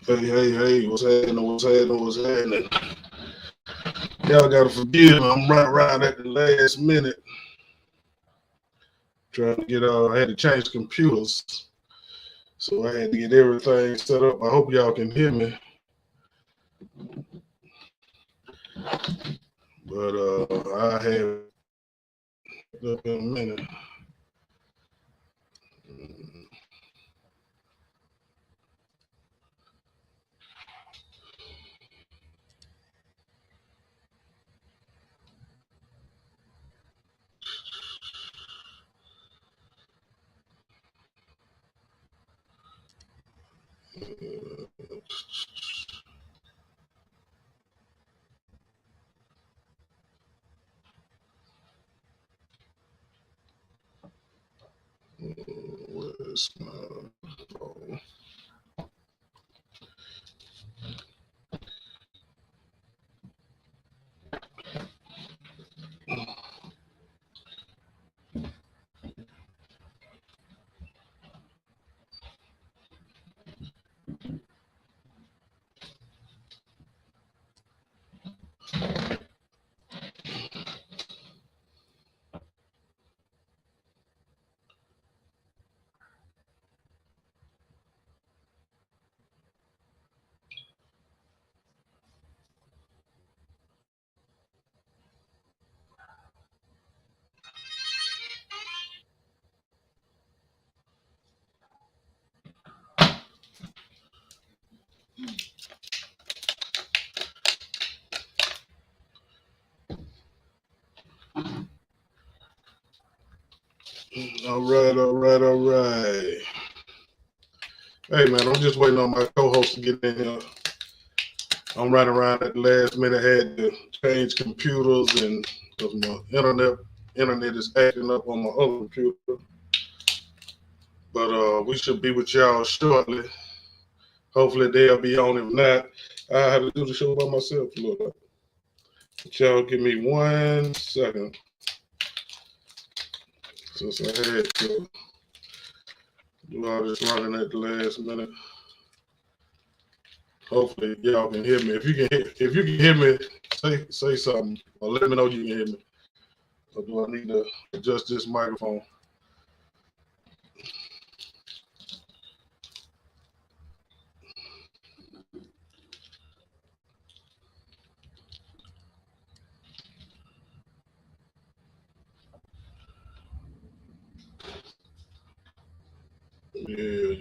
Hey, what's happening? What's happening? Y'all gotta forgive me. I'm right at the last minute trying to get I had to change computers. So I had to get everything set up. I hope y'all can hear me. But I have it up in a minute. Where's my phone? All right. Hey man, I'm just waiting on my co-host to get in here. I'm running around at the last minute. I had to change computers and because my internet is acting up on my other computer. But we should be with y'all shortly. Hopefully they'll be on. If not, I have to do the show by myself a little bit. But y'all give me 1 second. Since I had to do all this running at the last minute. Hopefully y'all can hear me. If you can hear me, say something or let me know you can hear me. Or do I need to adjust this microphone? Yeah.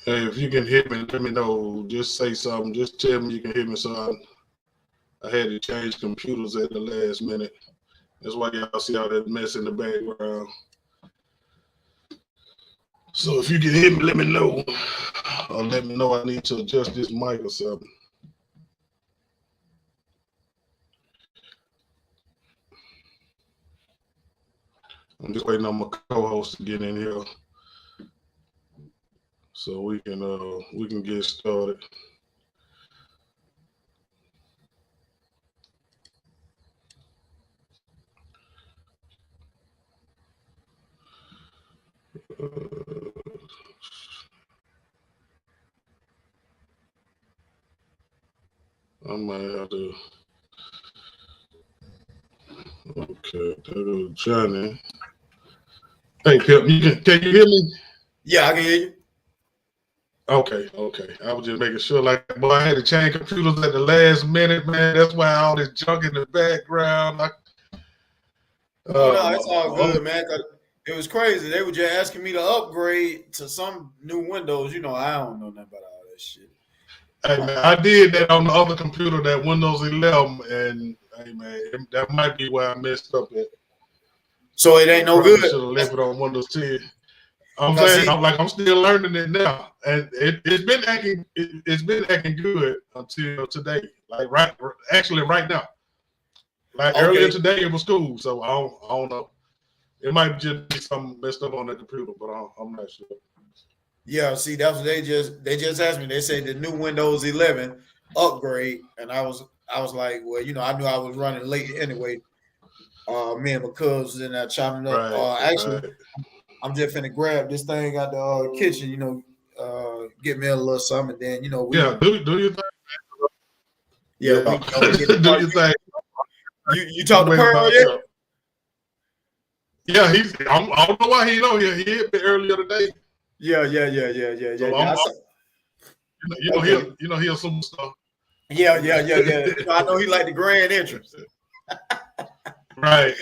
Hey, if you can hear me, let me know. Just say something. Just tell me you can hear me. So I had to change computers at the last minute. That's why y'all see all that mess in the background. So if you can hear me, let me know. Or let me know I need to adjust this mic or something. I'm just waiting on my co-host to get in here so we can get started. I might have to. Okay, there goes Johnny. Hey, Pip, can you hear me? Yeah, I can hear you. Okay. I was just making sure, like, boy, I had to change computers at the last minute, man. That's why all this junk in the background. Oh no, it's all I'm, good, man. 'Cause it was crazy. They were just asking me to upgrade to some new Windows. You know, I don't know nothing about all that shit. hey, man, I did that on the other computer, that Windows 11, and hey, man, that might be where I messed up at. So it ain't I no probably good. should have left it on Windows 10. I'm Cause saying, see, I'm still learning it now, and it's been acting good until today. Like actually right now. Like earlier okay, today, it was cool. So I don't know. It might just be something messed up on the computer, but I'm not sure. yeah. See, that's what they just asked me. They said the new Windows 11 upgrade, and I was like, well, you know, I knew I was running late anyway. Me and my cousins in there chopping up. Right, Actually, right. I'm just finna grab this thing out the kitchen. Get me a little something. And then Yeah, do your thing. yeah, Yeah, we get the do party. your thing. You I'm talk to waiting Pearl about yet? yeah. Yeah, I don't know why he know here. He hit me earlier today, Yeah. so I I'm saw, okay. he a superstar. Yeah. I know he like the grand entrance. Right.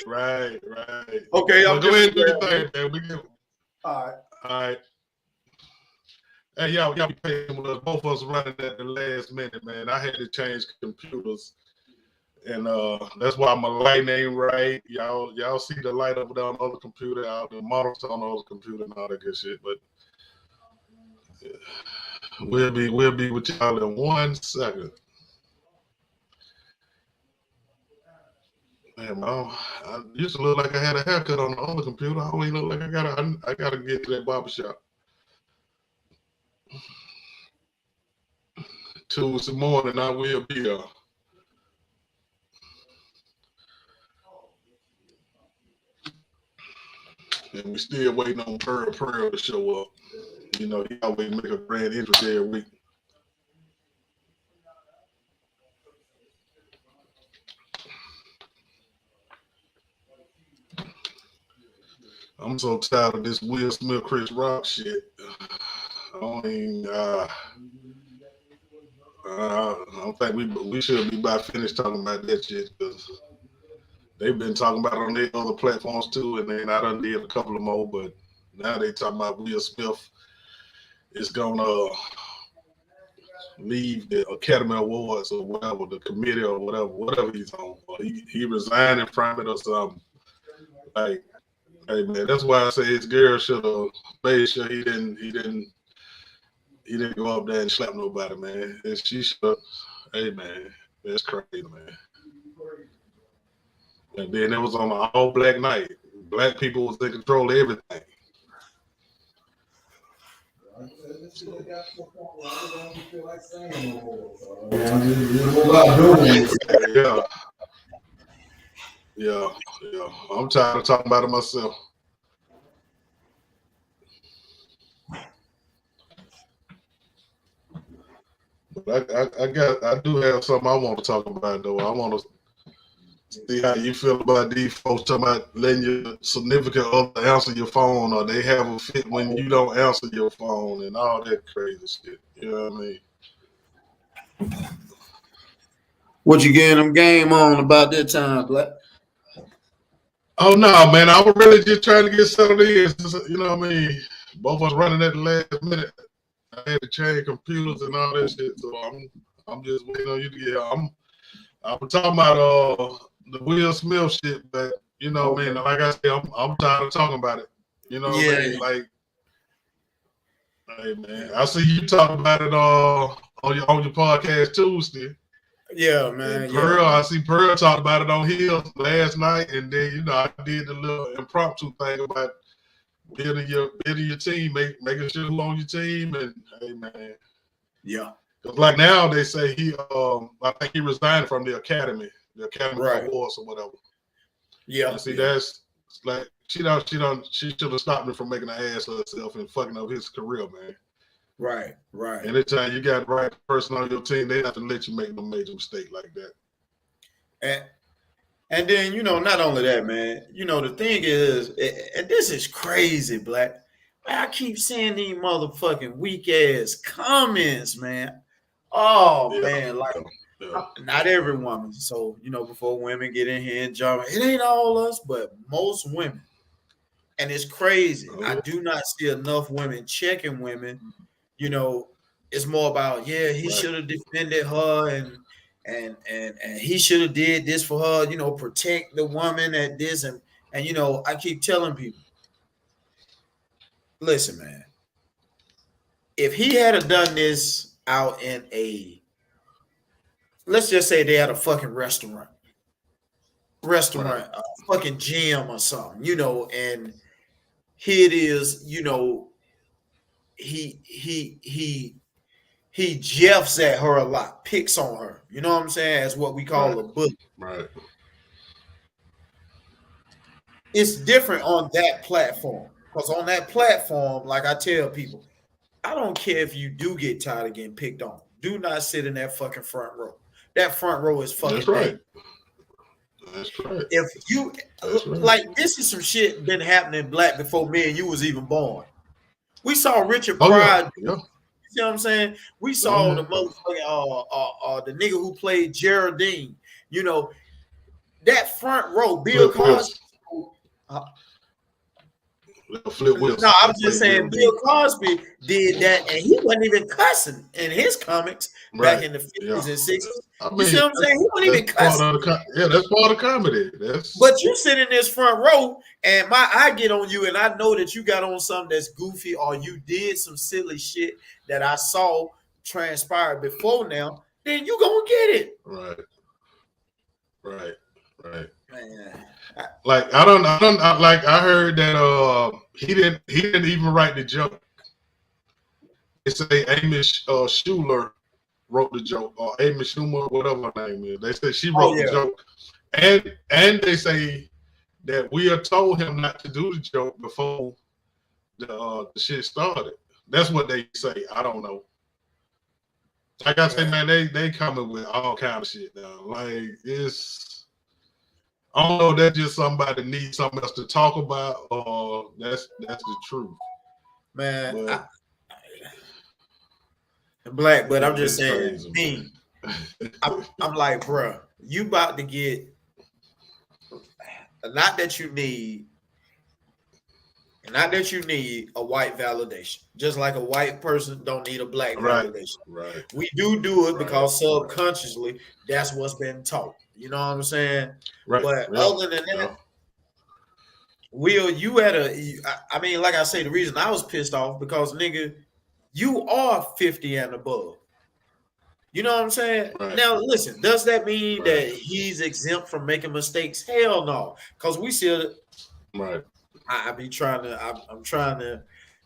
Okay, But I'm go just ahead and do your gonna grab. thing, man. We can. All right. All right. Hey, y'all be patient with us. Both of us running at the last minute, man. I had to change computers, and that's why my light ain't right. Y'all see the light up there on the other computer, out the monitor on the other computer, and all that good shit. But we'll be with y'all in 1 second. Man, I used to look like I had a haircut on the other computer. I always look like I gotta get to that barber shop. Tuesday morning, I will be here. And we still waiting on Pearl to show up. He always make a grand entrance every week. I'm so tired of this Will Smith, Chris Rock shit. I don't even, I don't think we should be about finished talking about that shit because they've been talking about it on their other platforms too, and then I done did a couple of more, but now they talking about Will Smith is gonna leave the Academy Awards or whatever, the committee or whatever he's on. Or he resigned from it or something. Like, hey man, that's why I say his girl should have made sure he didn't go up there and slap nobody, man. And she should have. Hey man, that's crazy, man. And then it was on an all black night. Black people was in control of everything. Yeah, yeah, yeah. I'm tired of talking about it myself. But I do have something I want to talk about though. I want to see how you feel about these folks talking about letting your significant other answer your phone, or they have a fit when you don't answer your phone and all that crazy shit. You know what I mean? What you getting them game on about that time, Black? Oh no, man! I was really just trying to get settled in. You know what I mean? Both of us running at the last minute. I had to change computers and all that shit, so I'm just waiting on you to get here. I'm talking about the Will Smith shit, but Okay. man, like I said, I'm tired of talking about it. You know what I Yeah, mean? Like, hey man, I see you talking about it on your podcast Tuesday. yeah, And man, yeah, Pearl, I man. see Pearl talked about it on his last night, and then I did the little impromptu thing about building your team, making sure who on your team, and hey man, Yeah, because like now they say I think he resigned from the Academy right. Awards or whatever. Yeah, And see, yeah, that's like she should have stopped me from making an ass of herself and fucking up his career, man. right. Anytime you got the right person on your team, they have to let you make no major mistake like that. And and then not only that, man. The thing is, and this is crazy, Black. Man, I keep seeing these motherfucking weak ass comments, man. Oh Yeah, man, like yeah, yeah. not every woman. So before women get in here and jump, it ain't all us, but most women. And it's crazy. Oh, I yeah. do not see enough women checking women. You know, it's more about he Right. should have defended her and he should have did this for her. Protect the woman at this and I keep telling people, listen, man, if he had done this out in let's just say they had a fucking Right. restaurant, a fucking gym or something, and here it is, he he jeffs at her a lot, picks on her. You know what I'm saying? As what we Right. call a bully. Right. it's different on that platform. Because on that platform, like I tell people, I don't care if you do get tired of getting picked on. Do not sit in that fucking front row. That front row is That's fucking right. dangerous. That's right. If you That's right. like, this is some shit been happening black before me and you was even born. We saw Richard Oh yeah. Pryor. Yeah. You see what I'm saying? We Oh saw the yeah. motherfucking the nigga who played Geraldine. You know, that front row, Bill Flip Cosby. Wilson. uh, Flip No, Wilson. I'm That just played saying Bill Geraldine. Cosby did that, and he wasn't even cussing in his comics back Right. in the Yeah. 50s and 60s. I You see mean, what I'm saying? He wasn't that's even part cussing. of yeah, that's part of comedy. But That's you sit in this front row, and I get on you, and I know that you got on something that's goofy, or you did some silly shit that I saw transpire before now. Then you gonna get it, right. Right. Right. man. Like like I heard that he didn't even write the joke. They say Amy Schuler wrote the joke, or Amy Schumer, whatever her name is. They say she Oh wrote the yeah, joke, and they say that we are told him not to do the joke before the shit started. That's what they say. I don't know. Like I say, yeah. man, they coming with all kind of shit now. Like it's, I don't know if that's just somebody needs something else to talk about, or that's the truth. Man. But Black, but I'm just it's saying, crazy, me. man. I'm like, bruh, you about to get not that you need not that you need a white validation, just like a white person don't need a black Right, validation. right, We do it right, because subconsciously that's what's been taught. You know what I'm saying? right. But Yeah, other than yeah, that, Will, you had I mean, like I say, the reason I was pissed off because nigga, you are 50 and above. You know what I'm saying? right, Now, listen, does that mean right, that he's exempt from making mistakes? Hell no. Because we still, right, I be trying to, I'm trying to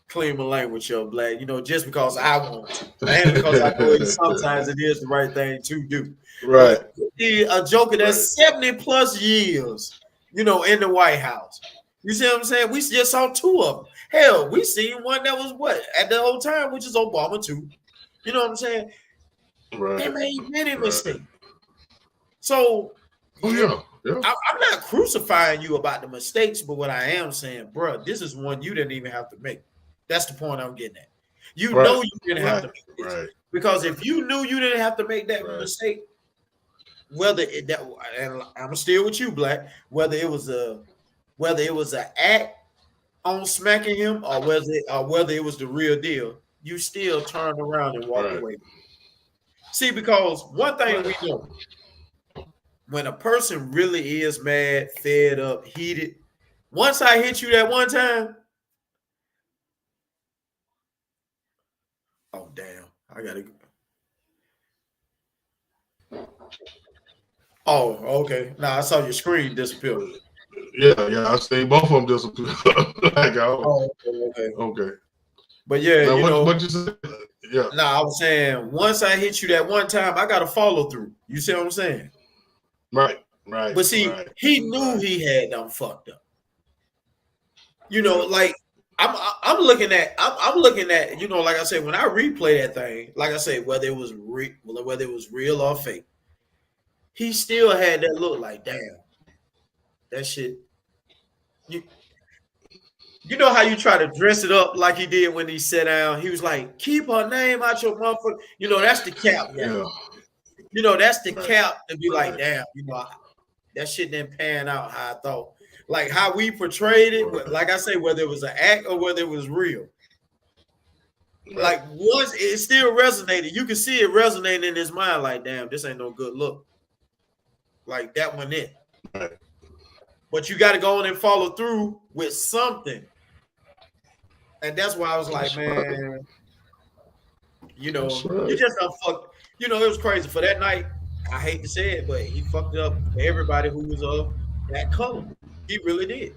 clean my language up, Black, you know, just because I want to. And because I know sometimes it is the right thing to do. right, But a joker right, that's 70 plus years, you know, in the White House. You see what I'm saying? We just saw two of them. Hell, we seen one that was what at the whole time, which is Obama too. You know what I'm saying? They right, made many right. mistakes. So Oh it, yeah, yeah, I'm not crucifying you about the mistakes, but what I am saying, bro, this is one you didn't even have to make. That's the point I'm getting at. You right, know you didn't have right, to make this right, because if you knew you didn't have to make that right, mistake, whether it, that and I'm still with you, Black, whether it was an act on smacking him or whether it was the real deal, you still turned around and walked right, away. See, because one thing we right, know when a person really is mad, fed up, heated, once I hit you that one time, oh damn, I gotta. Oh, okay. Now I saw your screen disappear. yeah, yeah. I seen both of them disappear. Like, oh, Oh, okay. okay. But yeah, Now you know, what you said? Yeah, now I was saying once I hit you that one time, I got to follow through. You see what I'm saying? right, right, But see, right, he knew right. he had them fucked up. You know, Yeah, like I'm looking at I'm looking at, you know, like I said, when I replay that thing, like I said, whether it was real or fake, he still had that look like, damn, that shit. You you know how you try to dress it up like he did when he sat down. He was like, keep her name out your motherfucker. You know, that's the cap yeah. game. You know, that's the Right, cap to be like, right, damn, you know, that shit didn't pan out how I thought. Like how we portrayed it, right, like I say, whether it was an act or whether it was real. right, Like once it still resonated, you can see it resonating in his mind. Like, damn, this ain't no good look. Like that one it. right. But you got to go on and follow through with something. And that's why I was like, That's right. man, you That's know, you right. just don't fuck. You know, it was crazy for that night. I hate to say it, but he fucked it up for everybody who was of that color. He really did.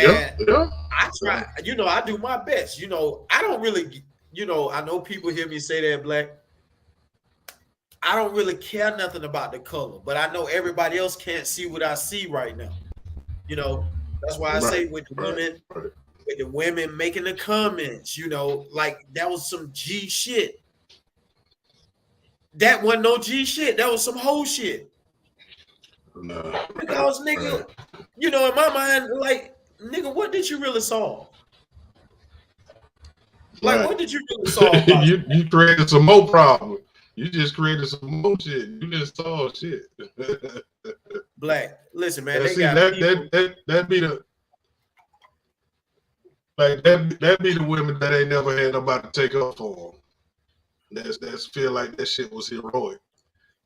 Yeah, And yeah, I yeah. try, you know, I do my best. You know, I don't really, you know, I know people hear me say that, Black. I don't really care nothing about the color, but I know everybody else can't see what I see right now. You know, That's why I Right, say right, right. with the women making the comments, like that was some G shit. That wasn't no G shit. That was some whole shit. Nah, right, Because nigga, right, in my mind, like, nigga, what did you really solve? Like, right. what did you really solve by You created some more problems. You just created some more shit. You just saw shit. Black? Listen, man, And they see got people. that be the like that be the women that ain't never had nobody take up for them. That's feel like that shit was heroic.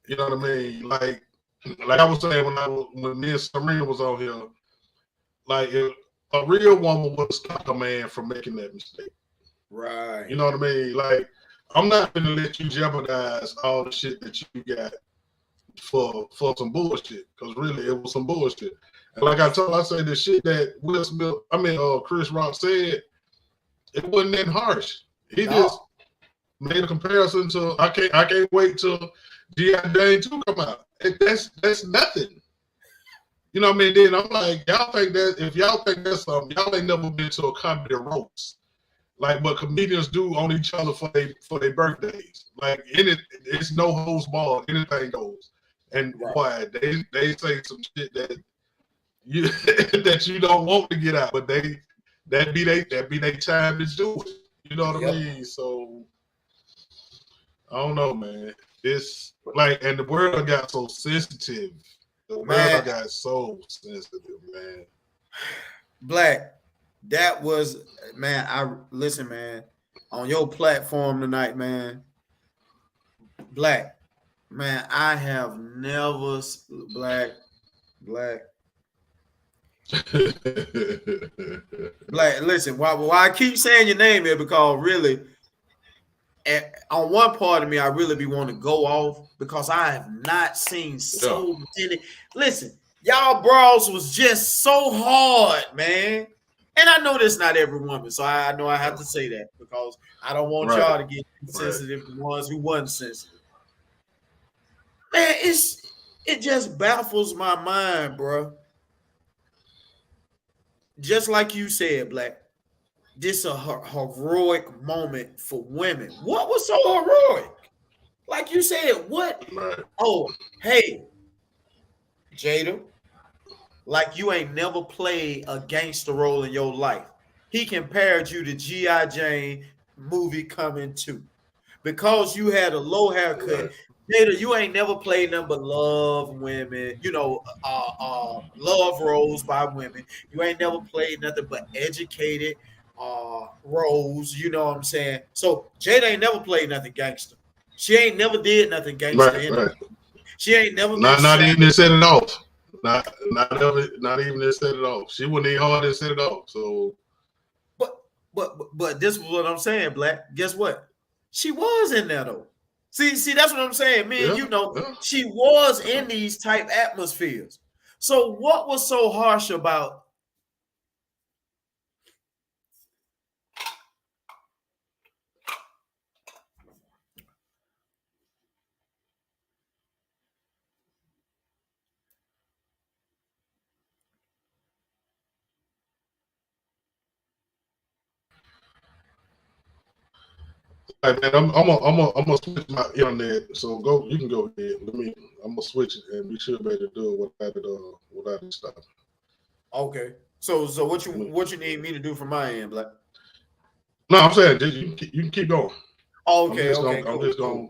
You know what I mean? Like I was saying when me and Serena was on here, like if a real woman would stop a man from making that mistake. Right. You know what I mean? Like I'm not gonna let you jeopardize all the shit that you got for some bullshit. Because really, it was some bullshit. And like I say the shit that Chris Rock said, it wasn't that harsh. He just No. made a comparison to I can't wait till G.I. Jane 2 come out. That's nothing. You know what I mean? Then I'm like, y'all think that if y'all think that's something, y'all ain't never been to a comedy roast. Like what comedians do on each other for their birthdays. Like it's no holds barred, anything goes. And Right. why they say some shit that you that you don't want to get out, but that be they time to do it. You know what I Yep. mean? So I don't know, man. It's like, and the world got so sensitive. The world Man, got so sensitive, man. Black, that was, man. I listen, man, on your platform tonight, man. Black, man, I have never black. Black, listen, why I keep saying your name here, because really, on one part of me, I really be want to go off because I have not seen Yeah, so many. Listen, y'all brawls was just so hard, man. And I know that's not every woman, so I know I have yeah. to say that because I don't want Right, y'all to get right. sensitive, the ones who wasn't sensitive. Man, it just baffles my mind, bro. Just like you said, Black. This a heroic moment for women. What was so heroic? Like you said, what? Right. Oh, hey, Jada, like you ain't never played a gangster role in your life. He compared you to G.I. Jane movie coming too. Because you had a low haircut, Right. Jada, you ain't never played nothing but love women, love roles by women. You ain't never played nothing but educated roles, you know what I'm saying? So Jada ain't never played nothing gangster. She ain't never did nothing gangster Right, in the right. movie. She ain't never been Not shot. even to set it off. Not even to set it off. She wouldn't even hard to set it off. So But but this is what I'm saying, Black. Guess what? She was in there though. See, that's what I'm saying, man. yeah, yeah. She was in these type atmospheres. So what was so harsh about? Hey man, I'm gonna switch my internet. So go, you can go ahead. I'm gonna switch it, and we should be able to do it without it stopping. Okay. So No, what you need me to do from my end, Black? I'm saying you can keep going. Okay, okay, I'm cool, just cool. gonna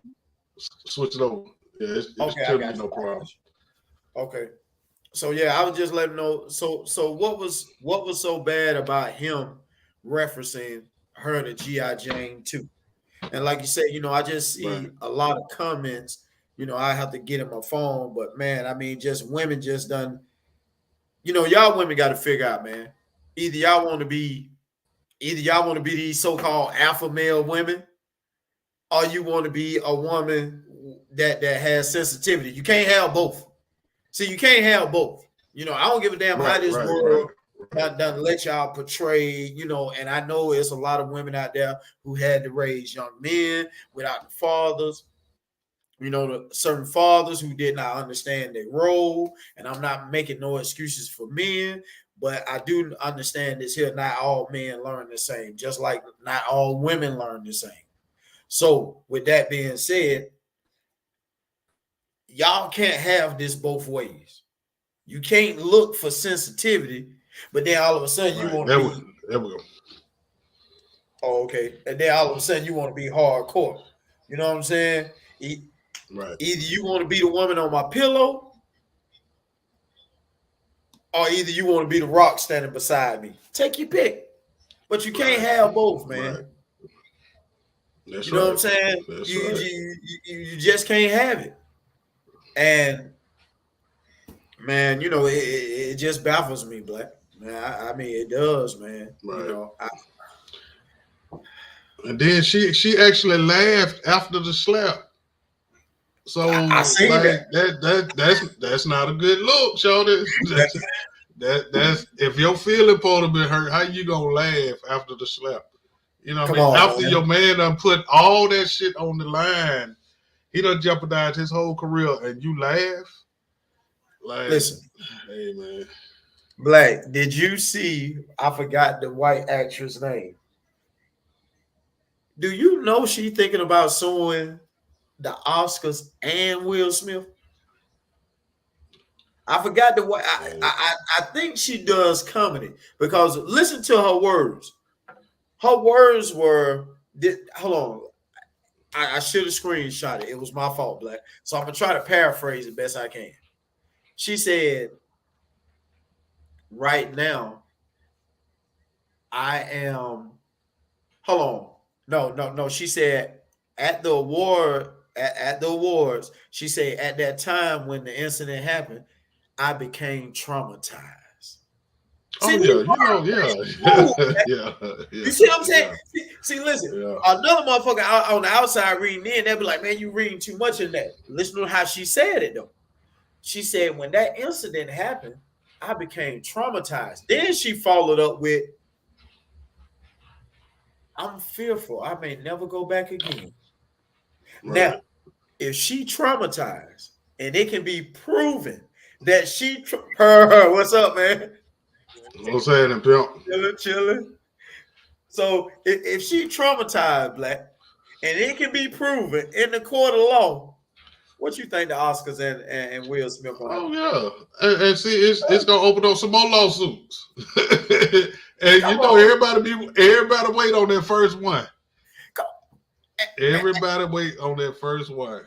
switch it over. Yeah, it Okay, I shouldn't be got you. no I got problem. you. Okay. So yeah, I was just letting know. So what was so bad about him referencing her to G.I. Jane too? And like you said, I just Right, see a lot of comments. I have to get in my phone, but man, I mean, just women just done. Y'all women got to figure out, man. Either y'all want to be, either y'all want to be these so-called alpha male women, or you want to be a woman that has sensitivity. You can't have both. See, you can't have both. I don't give a damn how right, this right, right, world right. done let y'all portray, and I know it's a lot of women out there who had to raise young men without the fathers, the certain fathers who did not understand their role. And I'm not making no excuses for men, But I do understand this here. Not all men learn the same, just like not all women learn the same. So, with that being said, y'all can't have this both ways. You can't look for sensitivity, but then all of a sudden you Right. want to be, There we go. oh, okay, and then all of a sudden you want to be hardcore. You know what I'm saying? Right. Either you want to be the woman on my pillow, or either you want to be the rock standing beside me. Take your pick, but you can't Right. have both, Right. man. That's You know what I'm right. saying? That's You right. you, you just can't have it. And man, it just baffles me, Black. Man, I mean, it does, man. Right. And then she actually laughed after the slap. I So seen that. like that's not a good look, Shorty. That's if your feeling part of been hurt, how you gonna laugh after the slap? You know what I Come mean? on, After man. your man done put all that shit on the line, he done jeopardized his whole career, and you laugh like, Listen, hey man. Black, did you see? I forgot the white actress name. Do you know she thinking about suing the Oscars and Will Smith? I forgot the way. Oh, I think she does comedy because listen to her words. Her words were, hold on. I should have screenshot it. It was my fault, Black. So I'm gonna try to paraphrase it best I can. She said, "Right now, I am." Hold on. No. She said at the at the awards. She said at that time when the incident happened, I became traumatized. See, oh these yeah, words yeah, smooth. yeah, You yeah, see what I'm saying? yeah, See, listen. yeah. Another motherfucker on the outside reading in, they'll be like, "Man, you reading too much in that." Listen to how she said it though. She said, "When that incident happened, I became traumatized." Then she followed up with, "I'm fearful I may never go back again." Now, Right. if she traumatized, and it can be proven that her, what's up, man? I'm saying it, pimp. Chilling. So if she traumatized, Black, and it can be proven in the court of law, what you think the Oscars and Will Smith gonna have to Oh yeah, and see, it's gonna open up some more lawsuits, and come you know on? everybody wait on that first one. Come, Everybody wait on that first one.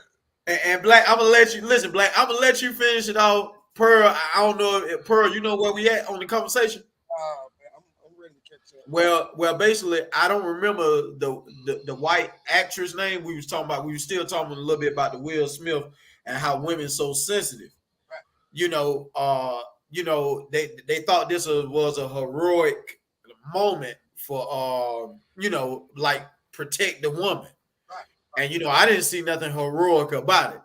and Black, I'm gonna let you listen, Black. I'm gonna let you finish it off. Pearl, I don't know if Pearl, you know where we at on the conversation. I'm ready to catch up. Well, basically, I don't remember the white actress name we was talking about. We were still talking a little bit about the Will Smith and how women so sensitive. Right. They thought this was a heroic moment for like protect the woman. Right. And I didn't see nothing heroic about it.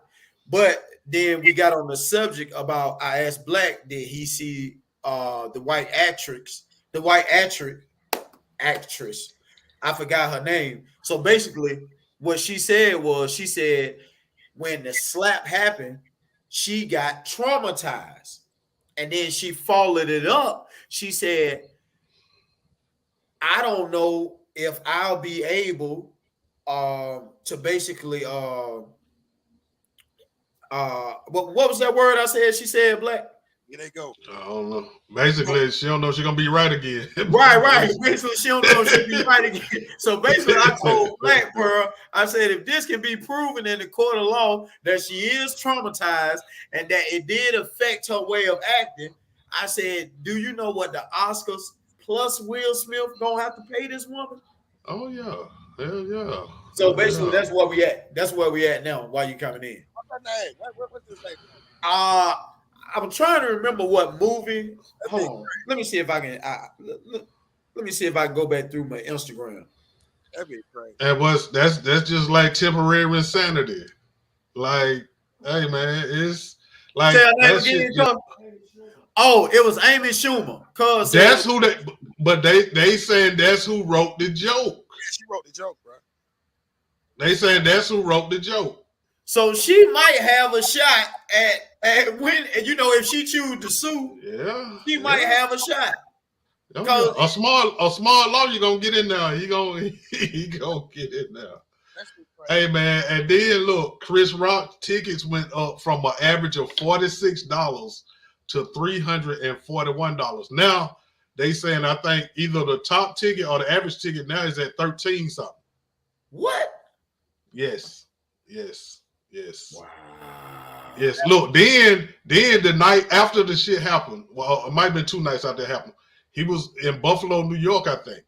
But then we got on the subject about I asked Black, did he see the white actress. I forgot her name. So basically, what she said was she said when the slap happened, she got traumatized. And then she followed it up. She said, I don't know if I'll be able to basically what was that word I said? She said, Black. Here they go. I don't know. Basically, she don't know she's gonna be right again. Right. Basically, she don't know if she'll be right again. So basically, I told Black Pearl, I said, if this can be proven in the court of law that she is traumatized and that it did affect her way of acting, I said, do you know what the Oscars plus Will Smith gonna have to pay this woman? Oh yeah, hell yeah, So hell basically, yeah. that's where we at. That's where we at now. While you coming in? What's her name? What's his name? Uh I'm trying to remember what movie. That Hold big on. Let me see if I can. Let me see if I can go back through my Instagram. That be crazy. And that's just like temporary insanity. Like, hey man, it's Say like her name that shit again, just. cuz. Oh, it was Amy Schumer. Cuz said it That's was. who they. But they saying that's who wrote the joke. Yeah, she wrote the joke, bro. They saying that's who wrote the joke. So she might have a shot And if she choose to sue, she might have a shot. A small lawyer gonna get in there. He gonna get in there. Hey man, and then look, Chris Rock tickets went up from an average of $46 to $341. Now they saying I think either the top ticket or the average ticket now is at 13 something. What? Yes. Wow. Yes. Look, then the night after the shit happened, well, it might have been 2 nights after it happened. He was in Buffalo, New York, I think,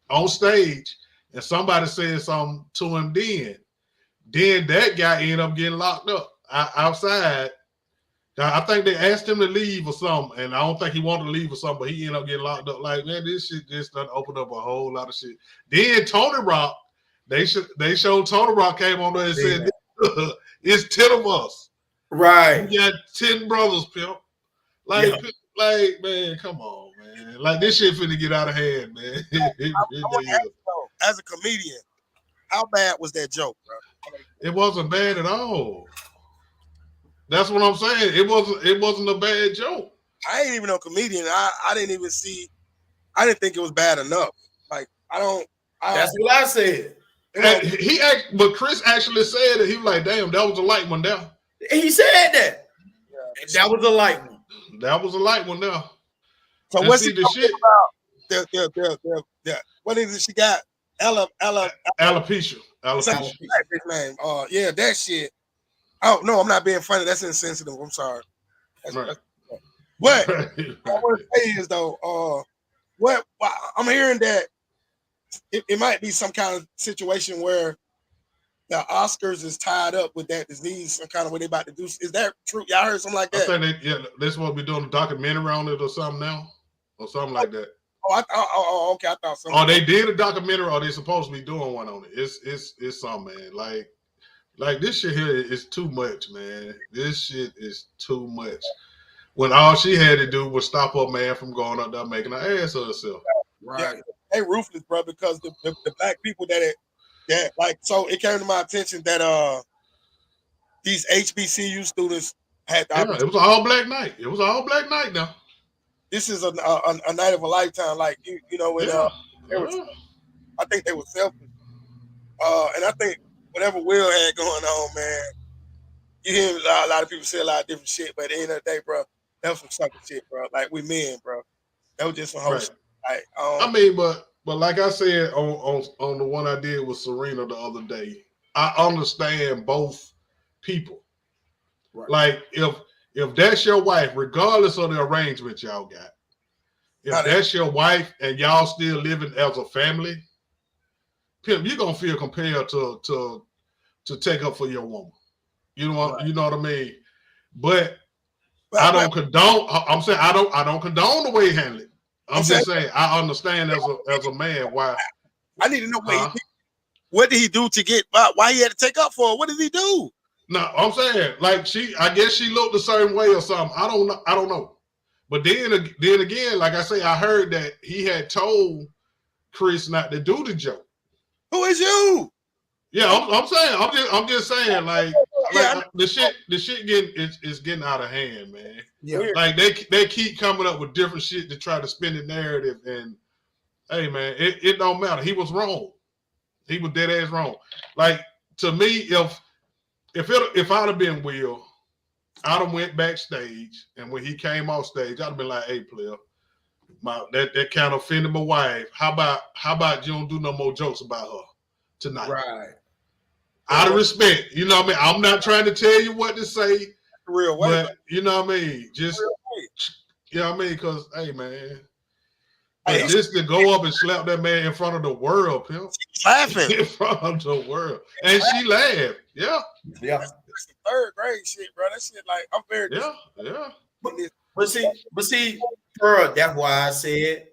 on stage, and somebody said something to him then. Then that guy ended up getting locked up outside. I think they asked him to leave or something, and I don't think he wanted to leave or something, but he ended up getting locked up. Like, man, this shit just done opened up a whole lot of shit. Then Tony Rock, they showed Tony Rock came on there and said, it's 10 of us. Right. We got 10 brothers, pimp. Like, man, come on, man. Like, this shit finna get out of hand, man. As a comedian, how bad was that joke, bro? It wasn't bad at all. That's what I'm saying. It wasn't a bad joke. I ain't even no comedian. I didn't even see. I didn't think it was bad enough. Like that's what I said. But Chris actually said it. He was like, "Damn, that was a light one there." He said that. Yeah. That was a light one. That was a light one there. So and what's he the shit about? What is it? She got alopecia. Man, yeah, that shit. Oh no, I'm not being funny. That's insensitive. I'm sorry. But what I want to say is though, what I'm hearing that it might be some kind of situation where the Oscars is tied up with that disease, some kind of way they about to do. Is that true? Y'all heard something like that? I think this what we're doing a documentary on it or something now, or something like that. Okay. I thought something. Oh, they did a documentary, or they supposed to be doing one on it. It's something, man. Like this shit here is too much, man. This shit is too much. When all she had to do was stop her man from going up there making an ass of herself. Right. Yeah, they ruthless, bro, because the black people that like, so it came to my attention that these HBCU students had the it was an all black night. It was an all black night now. This is a night of a lifetime, like when I think they were selfish. And I think whatever Will had going on, man, you hear a lot of people say a lot of different shit, but at the end of the day, bro, that was some sucker shit, bro. Like, we men, bro. That was just some whole shit. Like, I mean, but like I said on the one I did with Serena the other day, I understand both people. Right. Like, if that's your wife, regardless of the arrangement y'all got, if that's your wife and y'all still living as a family, Pimp, you're gonna feel compelled to take up for your woman. You know what I mean? But I don't condone. I'm saying I don't condone the way he handled it. I'm just saying I understand as a man why. I need to know what did he do to get why he had to take up for her? What did he do? No, I'm saying like I guess she looked a certain way or something. I don't know. But then again, like I say, I heard that he had told Chris not to do the joke. Who is you? Yeah, I'm saying, I'm just saying, like the shit getting out of hand, man. Yeah, like they keep coming up with different shit to try to spin the narrative, and hey, man, it don't matter. He was wrong. He was dead ass wrong. Like, to me, if I'd have been Will, I'd have went backstage, and when he came off stage, I'd have been like, "Hey, player, that kind of offended my wife. How about you don't do no more jokes about her tonight?" Right. Out of respect, you know what I mean? I'm not trying to tell you what to say, real way, but you know what I mean? Just, you know what I mean? Because, hey, man, just to go up and slap that man in front of the world, pimp. She's laughing. In front of the world. And she laughed. Yeah. Yeah. That's third grade shit, bro. That shit, like, I'm very But see, Pearl, that's why I said,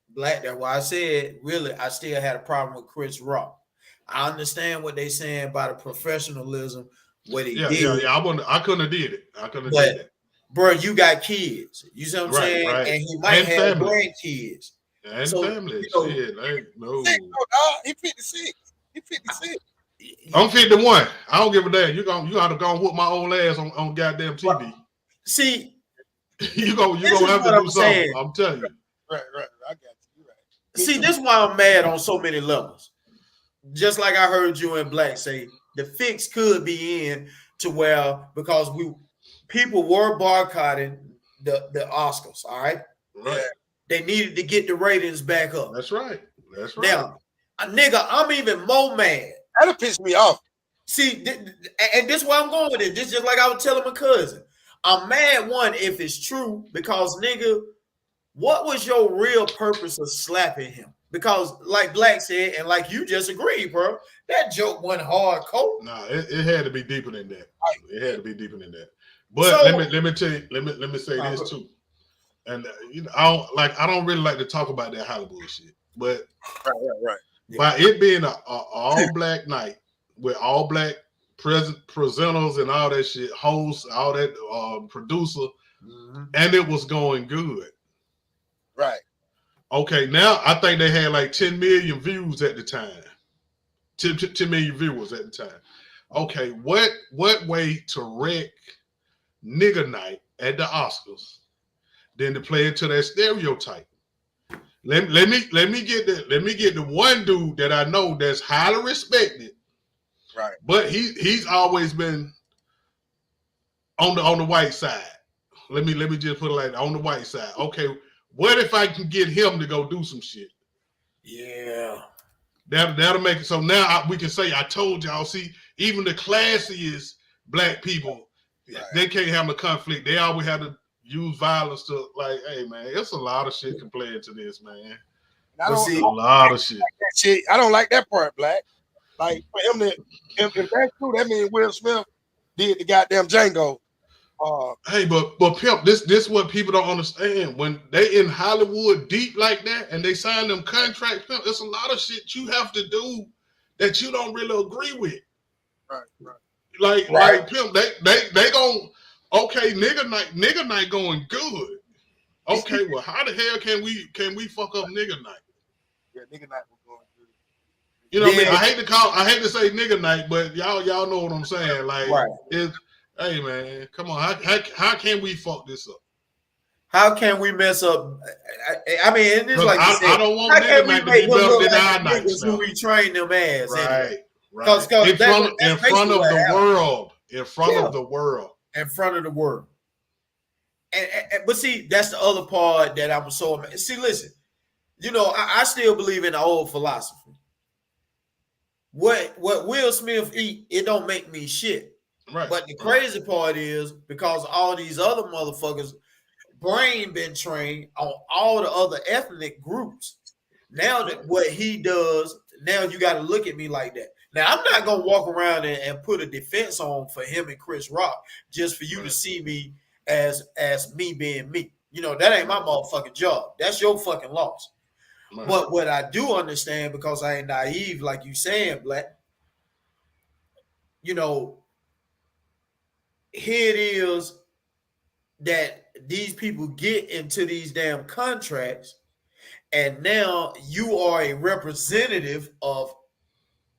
Black, that's why I said, really, I still had a problem with Chris Rock. I understand what they saying about the professionalism, what he did. Yeah. I couldn't have did it. I couldn't have did it. Bro, you got kids. You see what I'm saying? Right. And he might have grandkids. And family. Shit, no. He 56. He 56. I'm 51. I don't give a damn. You got to go and whoop my old ass on goddamn TV. See, you this gonna is have what to do I'm something. saying. I'm telling you. Right. I got you. Right. See, this is why I'm mad on so many levels. Just like I heard you and Black say, the fix could be in to where because people were boycotting the Oscars. All right, Right. they needed to get the ratings back up. That's right. That's right. Now, a nigga, I'm even more mad. That'll piss me off. See, and this is why I'm going with it. This just like I was telling my cousin. I'm mad, one, if it's true, because nigga, what was your real purpose of slapping him? Because like Black said, and like you just agreed, bro, that joke went hardcore. Nah, it had to be deeper than that. It had to be deeper than that. But So- let me tell you, let me say this too. And I don't really like to talk about that Hollywood shit. But Right. by it being a all black night with all black presenters and all that shit, hosts, all that producer, and it was going good. Right. Okay, now I think they had like 10 million views at the time. 10 million viewers at the time. Okay, what way to wreck nigger night at the Oscars than to play into that stereotype? Let me get the one dude that I know that's highly respected. Right. But he's always been on the white side. Let me just put it like that, on the white side. Okay, what if I can get him to go do some shit? Yeah. That'll make it so now we can say I told y'all. See, even the classiest black people, they can't have a conflict. They always have to use violence to like, hey man, it's a lot of shit can play into this, man. I don't a lot of shit. That shit. I don't like that part, Black. Like for him to, if that's true, that means Will Smith did the goddamn Django. Hey, but Pimp, this what people don't understand. When they in Hollywood deep like that and they sign them contracts, Pimp, it's a lot of shit you have to do that you don't really agree with. Right. Like Pimp, they gon' okay, nigga night going good. Okay, well, how the hell can we fuck up nigga night? Yeah, nigga night was going good. You know what I mean? I hate to say nigga night, but y'all know what I'm saying. Like, hey man, come on, how can we fuck this up? How can we mess up? I mean, it is like you said, I don't want nigga night to be better than our nights. Who we train them as, right? Anyway. Right. In front of the world. In front of the world. In front of the world. But see, that's the other part that I'm so. See, listen, you know, I still believe in the old philosophy. What Will Smith eat, it don't make me shit. Right. But the crazy part is because all these other motherfuckers' brain been trained on all the other ethnic groups. Now that what he does, now you got to look at me like that. Now I'm not gonna walk around and put a defense on for him and Chris Rock just for you to see me as me being me. You know, that ain't my motherfucking job. That's your fucking loss. Right. But what I do understand, because I ain't naive like you saying, Black, you know, here it is that these people get into these damn contracts, and now you are a representative of,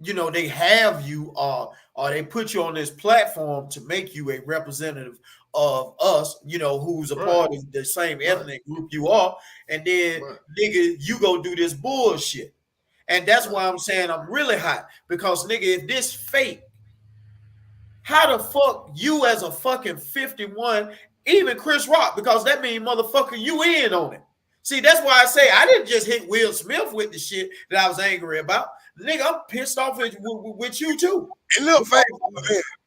you know, they have you or they put you on this platform to make you a representative of us, you know, who's a part of the same ethnic group you are, and then nigga, you go do this bullshit. And that's why I'm saying I'm really hot, because nigga, if this fake, how the fuck you as a fucking 51, even Chris Rock, because that means motherfucker you in on it. See, that's why I say I didn't just hit Will Smith with the shit that I was angry about. Nigga, I'm pissed off with you too. It looked fake.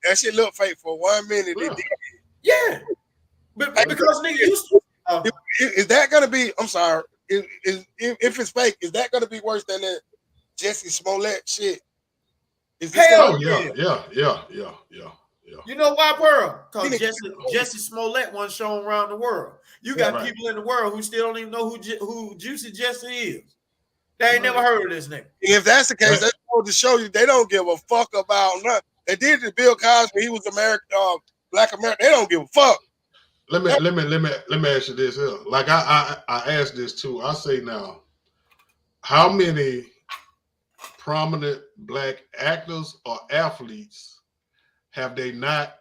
That shit looked fake for 1 minute. Yeah. But because nigga, is that gonna be? I'm sorry. If it's fake, is that gonna be worse than that Jesse Smollett shit? Hell yeah. You know why, Pearl? Because Jesse Smollett wasn't shown around the world. You got people in the world who still don't even know who Juicy Jesse is. They ain't never heard of this nigga. If that's the case, that's to show you they don't give a fuck about nothing. They did to Bill Cosby. He was American, Black American. They don't give a fuck. Let me ask you this here. Like I asked this too. I say now, how many prominent black actors or athletes have they not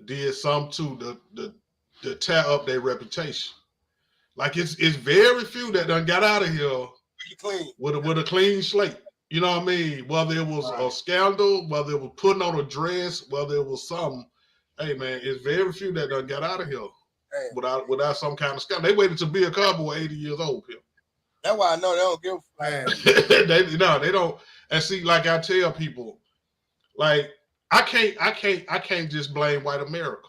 did some to the to tear up their reputation. Like it's very few that done got out of here clean with a clean slate. You know what I mean? Whether it was a scandal, whether it was putting on a dress, whether it was something. Hey man, it's very few that done got out of here without some kind of scandal. They waited to be a cowboy 80 years old. Here. That's why I know they don't give. they don't. And see, like I tell people, like I can't just blame white America.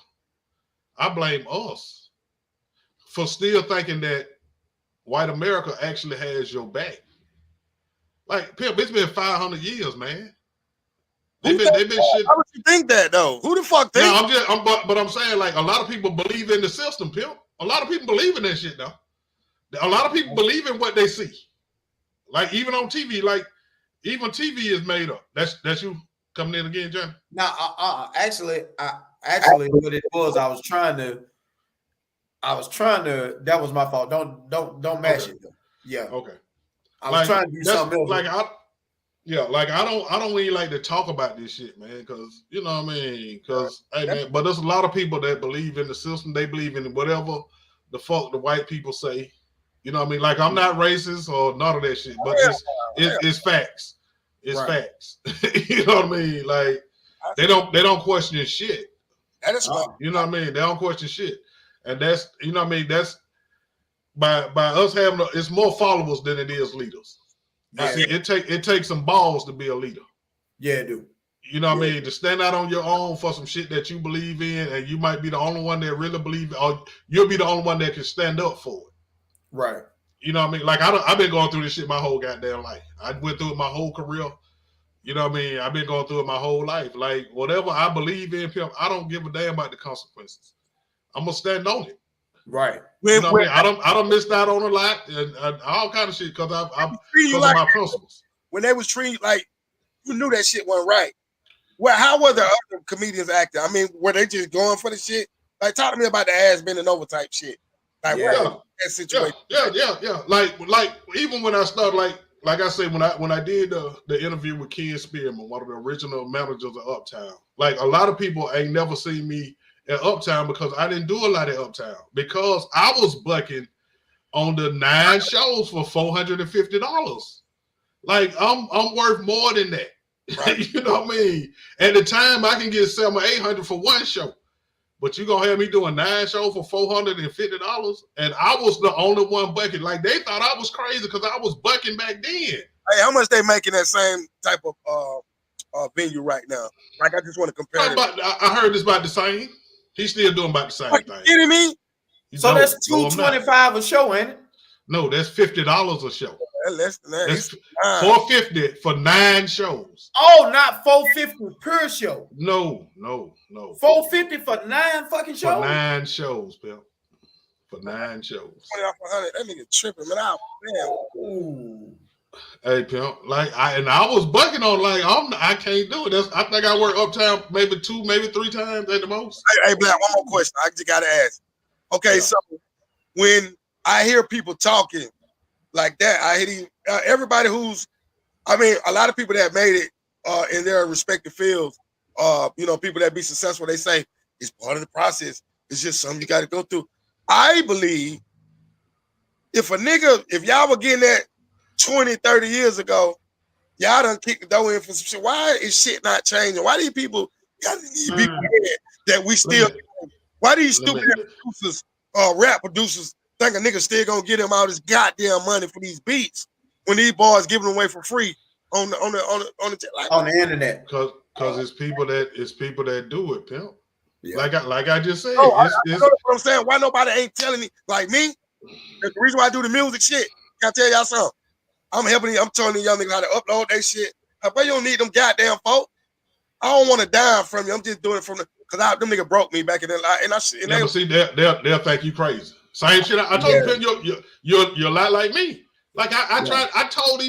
I blame us for still thinking that white America actually has your back. Like, Pimp, it's been 500 years, man. They've been shit. How would you think that though? Who the fuck thinks? No, but I'm saying, like, a lot of people believe in the system, Pimp. A lot of people believe in that shit, though. A lot of people believe in what they see. Like, even on TV, like, even TV is made up. That's you coming in again, John? No, actually, what it was, I was trying to. That was my fault. Don't mash it. Though. Yeah. Okay. I was trying to do something else. Like I don't really like to talk about this shit, man, because you know what I mean. Because hey, man, but there's a lot of people that believe in the system. They believe in whatever the fuck the white people say. You know what I mean? Like I'm not racist or none of that shit, but it's facts. It's facts. You know what I mean? Like they don't question shit. That is you know what I mean? They don't question shit, and that's you know what I mean. That's by us having it's more followers than it is leaders. Yeah. See, it takes some balls to be a leader. Yeah, it do. You know what I mean? To stand out on your own for some shit that you believe in, and you might be the only one that really believe it, or you'll be the only one that can stand up for it. Right. You know what I mean? Like I've been going through this shit my whole goddamn life. I went through it my whole career. You know what I mean? I've been going through it my whole life. Like whatever I believe in, Pimp, I don't give a damn about the consequences. I'm gonna stand on it. Right. You know what I mean? I don't missed out on a lot and all kind of shit because because of my principles. When they was treating like you knew that shit wasn't right. Well, how were the other comedians acting? I mean, were they just going for the shit? Like, talk to me about the ass bending over type shit. Like, that situation. Yeah. Like even when I started, like I said, when I did the interview with Ken Spearman, one of the original managers of Uptown, like a lot of people ain't never seen me at Uptown because I didn't do a lot at Uptown because I was bucking on the 9 shows for $450. Like I'm worth more than that. Right. You know what I mean? At the time, I can get $700 or $800 for one show, but you gonna have me doing 9 shows for $450, and I was the only one bucking. Like they thought I was crazy because I was bucking back then. Hey, how much they making that same type of venue right now? Like I just want to compare. I heard it's about the same. He's still doing about the same thing. You kidding me? So that's $225 a show, ain't it? No, that's $50 a show. Less than that. That's $450 for 9 shows. Oh, not $450 per show. No. $450 for 9 fucking shows. For 9 shows, Bill. For 9 shows. $20 off 100. That nigga tripping, man. Ooh. Hey, pimp. Like I was bucking on I can't do it. I think I work Uptown maybe 2, maybe 3 times at the most. Hey, Black. One more question. I just gotta ask. Okay, so when I hear people talking like that, I hear everybody a lot of people that made it in their respective fields, people that be successful, they say it's part of the process. It's just something you got to go through. I believe if y'all were getting that 20, 30 years ago, y'all done kicked the door in for some shit. Why is shit not changing? Why do these people be mad that we still, why these stupid producers, rap producers, think a nigga still gonna get him all this goddamn money for these beats when these boys giving them away for free on the internet? Because it's people that do it, pimp. Yeah. Like I just said, I know what I'm saying. Why nobody ain't telling me like me? That's the reason why I do the music shit. Can I tell y'all something? I'm telling these young niggas how to upload that shit. Like, you don't need them goddamn folk. I don't want to dime from you. I'm just doing it from because them niggas broke me back in their life. But see, they'll think you crazy. Same shit. I told you, you're a lot like me. Like I told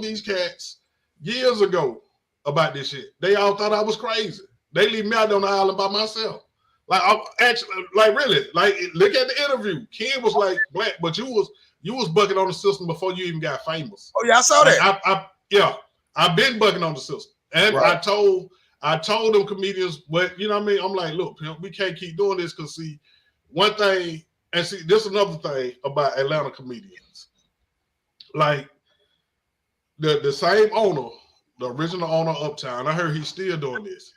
these cats years ago about this shit. They all thought I was crazy. They leave me out on the island by myself. Like I'm actually, like really, like look at the interview. Ken was like, Black, but you was bucking on the system before you even got famous. Oh yeah, I saw that. I've been bucking on the system, and I told them comedians, but you know what I mean. I'm like, look, pimp, we can't keep doing this because see, one thing, and see, this is another thing about Atlanta comedians. Like the same owner, the original owner of Uptown, I heard he's still doing this.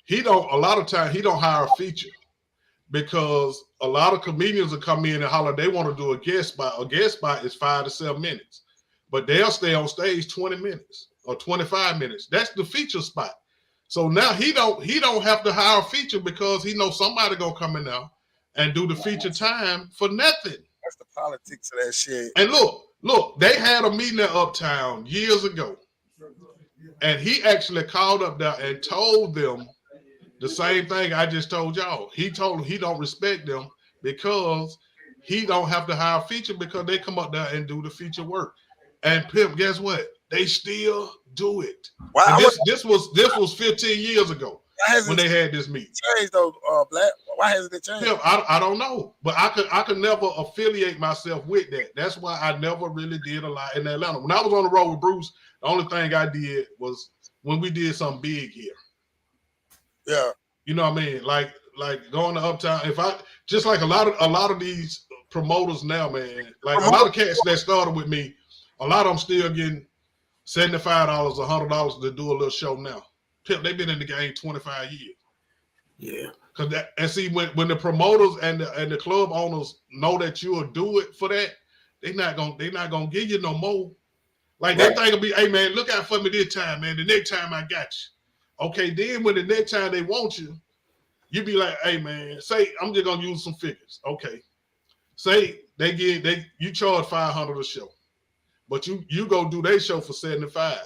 He don't, a lot of time he don't hire a feature because a lot of comedians will come in and holler they want to do a guest spot. A guest spot is 5 to 7 minutes, but they'll stay on stage 20 minutes or 25 minutes. That's the feature spot. So now he don't have to hire a feature because he knows somebody gonna come in now and do the feature time for nothing. That's the politics of that shit. And look, they had a meeting at Uptown years ago, and he actually called up there and told them the same thing I just told y'all. He told them he don't respect them because he don't have to hire a feature because they come up there and do the feature work. And Pimp, guess what? They still do it. Why? And this was 15 years ago when they had this meeting. Changed though, Black. Why hasn't it changed? Pimp, I don't know, but I could never affiliate myself with that. That's why I never really did a lot in Atlanta. When I was on the road with Bruce, the only thing I did was when we did something big here. Yeah, you know what I mean. Like going to Uptown. If I just like a lot of these promoters now, man. Like a lot of cats that started with me, a lot of them still getting $75, $100 to do a little show now. Pimp, they've been in the game 25 years. Yeah. Cause that, and see when the promoters and the club owners know that you'll do it for that, they're not gonna give you no more. Like that thing will be, hey man, look out for me this time, man. The next time I got you. Okay, then when the next time they want you, you be like, hey man, say I'm just gonna use some figures. Okay. Say you charge $500 a show, but you go do their show for $75.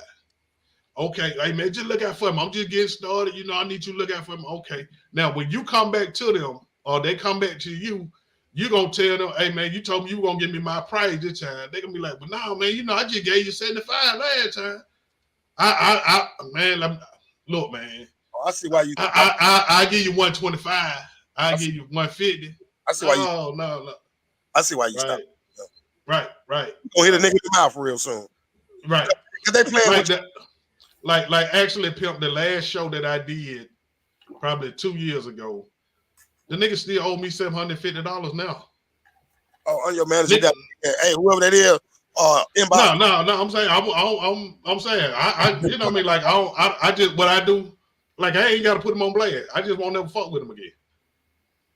Okay, hey man, just look out for them. I'm just getting started. You know, I need you to look out for them. Okay. Now, when you come back to them or they come back to you, you're going to tell them, hey man, you told me you were going to give me my price this time. They're going to be like, but no, man, you know, I just gave you 75 last time. Look, man. I see why you. I give you 125. I give you 150. I see why you. Oh, no. I see why you stop. Right. Go hit a nigga in the mouth real soon. Right. Because they playing with that. Like actually, Pimp, the last show that I did probably 2 years ago, the nigga still owe me $750 now. Oh, on your manager, hey, whoever that is, inbox. No. I'm saying, I'm saying, I you know what I mean? Like I just what I do, like I ain't got to put him on blast. I just won't never fuck with him again.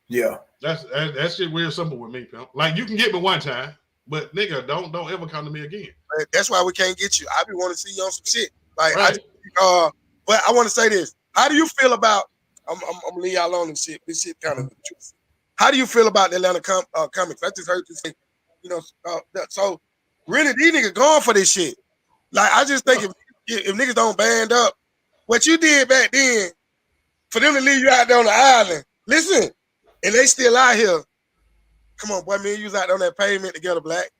Yeah, that's shit real simple with me, Pimp. Like you can get me one time, but nigga, don't ever come to me again. That's why we can't get you. I be want to see you on some shit. Like, right. But I want to say this. How do you feel about? I'm gonna leave y'all alone and shit. This shit kind of. How do you feel about the Atlanta comics? I just heard you say, you know, so really these niggas going for this shit. Like I just think if niggas don't band up, what you did back then, for them to leave you out there on the island, listen, and they still out here. Come on, boy, man, you was out there on that pavement together, Black.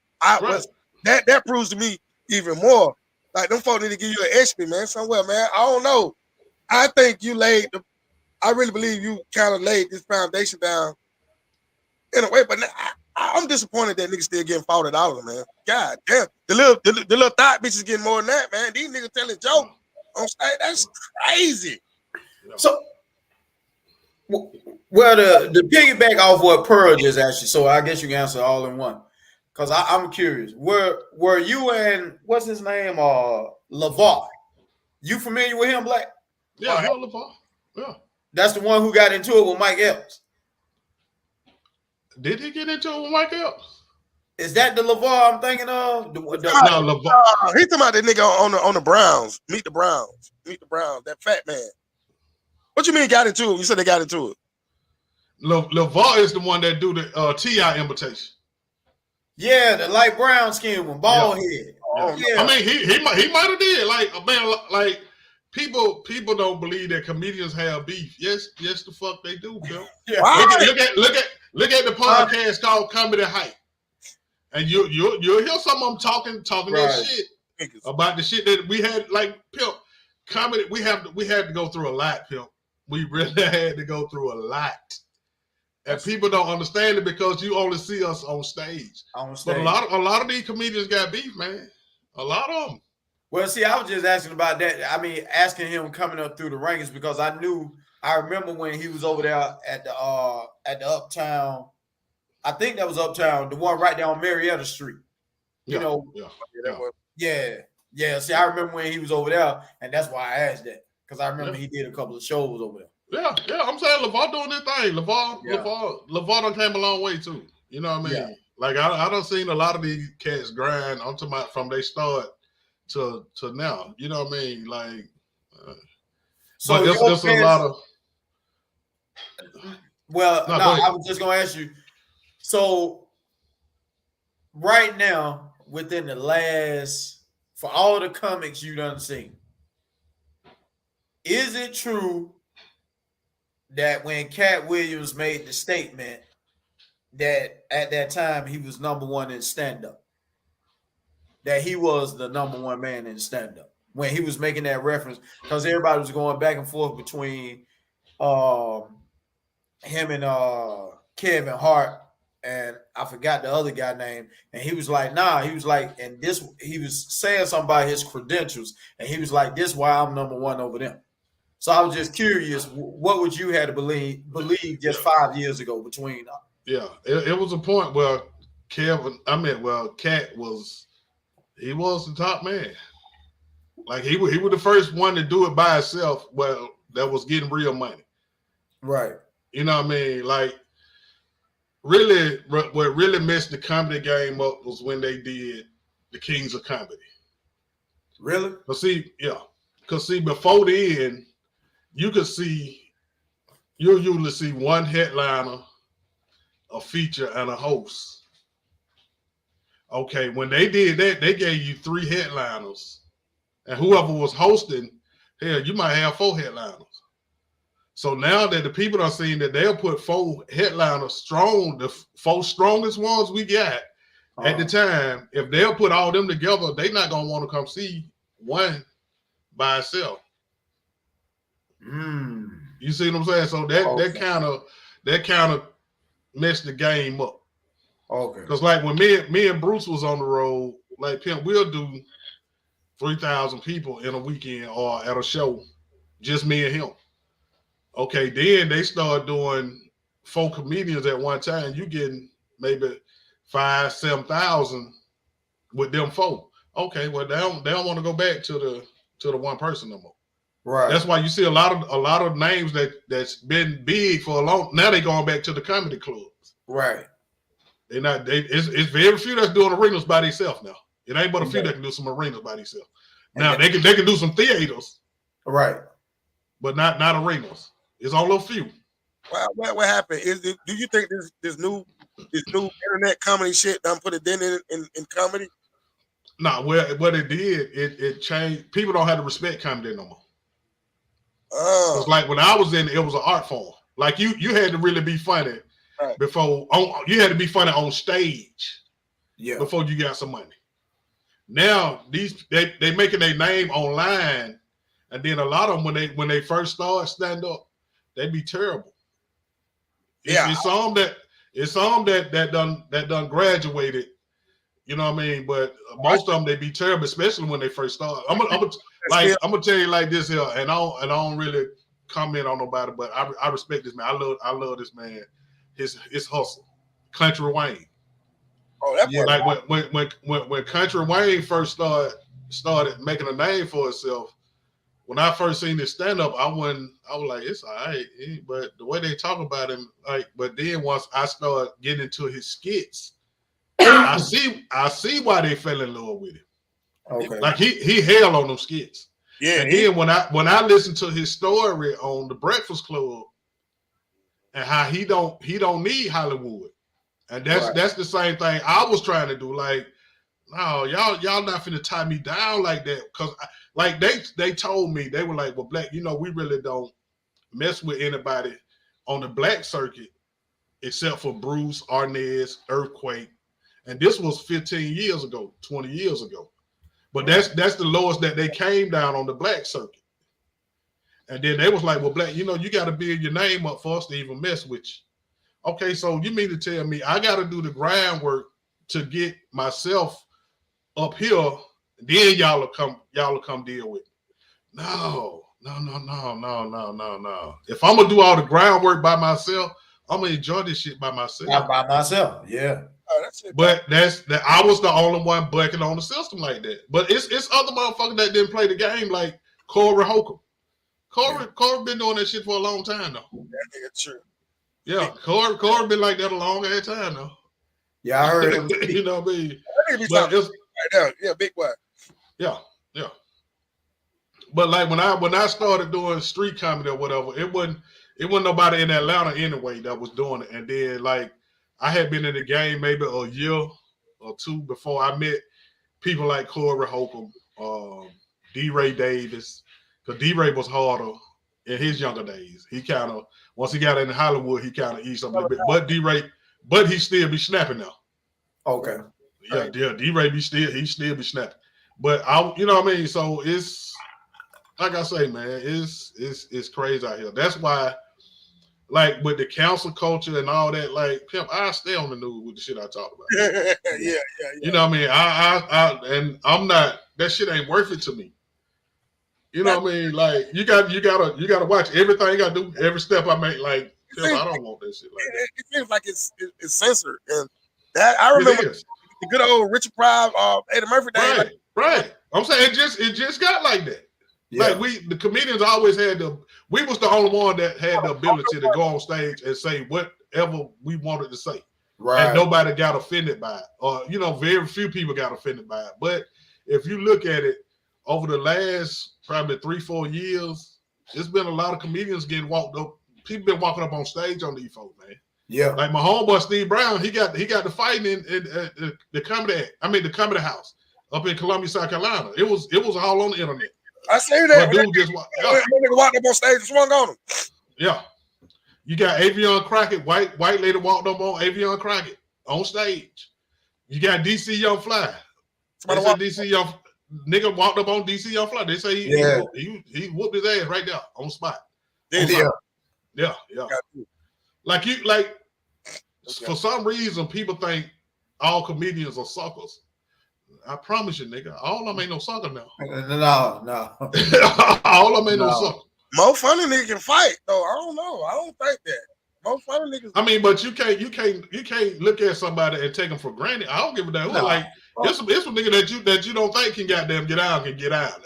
That proves to me even more. Like them folks need to give you an XP, man, somewhere, man. I don't know. I think you I really believe you kind of laid this foundation down in a way, but I'm disappointed that niggas still getting $40, man. God damn. The little thought bitches getting more than that, man. These niggas telling jokes on stage. That's crazy. So, well, the piggyback off what Pearl just asked you, so I guess you can answer all in one. Because I'm curious. Were you and what's his name? LeVar. You familiar with him, Black? Yeah, LeVar. Yeah. That's the one who got into it with Mike Epps. Did he get into it with Mike Epps? Is that the LeVar I'm thinking of? No, LeVar. He's talking about that nigga on the Browns. Meet the Browns. That fat man. What you mean got into it? You said they got into it. LeVar is the one that do the T.I. invitation. Yeah, the light brown skin one, bald head. Yeah. I mean, he might have did. Like, man, like people don't believe that comedians have beef. Yes, the fuck they do, Bill. Yeah. Look at the podcast called Comedy Hype, and you'll hear some of them talking that shit about the shit that we had. Like Pimp comedy, we had to go through a lot, Pimp. We really had to go through a lot. And people don't understand it because you only see us on stage. But a lot of these comedians got beef, man. A lot of them. Well, see, I was just asking about that. I mean, asking him coming up through the rankings because I remember when he was over there at the Uptown I think that was Uptown, the one right down Marietta Street. You know, yeah. See, I remember when he was over there, and that's why I asked that because I remember he did a couple of shows over there. Yeah. I'm saying LeVar doing his thing. LeVar done came a long way too. You know what I mean? Yeah. Like I done seen a lot of these cats grind. I'm talking about from they start to now. You know what I mean? Like, so but it's a lot of. Well, no, I was just gonna ask you. So right now, within the last, for all the comics you done seen, is it true that when Cat Williams made the statement that at that time he was number one in stand-up, that he was the number one man in stand-up when he was making that reference? Because everybody was going back and forth between him and Kevin Hart, and I forgot the other guy name, and he was like, nah, he was like, and this, he was saying something about his credentials, and he was like, this is why I'm number one over them. So I was just curious, what would you have to believe just 5 years ago between? Yeah, it was a point where Cat was, he was the top man. Like he was the first one to do it by himself. Well, that was getting real money. Right. You know what I mean? Like, really, what really messed the comedy game up was when they did the Kings of Comedy. Really? Because see, before then, you'll usually see one headliner, a feature, and a host. Okay, when they did that, they gave you 3 headliners. And whoever was hosting, hell, you might have 4 headliners. So now that the people are seeing that they'll put 4 headliners strong, the 4 strongest ones we got at the time, if they'll put all them together, they're not going to want to come see one by itself. You see what I'm saying? So that kind of messed the game up. Okay. Because like when me and Bruce was on the road, like Pimp, we'll do 3,000 people in a weekend or at a show, just me and him. Okay, then they start doing 4 comedians at one time. You getting maybe 5,000-7,000 with them 4. Okay, well they don't want to go back to the one person no more. Right. That's why you see a lot of names that's been big for a long. Now they going back to the comedy clubs. Right. It's very few that's doing arenas by themselves now. It ain't but a few that can do some arenas by themselves. Now they can do some theaters. Right. But not arenas. It's only a few. Well, what happened? Do you think this new internet comedy shit done put a dent in comedy? No, what it did, it changed. People don't have to respect comedy no more. It's like when I was in it was an art form. Like you had to really be funny before you had to be funny on stage before you got some money. Now they making their name online, and then a lot of them when they first start stand up, they be terrible. It's some that done graduated. You know what I mean? But most of them they be terrible, especially when they first start. I'm gonna tell you like this here, and I don't really comment on nobody, but I respect this man. I love this man. His hustle, Country Wayne. Oh, that like when Country Wayne first started making a name for himself. When I first seen this stand up, I was like, it's all right, but the way they talk about him, like, but then once I started getting into his skits, I see why they fell in love with him. Okay. Like he held on them skits. Yeah. And then when I listened to his story on the Breakfast Club and how he don't need Hollywood. And that's the same thing I was trying to do. Like, no, y'all not finna tie me down like that. Cause like they told me, they were like, well, Black, we really don't mess with anybody on the black circuit except for Bruce, Arnez, Earthquake. And this was 15 years ago, 20 years ago. But that's the lowest that they came down on the black circuit. And then they was like, well, Black, you got to build your name up for us to even mess with you. Okay, so you mean to tell me I got to do the groundwork to get myself up here, then y'all will come deal with me. No. If I'm gonna do all the groundwork by myself, I'm gonna enjoy this shit by myself. Not by myself, yeah. Oh, that's it. But I was the only one bucking on the system like that. But it's other motherfuckers that didn't play the game, like Corey Holcomb. Corey been doing that shit for a long time though. That nigga true. Yeah, Corey been like that a long ass time though. Yeah, I heard him. You know what I mean? That nigga be But talking right there. Yeah, big boy. yeah. But like when I started doing street comedy or whatever, it wasn't nobody in Atlanta anyway that was doing it. And then like I had been in the game maybe a year or two before I met people like Corey Holcomb, D. Ray Davis, because D. Ray was harder in his younger days. He kind of once he got into Hollywood, he kind of eased up a little bit. But D. Ray, he still be snapping now. Okay. Yeah, D. Ray he still be snapping. But you know what I mean? So it's like I say, man, it's crazy out here. That's why, like with the council culture and all that, like pimp, I stay on the news with the shit I talk about. Yeah. You know what I mean? I and I'm not. That shit ain't worth it to me. You know what I mean? Like you gotta watch everything I gotta do, every step I make. Like pimp, I don't want that shit like that. It seems like it's censored, and that I remember the good old Richard Pryor, Eddie Murphy days. Right. I'm saying it just got like that. Yeah. Like the comedians always had we was the only one that had the ability to go on stage and say whatever we wanted to say. Right. And nobody got offended by it. Or, very few people got offended by it. But if you look at it over the last probably 3-4 years, there's been a lot of comedians getting walked up. People been walking up on stage on these folks, man. Yeah. Like my homeboy Steve Brown, he got the fighting in the comedy house up in Columbia, South Carolina. It was all on the internet. I say that. Dude just walked up on stage and swung on him. Yeah. You got Avion Crockett, white lady walked up on Avion Crockett on stage. You got DC Young Fly. DC Young nigga walked up on DC Young Fly. They say he whooped his ass right there on spot. Yeah. Like for some reason people think all comedians are suckers. I promise you, nigga, all of them ain't no sucker now. No. All of them ain't no sucker. Mo funny nigga can fight though. I don't know. I don't think that. Mo funny niggas. I mean, but you can't look at somebody and take them for granted. I don't give a damn. No. Like it's some nigga that you don't think can goddamn get out now. Can get out.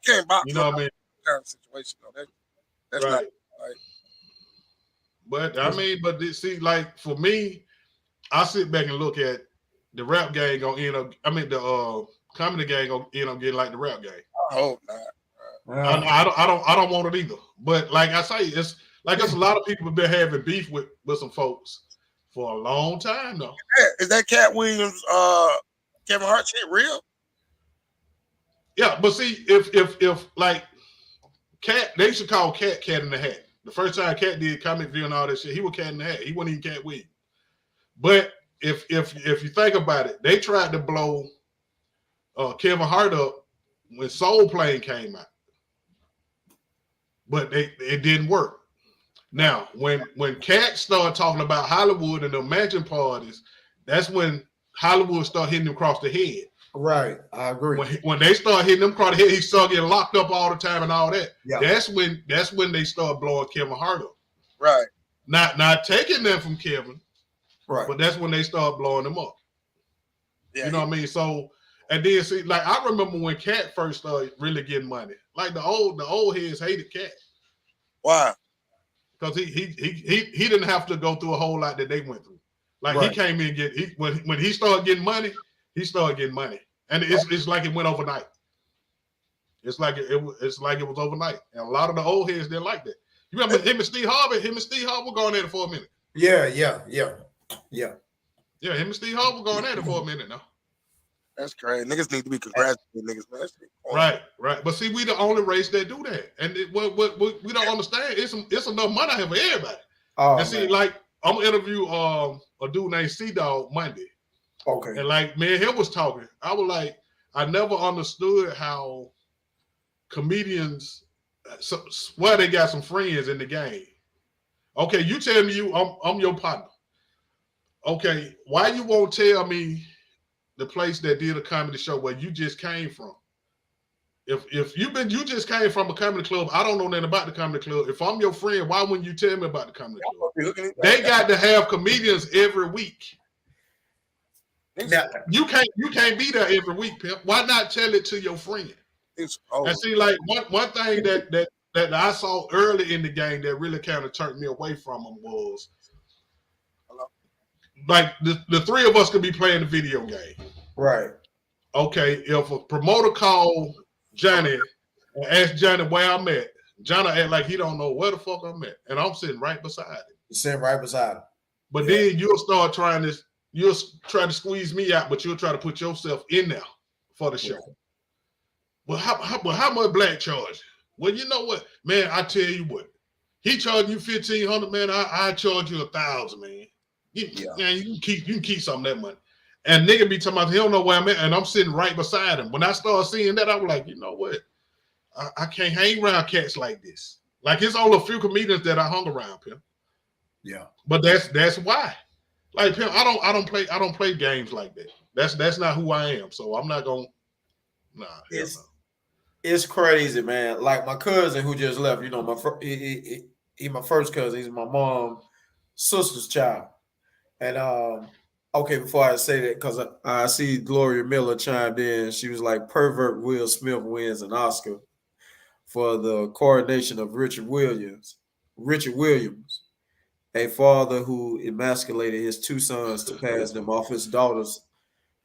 Can't box. You know what I mean? Kind of situation though. That's right. Not like. But I mean, see, like for me, I sit back and look at the rap gang gonna end up. I mean, the comedy gang gonna end up getting like the rap gang. I hope not. I don't want it either. But like I say, it's a lot of people have been having beef with some folks for a long time though. Is that Cat Williams, Kevin Hart shit real? Yeah, but see, if like Cat, they should call Cat in the Hat. The first time Cat did comic view and all that shit, he was Cat in the Hat. He wasn't even Cat Williams. But if you think about it, they tried to blow Kevin Hart up when Soul Plane came out, but it didn't work. Now, when Cat started talking about Hollywood and the mansion parties, that's when Hollywood started hitting him across the head. Right, I agree. When they start hitting him across the head, he started getting locked up all the time and all that. Yeah. That's when they start blowing Kevin Hart up. Right. Not taking them from Kevin. Right. But that's when they start blowing them up. Yeah, you know what I mean? So, and then see, like I remember when Cat first started really getting money. Like the old heads hated Cat. Why? Because he didn't have to go through a whole lot that they went through. Like he came in and when he started getting money, he started getting money. And it's like it went overnight. It's like it was overnight. And a lot of the old heads didn't like that. You remember him and Steve Harvey were going at it for a minute. Yeah. Yeah, him and Steve Harvey were going at it for a minute now. That's crazy. Niggas need to be congratulated, niggas, man. Right. But see, we the only race that do that. And what we don't understand, it's enough money here for everybody. Oh, and see, man. Like, I'm gonna interview a dude named C-Dog Monday. Okay. And like, me and him was talking. I was like, I never understood how comedians swear they got some friends in the game. Okay, you tell me I'm your partner. Okay, why you won't tell me the place that did a comedy show where you just came from? if you just came from a comedy club, I don't know nothing about the comedy club. If I'm your friend, why wouldn't you tell me about the comedy club? They got to have comedians every week. Now, you can't be there every week, Pimp. Why not tell it to your friend? And see, like one thing that I saw early in the game that really kind of turned me away from them was like the three of us could be playing the video game. Right. Okay, if a promoter called Johnny and asked Johnny where I'm at, Johnny act like he don't know where the fuck I'm at. And I'm sitting right beside him. Sitting right beside him. But then you'll start trying to squeeze me out, but you'll try to put yourself in there for the show. Well, how much Black charge? Well, you know what, man, I tell you what. He charged you $1,500, man. I charge you $1,000, man. Man, you can keep some of that money. And nigga be talking about he don't know where I'm at, and I'm sitting right beside him. When I started seeing that, I was like, you know what? I can't hang around cats like this. Like it's only a few comedians that I hung around, Pimp. Yeah. But that's why. Like Pimp, I don't play games like that. That's not who I am. So I'm not gonna It's crazy, man. Like my cousin who just left, you know, he my first cousin, he's my mom's sister's child. And okay, before I say that, because I see Gloria Miller chimed in. She was like, pervert Will Smith wins an Oscar for the coronation of Richard Williams, a father who emasculated his two sons to pass them off his daughters.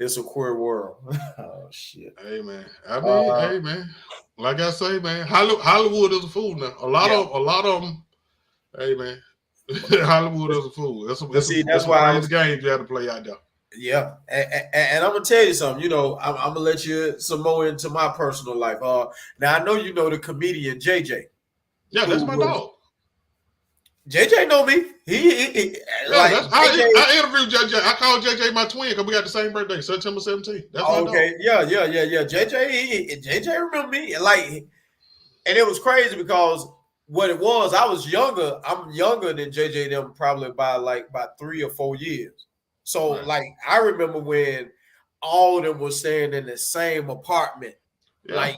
It's a queer world. Oh, shit. Hey, man. I mean, hey, man. Like I say, man, Hollywood is a fool now. A lot of them, hey, man. Hollywood is a fool. That's why it's games you have to play out there. Yeah, and I'm gonna tell you something. You know, I'm gonna let you some more into my personal life. Now I know you know the comedian JJ. Yeah, that's my dog. JJ know me. I interviewed JJ. I called JJ my twin because we got the same birthday, September 17th. That's my dog. Yeah. JJ remember me, and it was crazy because. What it was, I was younger. I'm younger than JJ them probably by 3 or 4 years. So I remember when all of them was staying in the same apartment. Yeah.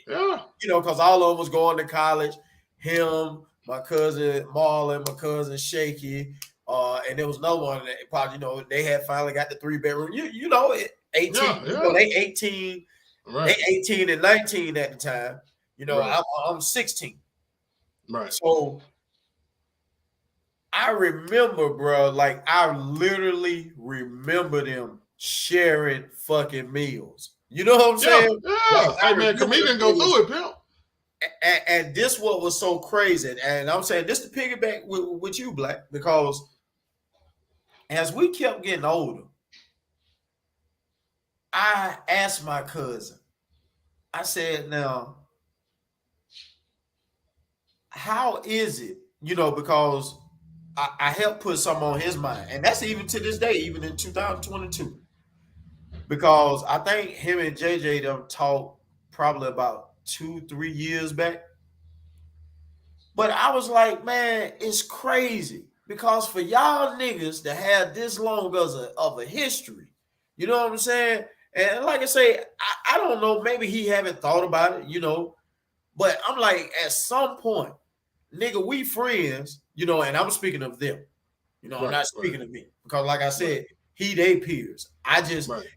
You know, because all of them was going to college. Him, my cousin Marlon, my cousin Shaky, and there was no one that probably, you know, they had finally got the 3-bedroom. You know, 18. Yeah. You know, they 18. Right. They 18 and 19 at the time. You know, I'm 16. Right. So I remember, bro, I literally remember them sharing fucking meals. You know what I'm saying? Yeah. Hey, man, comedian go through it, Pimp. And this what was so crazy. And I'm saying this to piggyback with you, Black, because as we kept getting older, I asked my cousin, I said, now, how is it, you know, because I helped put some on his mind. And that's even to this day, even in 2022. Because I think him and JJ them talked probably about 2-3 years back. But I was like, man, it's crazy. Because for y'all niggas to have this long of a history, you know what I'm saying? And like I say, I don't know, maybe he haven't thought about it, you know. But I'm like, at some point, nigga, we friends, you know, and I'm speaking of them. You know, I'm not speaking of me. Because like I said, he they peers.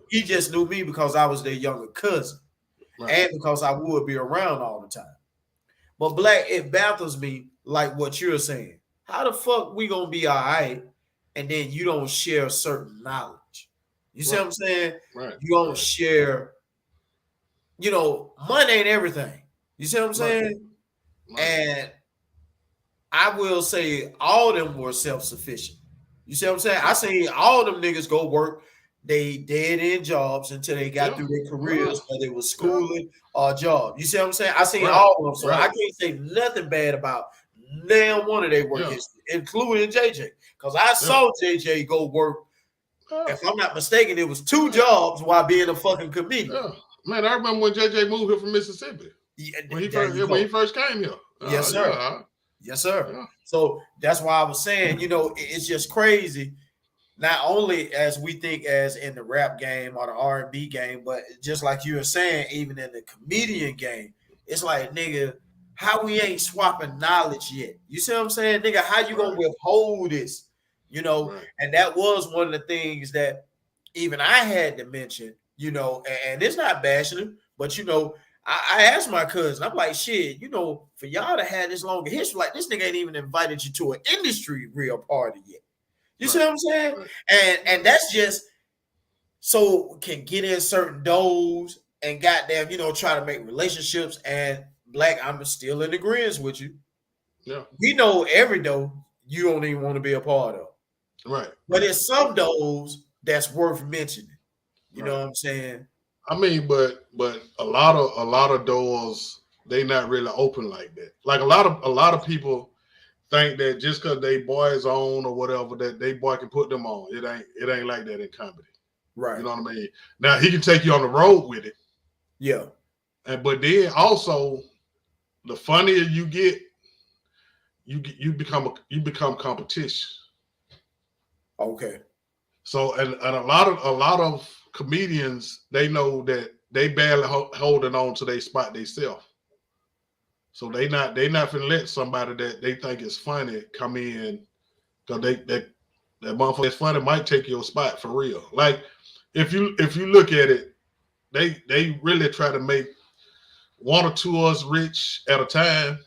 He just knew me because I was their younger cousin. And because I would be around all the time. But Black, it baffles me like what you're saying. How the fuck we gonna be all right and then you don't share certain knowledge? You see what I'm saying? You don't share, you know, money ain't everything. You see what I'm saying? And I will say all of them were self-sufficient. You see what I'm saying? I seen all them niggas go work they dead-end jobs until they got through their careers, whether it was schooling or job. You see what I'm saying? I seen all of them. So I can't say nothing bad about damn one of their work history, including JJ. Because I saw JJ go work, if I'm not mistaken, it was 2 jobs while being a fucking comedian. Yeah. Man, I remember when JJ moved here from Mississippi. When he first came here. Yes, sir. Yes, sir. Yeah. So that's why I was saying, you know, it's just crazy not only as we think as in the rap game or the R&B game, but just like you were saying, even in the comedian game, it's like, nigga, how we ain't swapping knowledge yet? You see what I'm saying, nigga? How you gonna withhold this? You know, and that was one of the things that even I had to mention. You know, and it's not bashing him, but you know, I asked my cousin, I'm like, shit, you know, for y'all to have this longer history, like this nigga ain't even invited you to an industry real party yet. You see what I'm saying? And that's just so can get in certain doors and goddamn, you know, try to make relationships. And Black, I'm still in agreement with you. Yeah. We know every door you don't even want to be a part of. Right. But it's some doors that's worth mentioning. You know what I'm saying? I mean, but a lot of doors they not really open like that. Like a lot of people think that just because they boys on or whatever that they boy can put them on. It ain't like that in comedy. Right. You know what I mean? Now he can take you on the road with it. Yeah. And but then also the funnier you get, you become competition. Okay. So and a lot of comedians, they know that they barely holding on to their spot themselves. So they not finna let somebody that they think is funny come in because that motherfucker that's funny might take your spot for real. Like if you look at it, they really try to make one or two of us rich at a time.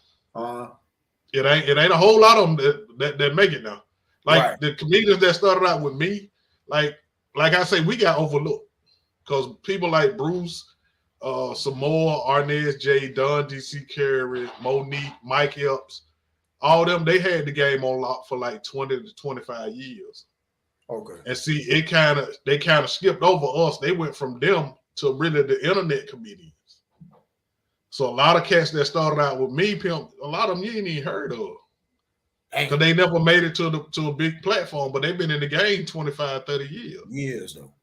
It ain't a whole lot of them that make it now. Like the comedians that started out with me, like I say, we got overlooked because people like Bruce, Samoa, Arnez J, Don DC Carey, Monique, Mike Epps, all them, they had the game on lock for like 20 to 25 years. Okay. And see, they kind of skipped over us. They went from them to really the internet comedians. So a lot of cats that started out with me, Pimp, a lot of them you ain't even heard of. Because they never made it to a big platform, but they've been in the game 25, 30 years. Years though.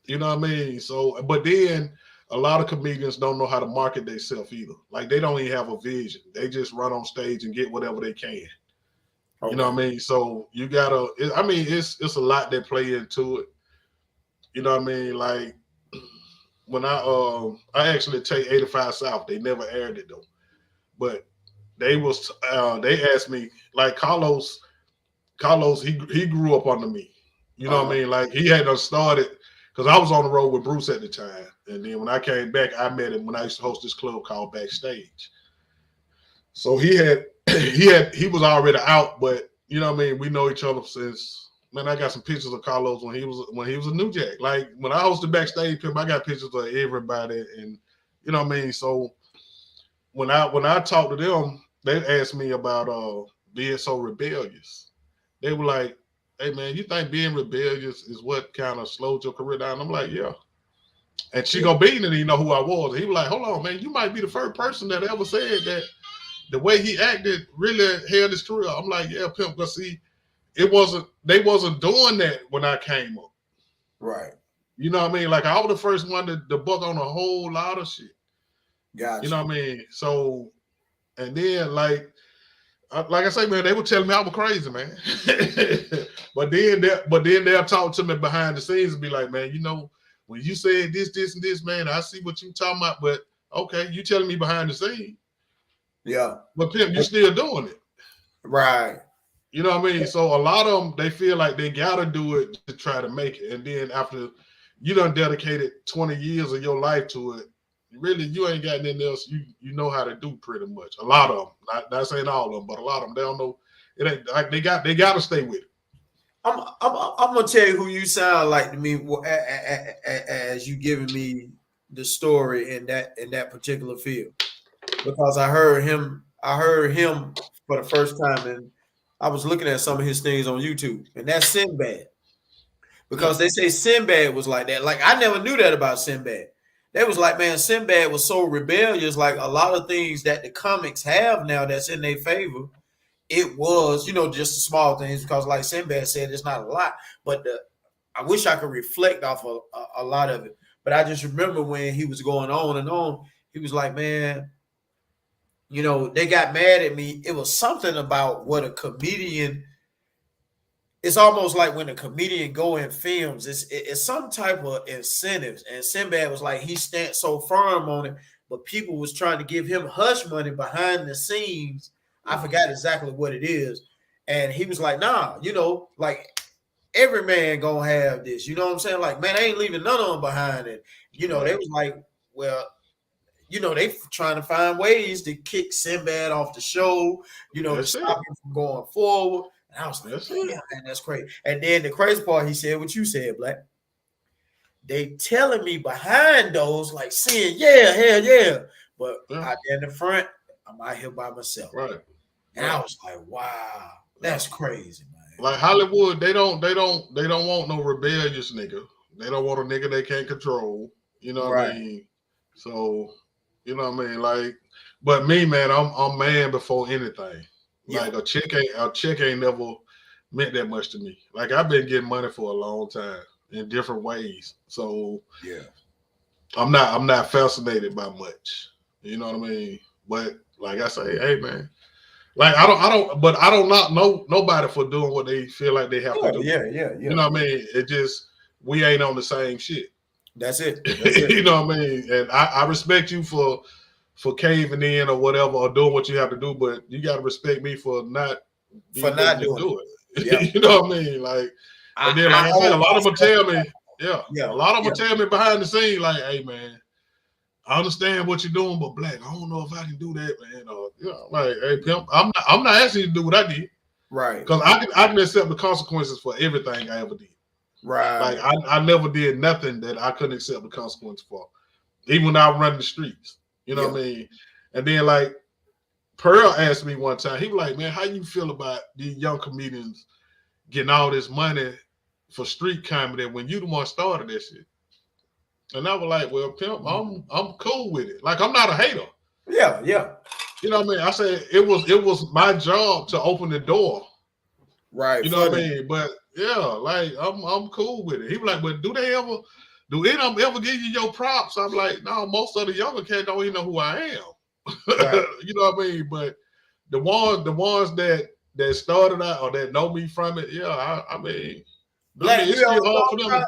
You know what I mean? So, but then a lot of comedians don't know how to market themselves either. Like they don't even have a vision. They just run on stage and get whatever they can. Okay. You know what I mean? So you gotta, I mean, it's a lot that play into it. You know what I mean? Like when I actually take 85 South, they never aired it though. But they asked me, like Carlos, he grew up under me. You know what I mean? Like he had done started because I was on the road with Bruce at the time. And then when I came back, I met him when I used to host this club called Backstage. So he was already out, but you know what I mean? We know each other since, man, I got some pictures of Carlos when he was a New Jack. Like when I hosted Backstage, I got pictures of everybody, and you know what I mean? So when I talked to them, they asked me about being so rebellious. They were like, hey man, you think being rebellious is what kind of slowed your career down? I'm like, yeah. And Chico Bean didn't even know who I was. He was like, hold on, man, you might be the first person that ever said that the way he acted really held his career. I'm like, yeah, Pimp, because see, they wasn't doing that when I came up. Right. You know what I mean? Like I was the first one to buck on a whole lot of shit. Gotcha. You know what I mean? So, and then like I say, man, they were telling me I was crazy, man. but then they'll talk to me behind the scenes and be like, man, you know, when you said this, and this, man, I see what you talking about, but okay, you telling me behind the scenes. Yeah. But Pimp, you still doing it. Right. You know what I mean? So a lot of them, they feel like they gotta do it to try to make it. And then after you done dedicated 20 years of your life to it, really you ain't got nothing else you know how to do pretty much. A lot of them, not saying all of them, but a lot of them, they don't know. It ain't like they gotta stay with it. I'm gonna tell you who you sound like to me as you giving me the story in that particular field, because I heard him for the first time, and I was looking at some of his things on YouTube, and that's Sinbad. Because they say Sinbad was like that. Like I never knew that about Sinbad. They was like, man, Sinbad was so rebellious. Like a lot of things that the comics have now that's in their favor, it was, you know, just the small things. Because like Sinbad said, it's not a lot, but I wish I could reflect off a lot of it. But I just remember when he was going on and on, he was like, man, you know, they got mad at me. It was something about what a comedian it's almost like when a comedian go in films, it's some type of incentives. And Sinbad was like, he stand so firm on it, but people was trying to give him hush money behind the scenes. I forgot exactly what it is. And he was like, nah, like every man gonna have this. You know what I'm saying? Like, man, I ain't leaving none of them behind. And they was like, well, they trying to find ways to kick Sinbad off the show, to stop him from going forward. And I was like, damn, man, that's crazy. And then the crazy part, he said what you said, Black. They telling me behind those, like saying, yeah, hell yeah. But out there in the front, I'm out here by myself. Right. And I was like, wow, that's crazy, man. Like Hollywood, they don't want no rebellious nigga. They don't want a nigga they can't control. You know what I mean? So, you know what I mean? Like, but me, man, I'm man before anything. Like a chick ain't never meant that much to me. Like I've been getting money for a long time in different ways. So I'm not fascinated by much. You know what I mean? But like I say, hey man. Like I don't not know nobody for doing what they feel like they have to do. Yeah. You know what I mean? It just we ain't on the same shit. That's it. You know what I mean? And I respect you for caving in or whatever or doing what you have to do, but you got to respect me for not doing it. Yeah. You know what I mean? Like, and then like I said, a lot of them tell me, a lot of them tell me behind the scenes, like, hey man, I understand what you're doing, but Black, I don't know if I can do that, man. Or like, hey pimp, I'm not asking you to do what I did, right? Because I can accept the consequences for everything I ever did. Right. Like I never did nothing that I couldn't accept the consequences for, even when I was running the streets. You know what I mean? And then like Pearl asked me one time, he was like, man, how you feel about these young comedians getting all this money for street comedy when you the one started that shit? And I was like, well, pimp, I'm cool with it. Like I'm not a hater. Yeah. You know what I mean? I said it was my job to open the door. Right. You know what I mean? But yeah, like I'm cool with it. He was like, but do any of them ever give you your props? I'm like, no, most of the younger cats don't even know who I am. Right. You know what I mean? But the ones that started out or that know me from it, I mean, Black, it's still hard for them.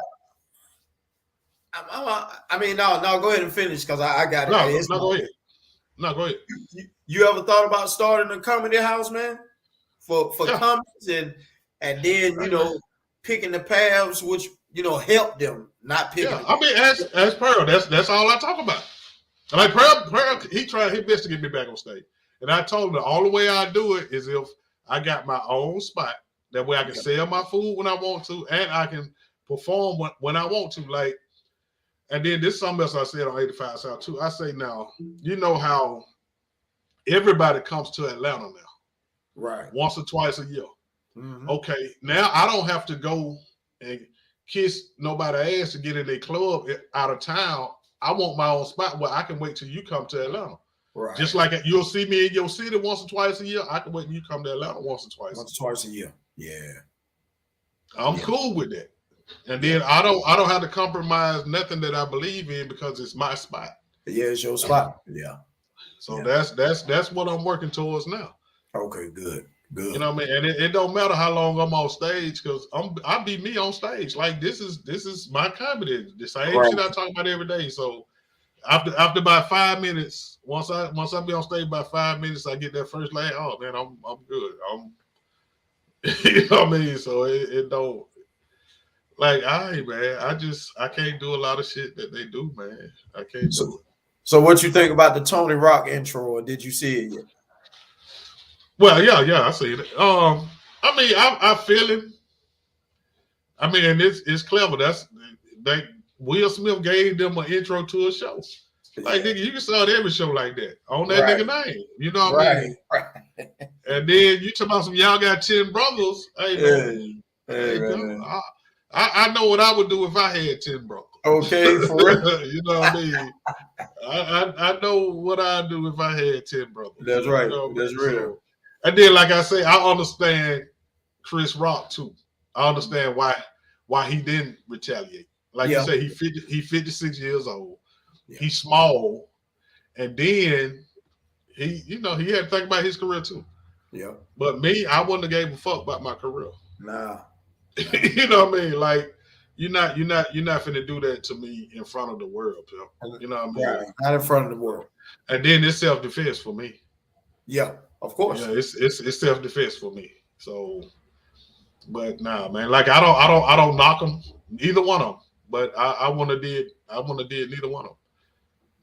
I mean, no, go ahead and finish because I got it. No, go ahead. No, go ahead. You ever thought about starting a comedy house, man? For comedies and then picking the paths which help them, not picking. Yeah, I mean, as Pearl, that's all I talk about. And like Pearl, he tried his best to get me back on stage, and I told him the only way I do it is if I got my own spot. That way I can sell my food when I want to, and I can perform when I want to. Like, and then this is something else I said on 85 South too. I say now, you know how everybody comes to Atlanta now, right? Once or twice a year. Mm-hmm. Okay, now I don't have to go and kiss nobody's ass to get in a club out of town. I want my own spot where I can wait till you come to Atlanta. Right. Just like you'll see me in your city once or twice a year, I can wait till you come to Atlanta once or twice a year. Yeah. I'm cool with that. And then I don't have to compromise nothing that I believe in because it's my spot. Yeah, it's your spot. Yeah. So that's what I'm working towards now. Okay, good. You know what I mean? And it don't matter how long I'm on stage because I be me on stage. Like this is my comedy. The same shit I talk about every day. So after about 5 minutes, once I be on stage about 5 minutes, I get that first laugh. Oh man, I'm good. You know what I mean? So it don't like man. I can't do a lot of shit that they do, man. I can't do it. So what you think about the Tony Rock intro, or did you see it yet? Well, yeah, I see it. I mean, I feel it. I mean, and it's clever. Will Smith gave them an intro to a show. Like nigga, you can start every show like that on that nigga name. You know what I mean? Right. And then you talk about some y'all got 10 brothers. Hey, I know what I would do if I had 10 brothers. Okay, for real. You know what I mean? I know what I'd do if I had 10 brothers. That's right. That's real. So, and then, like I say, I understand Chris Rock too. I understand why he didn't retaliate. Like you say, he 56 years old. Yeah. He's small, and then he had to think about his career too. Yeah. But me, I wouldn't have gave a fuck about my career. Nah. You know what I mean? Like you're not finna do that to me in front of the world, pimp. You know what I mean? Right, not in front of the world. And then it's self defense for me. Yeah, of Yeah, course. it's self defense for me. So, but nah, man. Like I don't knock them, either one of them. But I want to did neither one of them.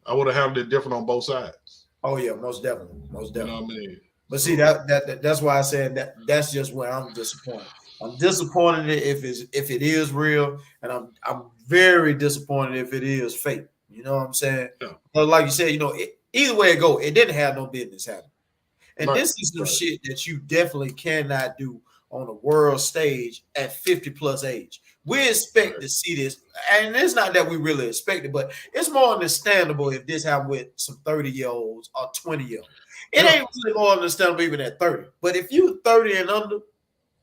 I would have handled it different on both sides. Oh yeah, most definitely, most You know definitely. what I mean? But see So that's why I said that's just where I'm disappointed. I'm disappointed if it is real, and I'm very disappointed if it is fake. You know what I'm saying? yeah, But like you said, either way it go, it didn't have no business happening. And right, this is some right, shit that you definitely cannot do on a world stage at 50 plus age. We expect right. to see this, and it's not that we really expect it, but it's more understandable if this happened with some 30-year-olds or 20-year-olds. It Yeah, ain't really more understandable even at 30. But if you 30 and under,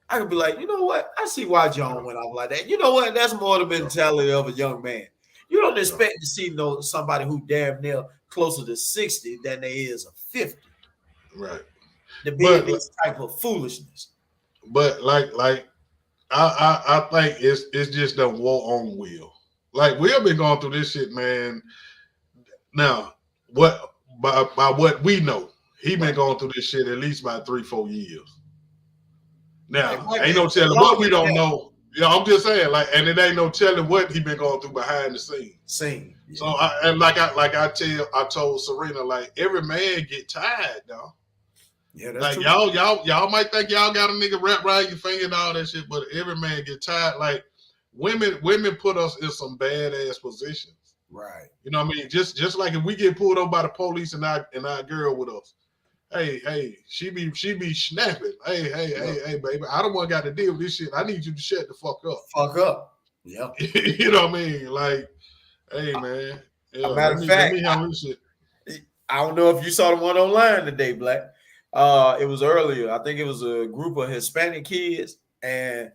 I could be like, you know what? I see why yeah, John went off like that. You know what? That's more the yeah, mentality of a young man. You don't yeah. expect to see somebody who damn near closer to 60 than they is a 50 Right. to be in But this type of foolishness. like I think it's just the war on Will. Like Will been going through this shit, man. Now, what by what we know, he been Right. going through this shit at least about 3-4 years. It Now, might ain't be no telling what longer we than don't that. know. Yeah, I'm just saying, like, and it ain't no telling what he been going through behind the scenes. Same. So, Yeah. and I told Serena, like, every man get tired, though. Yeah, that's Like true. y'all might think y'all got a nigga wrapped around your finger and all that shit, but every man get tired. Like women put us in some badass positions. Right. You know what I mean? Just like if we get pulled over by the police and our girl with us, hey, she be snapping. Yeah. Hey, baby, I don't want got to deal with this shit. I need you to shut the fuck up. Fuck up. Yeah. You know what I mean? Like, hey man, yeah, A matter let of me fact, handle this shit. I don't know if you saw the one online today, Black. It was earlier. I think it was a group of Hispanic kids, and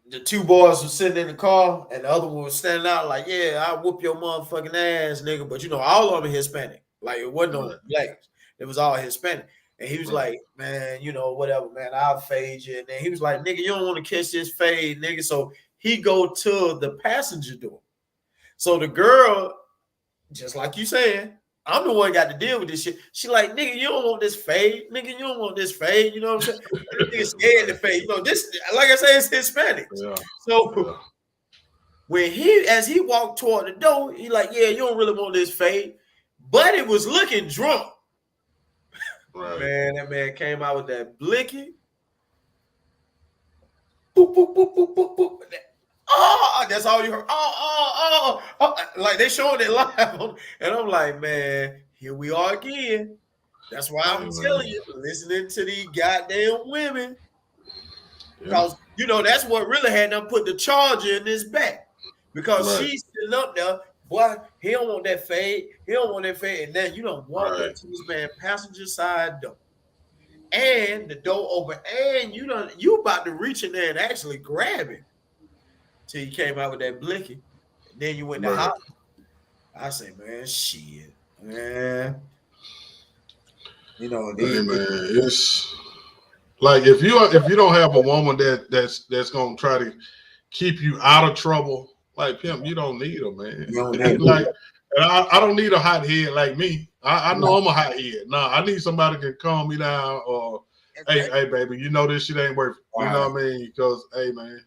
the two boys were sitting in the car, and the other one was standing out like, "Yeah, I whoop your motherfucking ass, nigga." But all of them are Hispanic. Like it wasn't no Right, blacks. It was all Hispanic. And he was right, like, "Man, whatever, man. I'll fade you." And then he was like, "Nigga, you don't want to catch this fade, nigga." So he go to the passenger door. So the girl, just like you saying, I'm the one got to deal with this shit. She like, "Nigga, you don't want this fade. Nigga, you don't want this fade." You know what I'm saying? And the nigga scared to right. fade. This, like I say, it's Hispanics. Yeah, So yeah, when as he walked toward the door, he like, "Yeah, you don't really want this fade." But it was looking drunk. right. Man, that man came out with that blicky. Boop, boop, boop, boop, boop, boop. Oh, that's all you heard. Oh. Like they showing it live. And I'm like, man, here we are again. That's why Hey I'm telling man, you, listening to these goddamn women. yeah, Because, that's what really had them put the charger in his back. Because right, she's sitting up there, boy, he don't want that fade. He don't want that fade. And then you don't walk up right. to this man passenger side door. And the door open. And you about to reach in there and actually grab him. Till you came out with that blicky. And then you went to Right. holler. I say, man, shit. Man. Hey man, it's like if you don't have a woman that's gonna try to keep you out of trouble, like pimp, you don't need her, man. you don't need Like, and I don't need a hot head like me. I know it. I'm a hot head. Nah, I need somebody can calm me down or hey baby, you know this shit ain't worth it. You know Right. what I mean? Because hey man.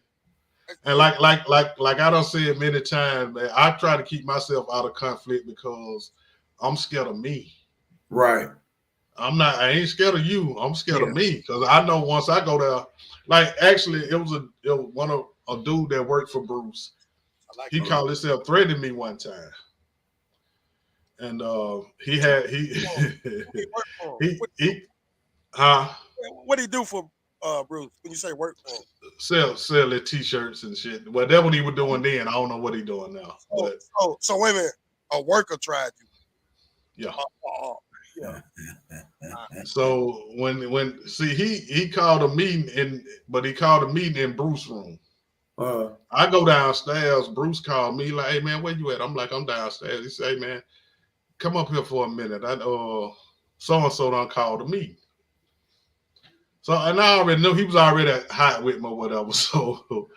And like I don't say it many times, man. I try to keep myself out of conflict because I'm scared of me. Right. I ain't scared of you. I'm scared of Yeah. me because I know once I go there, like actually it was one of a dude that worked for Bruce. I like He that. called himself threatening me one time, and he had he He work for him. he huh What do you do for Bruce when you say work for him? sell the t-shirts and shit. Well, that's what he was doing then. I don't know what he doing now, So, but so wait a minute. A worker tried you. yeah. Yeah. So when see he called a meeting but he called a meeting in Bruce room. I go downstairs. Bruce called me like, "Hey man, where you at?" I'm like, "I'm downstairs." He say, "Hey man, come up here for a minute. I so and so done called a meeting." So and I already knew he was already hot with me or whatever. So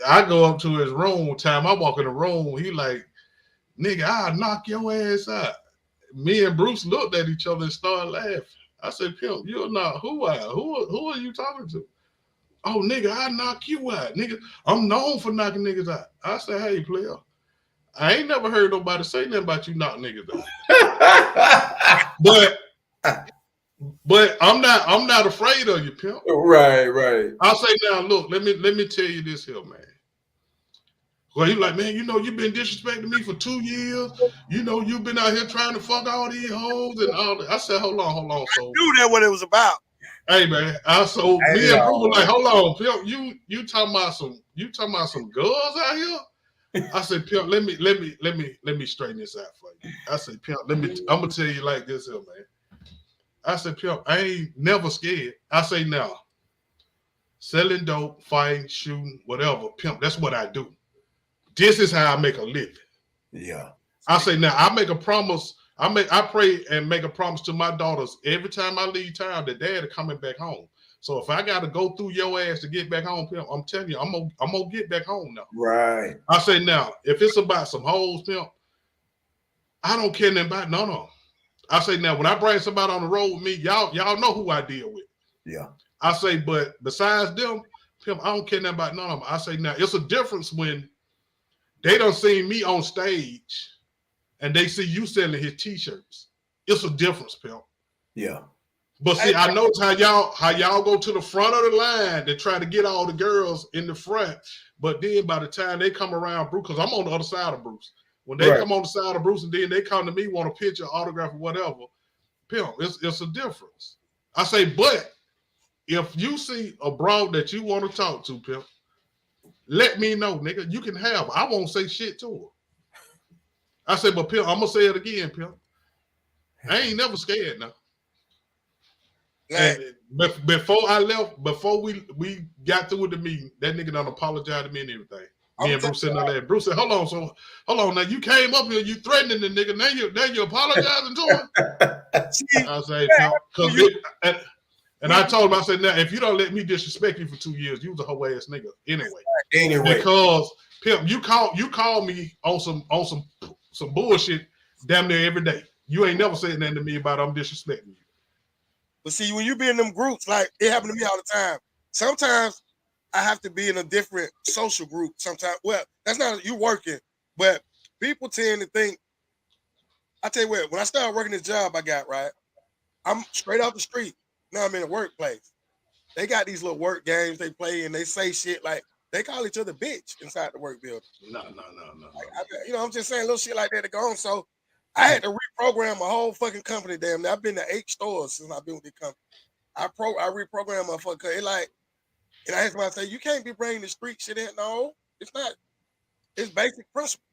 I go up to his room. Time I walk in the room, he like, nigga, I'll knock your ass out. Me and Bruce looked at each other and started laughing. I said, Pimp, you're not who are you talking to? Oh, nigga, I knock you out. Nigga, I'm known for knocking niggas out. I said, hey, player, I ain't never heard nobody say nothing about you knock niggas out. But I'm not afraid of you, Pimp. Right. I'll say now, look, let me tell you this here, man. Well, he like, man, you've been disrespecting me for 2 years. You've been out here trying to fuck all these hoes and all that. I said, hold on. So I knew that what it was about. hey man, me and Bruce were like, hold on, Pimp, you talking about some girls out here? I said, Pimp, let me straighten this out for you. I said, Pimp, I'm gonna tell you like this here, man. I said, Pimp, I ain't never scared. I say now, selling dope, fighting, shooting, whatever, Pimp, that's what I do. This is how I make a living. Yeah. I say now, I make a promise. I pray and make a promise to my daughters every time I leave town that dad are coming back home. So if I got to go through your ass to get back home, Pimp, I'm telling you, I'm gonna get back home now. Right. I say now, if it's about some hoes, Pimp, I don't care nothing about none of them. I say now, when I bring somebody on the road with me, y'all know who I deal with. Yeah. I say, but besides them, Pimp, I don't care nothing about none of them. I say now, it's a difference when they don't see me on stage and they see you selling his t-shirts. It's a difference, Pimp. Yeah. But see, I notice how y'all go to the front of the line to try to get all the girls in the front. But then by the time they come around Bruce, because I'm on the other side of Bruce. When they come on the side of Bruce and then they come to me, want a picture, autograph, or whatever, Pimp, it's a difference. I say, but if you see a broad that you want to talk to, Pimp, let me know, nigga. You can have her. I won't say shit to her. I said, but Pimp, I'm gonna say it again, Pimp. I ain't never scared now. Like, And before I left, before we got through with the meeting, that nigga done apologized to me and everything. Me and Bruce sitting there. Bruce said, hold on, now you came up here, you threatening the nigga, now you apologizing to him. I say, Pimp, and I told him, I said, now if you don't let me disrespect you for 2 years, you was a whole ass nigga anyway. Because Pimp, you call me on some bullshit damn near every day. You ain't never said nothing to me about I'm disrespecting you. But see, when you be in them groups, like it happen to me all the time. Sometimes I have to be in a different social group. Sometimes, well, that's not you working, but people tend to think. I tell you what, when I started working this job I got, right, I'm straight off the street. Now I'm in a workplace. They got these little work games they play, and they say shit like they call each other bitch inside the work building. No. I'm just saying little shit like that to go on. So I had to reprogram my whole fucking company. Damn, I've been to 8 stores since I've been with the company. I reprogrammed my fucking. It like, and I had somebody say, you can't be bringing the street shit in. No, it's not. It's basic principle.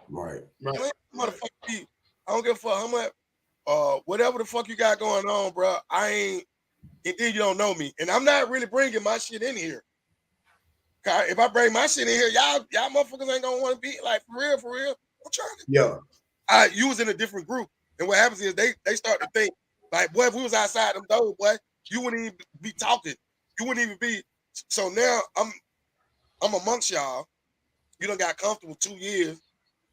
Right. Motherfucker, I don't give a fuck how much, whatever the fuck you got going on, bro. I ain't. And then you don't know me, and I'm not really bringing my shit in here. If I bring my shit in here, y'all motherfuckers ain't gonna want to be like for real. I'm trying to. Yeah. You was in a different group, and what happens is they start to think like, boy, if we was outside them doors, boy, you wouldn't even be talking. You wouldn't even be. So now I'm amongst y'all. You done got comfortable 2 years.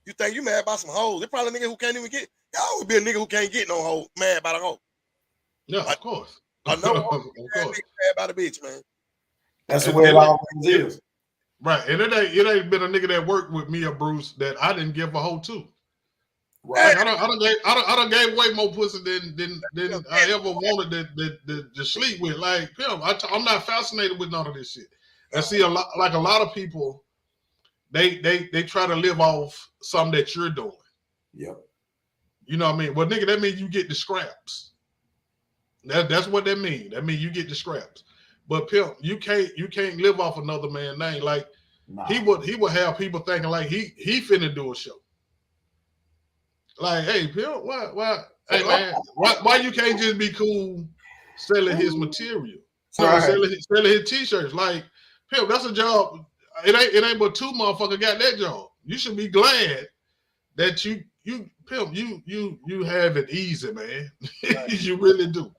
You think you mad about some hoes? They probably a nigga who can't even get. Y'all would be a nigga who can't get no hoe mad about a hoe. Yeah, of course. I know. Of course. Mad about a bitch, man. That's the way it always is. Right, and it ain't been a nigga that worked with me or Bruce that I didn't give a hoe to. Right, like I done gave away more pussy than I ever wanted to sleep with. Like, Pimp, I'm not fascinated with none of this shit. And see, a lot of people, they try to live off something that you're doing. Yep. You know what I mean? Well, nigga, that means you get the scraps. That's what that means. That means you get the scraps. But Pimp, you can't live off another man's name. Like he would have people thinking like he finna do a show. Like, hey, Pimp, why hey man, why you can't just be cool selling his material? Selling his t-shirts. Like, Pimp, that's a job. It ain't but 2 motherfuckers got that job. You should be glad that you Pimp, you have it easy, man. You really do.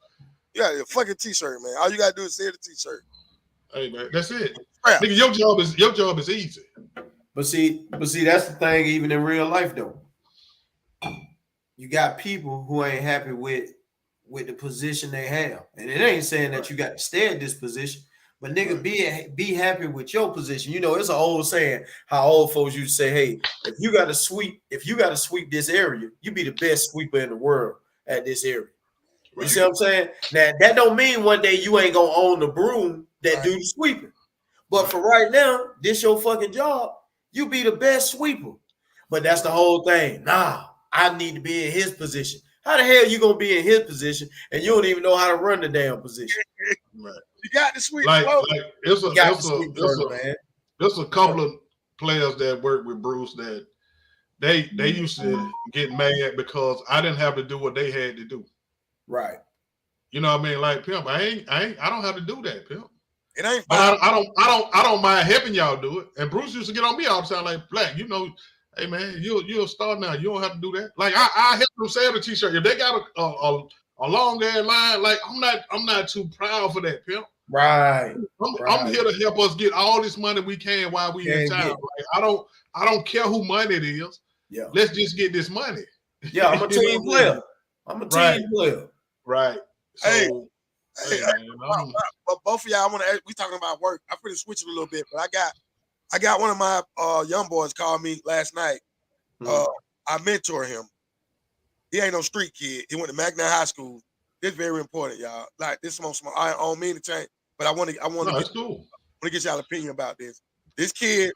Yeah, a fucking t-shirt, man. All you gotta do is sell the t-shirt. Hey man, that's it. Crap. Nigga, your job is easy. But see, that's the thing. Even in real life, though, you got people who ain't happy with the position they have, and it ain't saying that you got to stay at this position. But nigga, be happy with your position. You know, it's an old saying how old folks used to say, "Hey, if you got to sweep this area, you be the best sweeper in the world at this area." You see what I'm saying? Now that don't mean one day you ain't gonna own the broom that do the sweeping. But for right now, this your fucking job. You be the best sweeper. But that's the whole thing. Nah, I need to be in his position. How the hell you gonna be in his position and you don't even know how to run the damn position? You got the sweep. Like it's a couple of players that work with Bruce that they used to get mad because I didn't have to do what they had to do. Right. You know what I mean? Like, pimp, I don't have to do that, pimp. It ain't. But I don't mind helping y'all do it. And Bruce used to get on me all the time, like, Black, you know, hey man, you're a star now. You don't have to do that. Like I help them sell the t-shirt. If they got a long ass line, like I'm not too proud for that, pimp. Right. I'm here to help us get all this money we can while we in town. Like, I don't care who money it is. Yeah. Let's just get this money. Yeah, I'm a team player. I'm a team player. Right. So, but both of y'all, we talking about work. I'm pretty switching a little bit, but I got one of my young boys called me last night. I mentor him. He ain't no street kid. He went to Magna High School. This is very important, y'all. Like this small. I don't mean to change, but I want to get y'all opinion about this. This kid,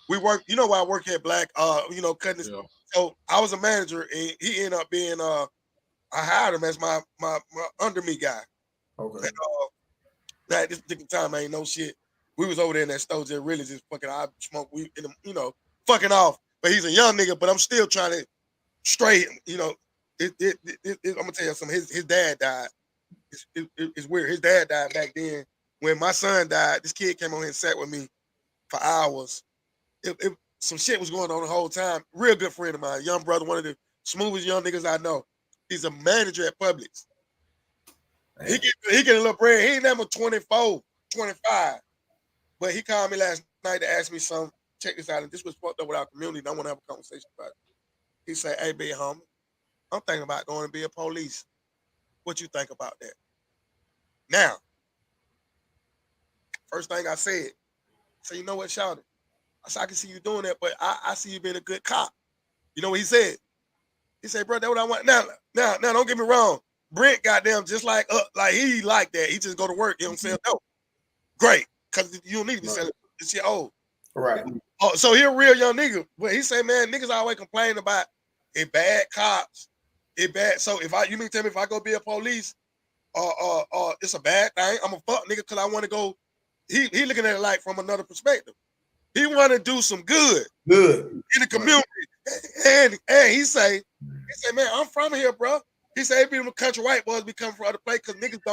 we work. You know why I work at Black? You know, cutting this. Yeah. So I was a manager, and he ended up being I hired him as my under me guy. Okay. And, that this particular time ain't no shit. We was over there in that store just really just fucking. I smoke weed in you know, fucking off. But he's a young nigga. But I'm still trying to straight. You know, I'm gonna tell you something. His dad died. It's weird. His dad died back then. When my son died, this kid came on here and sat with me for hours. Some shit was going on the whole time. Real good friend of mine, young brother, one of the smoothest young niggas I know. He's a manager at Publix. Man. He get a little bread. He ain't never 24, 25. But he called me last night to ask me something. Check this out. And this was fucked up with our community. And I want to have a conversation about it. He said, hey, big homie, I'm thinking about going to be a police. What you think about that? Now, first thing I said, you know what, Shawty? I said, I can see you doing that, but I see you being a good cop. You know what he said? He said, bro, that's what I want. Now, don't get me wrong. Brent, goddamn, just like he like that. He just go to work. You know what I'm saying? No. Great. Because you don't need to be selling this shit old. Right. Oh, so he a real young nigga. But he say, man, niggas always complain about it bad cops. It bad. So you mean tell me if I go be a police, it's a bad thing? I'm a fuck nigga because I want to go. He looking at it like from another perspective. He want to do some good in the community. And he say, man, I'm from here, bro. He say, be them country white boys be coming from other place because niggas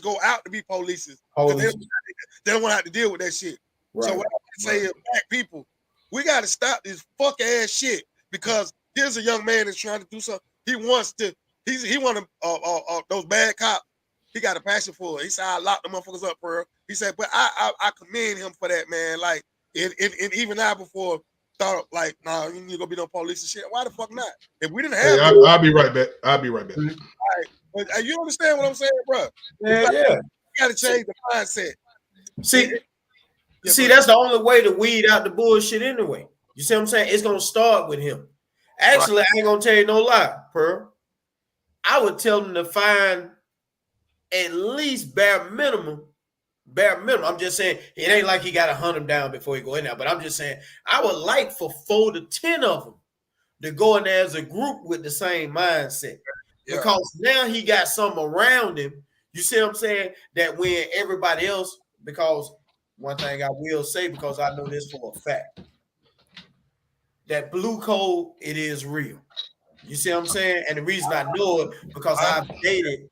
go out to be polices. They don't want to have to deal with that shit. Right. So what I say is, black people, we got to stop this fuck ass shit because here's a young man that's trying to do something. He want those bad cops. He got a passion for it. He said, I lock the motherfuckers up, bro. He said, but I commend him for that, man. Like, and even I before thought like, nah, you need to go be no police and shit. Why the fuck not? If we didn't have, I'll be right back. All right, but you understand what I'm saying, bro? Yeah, like, you got to change the mindset. See, that's the only way to weed out the bullshit anyway. You see what I'm saying? It's gonna start with him. Actually, I ain't gonna tell you no lie, Pearl. I would tell him to find at least bare minimum. I'm just saying it ain't like he got to hunt him down before he go in there. But I'm just saying I would like for 4 to 10 of them to go in there as a group with the same mindset. Yeah. Because now he got something around him. You see what I'm saying? That when everybody else, because one thing I will say, because I know this for a fact, that blue code, it is real. You see what I'm saying? And the reason I know it because I've dated.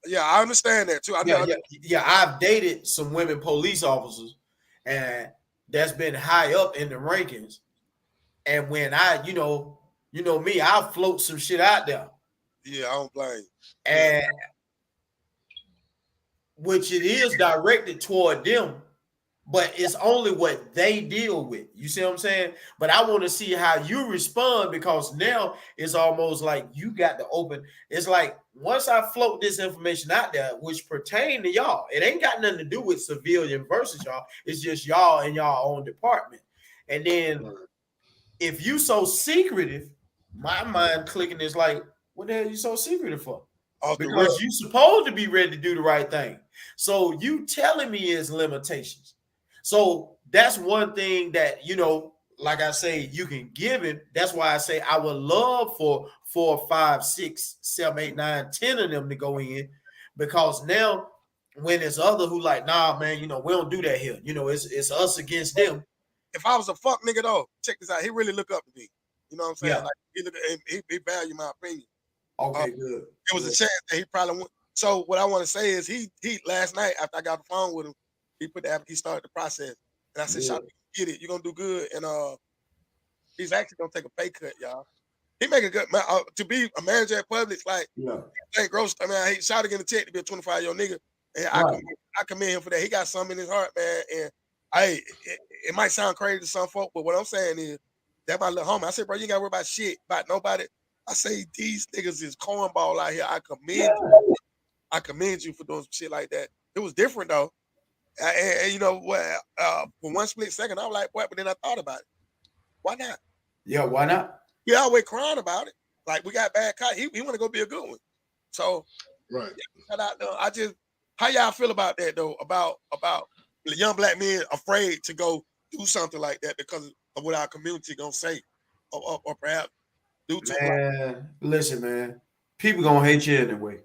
Yeah, I understand that too. I've dated some women police officers, and that's been high up in the rankings. And when I, you know me, I'll float some shit out there. Yeah, I don't blame. And which it is directed toward them, but it's only what they deal with. You see what I'm saying? But I want to see how you respond, because now it's almost like you got to open. It's like once I float this information out there, which pertain to y'all, it ain't got nothing to do with civilian versus y'all. It's just y'all in y'all own department. And then if you so secretive, my mind clicking is like, what the hell you so secretive for? Because you supposed to be ready to do the right thing. So you telling me is limitations. So that's one thing that, you know, like I say, you can give him. That's why I say I would love for 4, 5, 6, 7, 8, 9, 10 of them to go in, because now when there's other who like, nah, man, you know, we don't do that here. You know, it's us against them. If I was a fuck nigga though, check this out. He really look up to me. You know what I'm saying? Yeah. Like he look at, he value my opinion. Okay, good. It was a chance that he probably went. So what I want to say is he last night after I got the phone with him, he started the process. And I said, "Shot, get it. You're gonna do good." And he's actually gonna take a pay cut, y'all. He make a good to be a manager at Publix, like ain't gross. I mean, he shot to get a check to be a 25-year-old nigga. And I commend him for that. He got something in his heart, man. And it might sound crazy to some folk, but what I'm saying is that my little homie. I said, bro, you ain't gotta worry about shit, about nobody. I say these niggas is cornball out here. I commend you. I commend you for doing some shit like that. It was different though. And you know what? For one split second, I was like, what? But then I thought about it. Why not? Yeah, why not? He always crying about it. Like we got bad cop. He want to go be a good one. So right. I just, how y'all feel about that though? About the young black men afraid to go do something like that because of what our community gonna say, or perhaps do to. Man, listen, man. People gonna hate you anyway.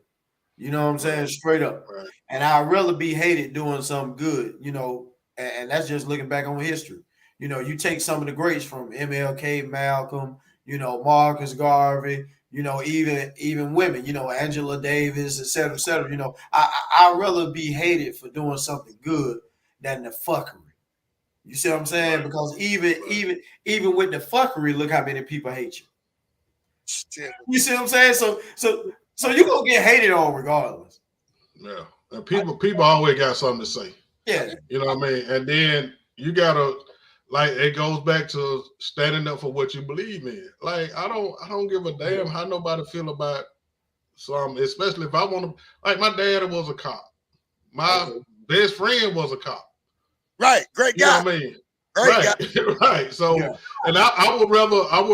You know what I'm saying? Straight up. Right. And I'd rather be hated doing something good, you know, and that's just looking back on history. You know, you take some of the greats from MLK, Malcolm, you know, Marcus Garvey, you know, even women, you know, Angela Davis, et cetera, et cetera. You know, I'd rather be hated for doing something good than the fuckery. You see what I'm saying? Right. Because even with the fuckery, look how many people hate you. You see what I'm saying? So you're gonna get hated on regardless. Yeah. And people always got something to say. Yeah. You know what I mean? And then you gotta, like, it goes back to standing up for what you believe in. Like, I don't give a damn how nobody feel about something, especially if I want to. Like, my dad was a cop. My best friend was a cop. Right, great guy. You know what I mean? Great right, right. So, and I would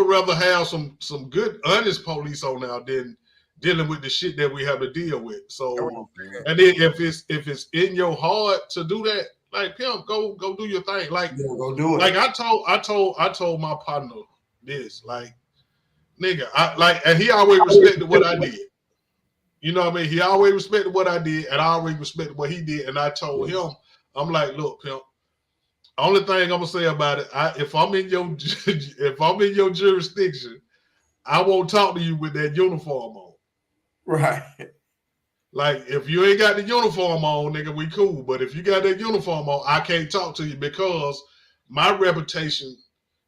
rather have some good, honest police on now than dealing with the shit that we have to deal with. So, and then if it's in your heart to do that, like, pimp, go do your thing. Like, go do it. Like I told my partner this, like, nigga, and he always respected what I did. You know what I mean? He always respected what I did, and I always respected what he did. And I told him, I'm like, look, pimp. Only thing I'm gonna say about it, if I'm in your jurisdiction, I won't talk to you with that uniform on. Right. Like, if you ain't got the uniform on, nigga, we cool. But if you got that uniform on, I can't talk to you because my reputation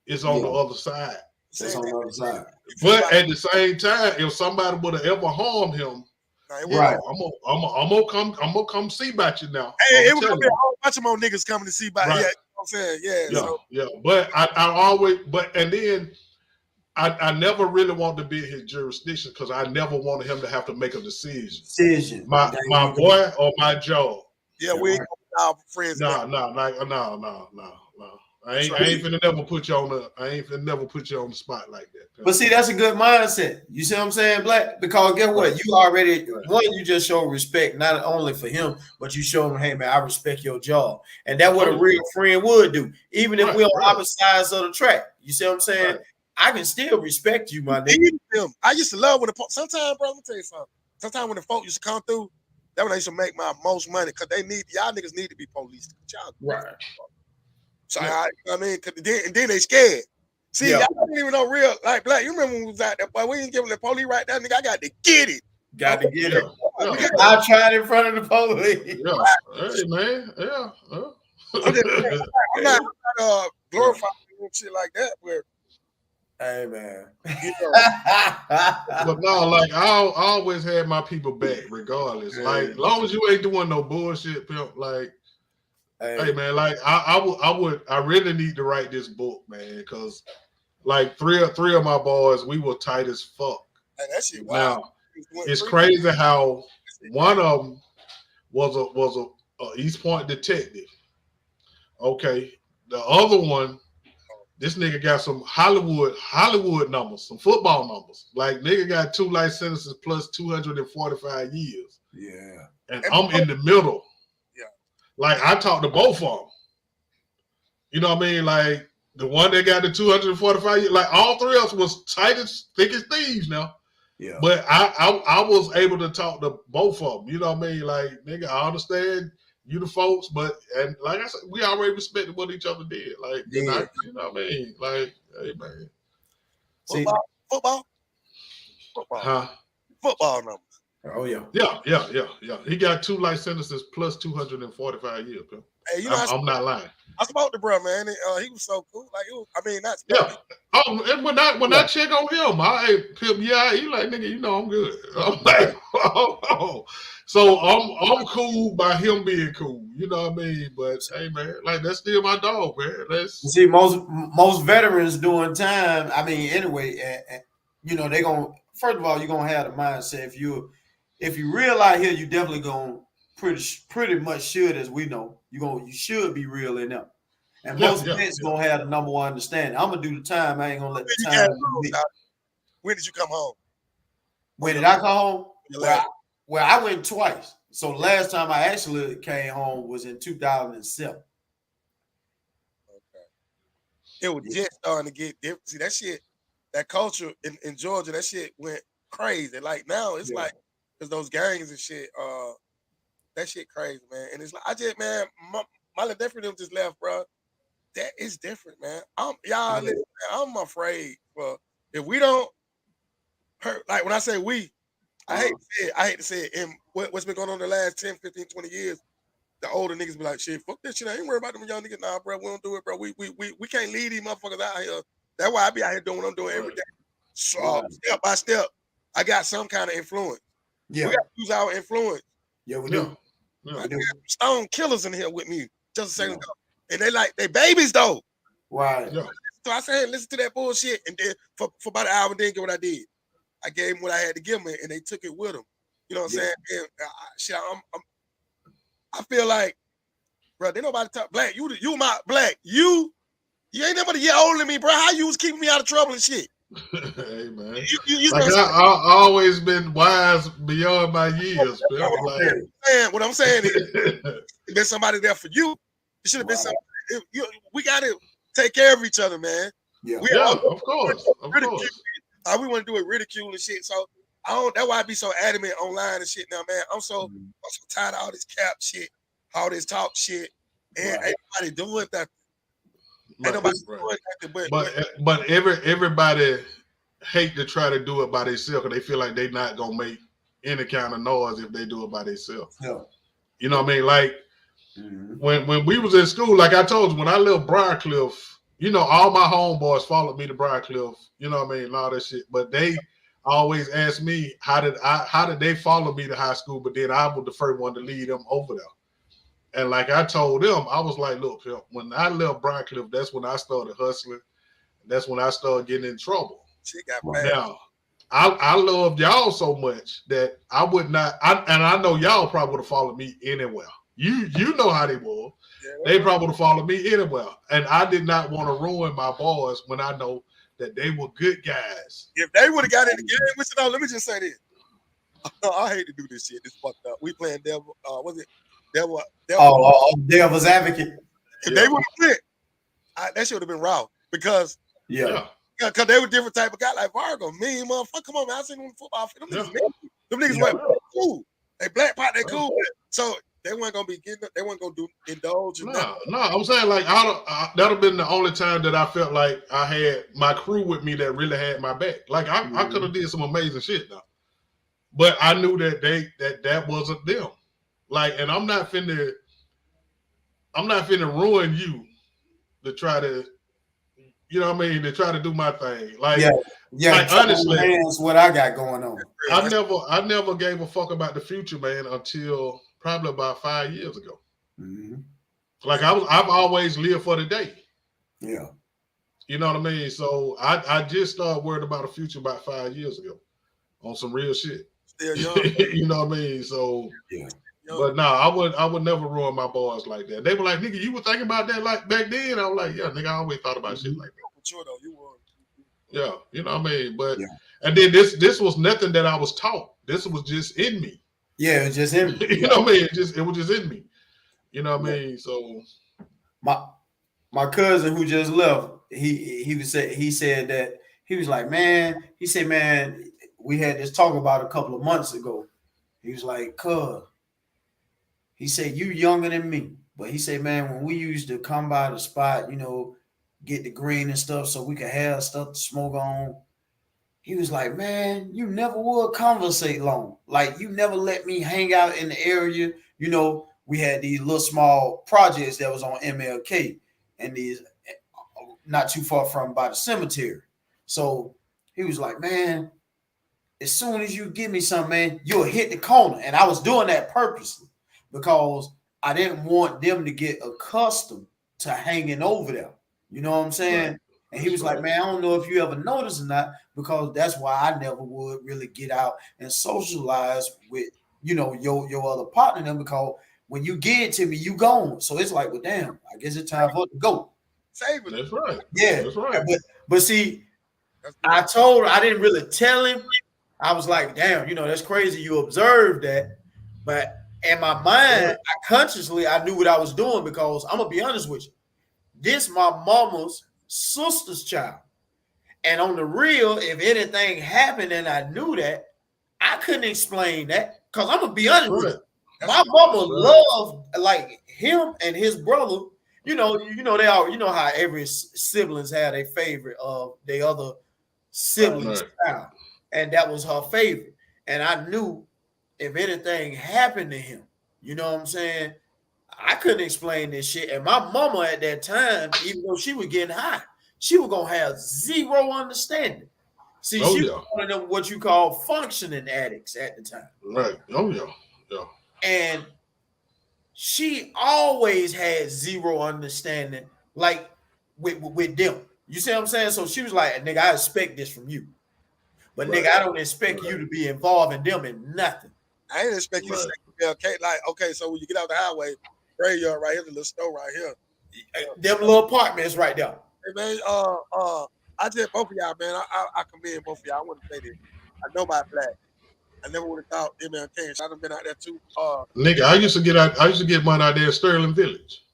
is on the other side. It's on the other side. But at the same time, if somebody would have ever harmed him, right, I'm gonna come see about you now. Hey, it was gonna be a whole bunch of more niggas coming to see about. Right. Yeah, you know what I'm saying? Yeah. But I always, and then I never really wanted to be in his jurisdiction because I never wanted him to have to make a decision. My boy or my job. Yeah, we ain't our friends. No. I ain't finna never put you on the spot like that. But see, that's a good mindset. You see what I'm saying, Black? Because guess what? You already you just show respect not only for him, but you show him, hey man, I respect your job, and that's what a real friend would do, even if we're on opposite sides of the track. You see what I'm saying? Right. I can still respect you, my nigga. I used to love when sometimes, bro. Let me tell you something. Sometimes when the folk used to come through, that when I used to make my most money because y'all niggas need to be policed. Right. So I mean, then they scared. See, y'all didn't even know real like Black. You remember when we was out there, boy? We ain't giving the police right now, nigga. I got to get it. Got to get it. I tried in front of the police. Yeah. Hey man. Yeah. I'm not glorifying shit like that, but Hey man. You know, But no, like I always had my people back, regardless. Like, long as you ain't doing no bullshit, pimp. Like, hey man, like I really need to write this book, man, because like three of my boys, we were tight as fuck. hey, that shit wild. Now it's crazy how one of them was a East Point detective. Okay, the other one, this nigga got some Hollywood numbers, some football numbers. Like, nigga got 2 life sentences plus 245 years. Yeah. And I'm in the middle. Yeah. Like, I talked to both of them. You know what I mean? Like, the one that got the 245 years, like, all three of us was tight as, thick as thieves now. Yeah. But I was able to talk to both of them. You know what I mean? Like, nigga, I understand you the folks, but, and like I said, we already respected what each other did. Like, Yeah. and you know what I mean? Like, hey, man. Football. Huh? Football numbers. Oh yeah. Yeah. He got 2 life sentences plus 245 years, bro. Hey, you know, I'm not lying. I spoke to bro, man. He was so cool. Like, not Yeah. Oh, and when I check on him, he like, nigga, you know I'm good. I'm like, oh. So I'm cool by him being cool. You know what I mean? But hey, man, like, that's still my dog, man. See, most veterans doing time. I mean, anyway, you know, they gonna, first of all, you're gonna have the mindset. If you real out here, you definitely gonna pretty much should, as we know, you should be real in them. And most vets gonna have the number one understanding. I'm gonna do the time. I ain't gonna let the time do me. When did you come home? When did I come home? Well, I went twice. So the last time I actually came home was in 2007. Okay. It was just starting to get different. See, that shit, that culture in Georgia, that shit went crazy. Like, now it's like, because those gangs and shit, that shit crazy, man. And it's like, my little nephew just left, bro. That is different, man. Listen, man, I'm afraid for, if we don't hurt, like when I say we, I hate to say it. And what's been going on the last 10, 15, 20 years, the older niggas be like, shit, fuck this shit. I ain't worried about them young niggas. Nah, bro, we don't do it, bro. We can't lead these motherfuckers out here. That's why I be out here doing what I'm doing every day. So step by step, I got some kind of influence. Yeah. We got to use our influence. Yeah, we do. I got stone killers in here with me. Just the same. And they babies though. Right. Yeah. So I said, hey, listen to that bullshit. And then for about an hour, then get what I did. I gave them what I had to give them, and they took it with them. You know what I'm saying? And, I feel like, bro, they nobody talk black. You my black. You ain't nobody year older than me, bro. How you was keeping me out of trouble and shit? Hey, man. You like, I always been wise beyond my years. What I'm saying is, there's somebody there for you. It should have been somebody. We got to take care of each other, man. Yeah, of course. We want to do it ridicule and shit. So that's why I be so adamant online and shit now, man. I'm so tired of all this cap shit, all this talk shit, and ain't nobody doing that. Ain't nobody doing nothing. But everybody hate to try to do it by themselves because they feel like they not gonna make any kind of noise if they do it by themselves. Yeah. You know what I mean? Like when we was in school, like I told you, when I left Briarcliff, you know, all my homeboys followed me to Briarcliff, you know what I mean, and all that shit. But they always asked me how did they follow me to high school, but then I was the first one to lead them over there. And like I told them, I was like, look, Phil, when I left Briarcliff, that's when I started hustling. That's when I started getting in trouble. She got bad. Now, I loved y'all so much that I would not, and I know y'all probably would have followed me anywhere. You know how they were. Yeah, they probably would have followed me anywhere. And I did not want to ruin my boys when I know that they were good guys. If they would have got in the game, let me just say this. I hate to do this shit. It's fucked up. We playing devil. Was it devil? Devil's advocate. If they would have went, that should have been raw because because they were different type of guy like Vargo. Me, motherfucker, come on, man. I seen them in football. Them niggas went cool. They black pot, they cool. So they weren't gonna be getting. They weren't gonna indulge. No. I'm saying like that'd have been the only time that I felt like I had my crew with me that really had my back. Like I could have did some amazing shit though, but I knew that that wasn't them. Like, and I'm not finna ruin you to try to you know what I mean, to try to do my thing. Like honestly, that's what I got going on. I never gave a fuck about the future, man, until probably about 5 years ago. Mm-hmm. Like I've always lived for the day. Yeah. You know what I mean? So I just started worried about the future about 5 years ago on some real shit. Still young. You know what I mean? So yeah. But no, I would never ruin my boys like that. They were like, nigga, you were thinking about that like back then? I was like, yeah, nigga, I always thought about shit like that. For sure though, you were. Yeah, you know what I mean? But yeah. And then this was nothing that I was taught. This was just in me. Yeah, it was just in me. You know what I mean? It was just in me. You know what I mean? So my cousin who just left, he said that he was like, man, we had this talk about a couple of months ago. He was like, cuz, he said, you younger than me. But he said, man, when we used to come by the spot, you know, get the green and stuff so we could have stuff to smoke on. He was like, man, you never would conversate long. Like, you never let me hang out in the area. You know, we had these little small projects that was on MLK and these not too far from by the cemetery. So he was like, man, as soon as you give me something, man, you'll hit the corner. And I was doing that purposely because I didn't want them to get accustomed to hanging over there. You know what I'm saying? Right. And he was like, man, I don't know if you ever noticed or not, because that's why I never would really get out and socialize with, you know, your other partner then, because when you get it to me, you gone. So it's like, well, damn, I guess it's time for it to go. Save it. That's right. Yeah. That's right. But see, I didn't really tell him. I was like, damn, you know, that's crazy. You observed that. But in my mind, I knew what I was doing, because I'm going to be honest with you. This my mama's sister's child. And on the real, if anything happened and I knew that, I couldn't explain that. Because I'm going to be honest with you. My mama loved like him and his brother. You know, they all, you know how every siblings had a favorite of their other siblings' child. And that was her favorite. And I knew if anything happened to him, you know what I'm saying? I couldn't explain this shit. And my mama at that time, even though she was getting high, she was going to have zero understanding. See, she was one of them what you call functioning addicts at the time. Right. Oh, yeah. Yeah. And she always had zero understanding, like with them. You see what I'm saying? So she was like, nigga, I expect this from you. But nigga, I don't expect you to be involved in them in nothing. I ain't expect you to say, okay, like, okay, so when you get out the highway, graveyard right here, the little store right here. Them little apartments right there. Hey man, I just both of y'all, man. I commend both of y'all. I want to say this. I know my black. I never would have thought MLK. I done been out there too. Nigga, I used to get money out there in Sterling Village.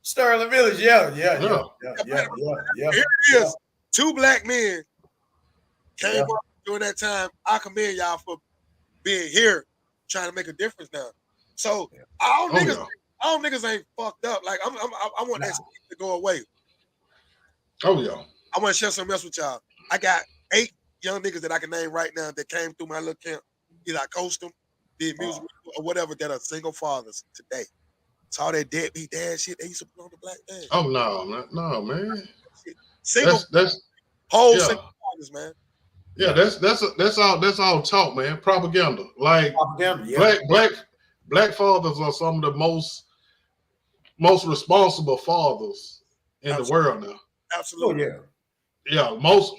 Sterling Village, yeah. Here it is. Two black men came up during that time. I commend y'all for being here, trying to make a difference now. So all niggas ain't fucked up. Like I want that to go away. Oh yeah. I want to share something else with y'all. I got 8 young niggas that I can name right now that came through my little camp. Either I coached them, did music or whatever, that are single fathers today. So all that deadbeat dad shit, they used to put on the black man. Oh no, man. Single that's single fathers, man. Yeah, that's all talk, man. Propaganda. Like black fathers are some of the most responsible fathers in the world now. Absolutely. Oh, yeah. Most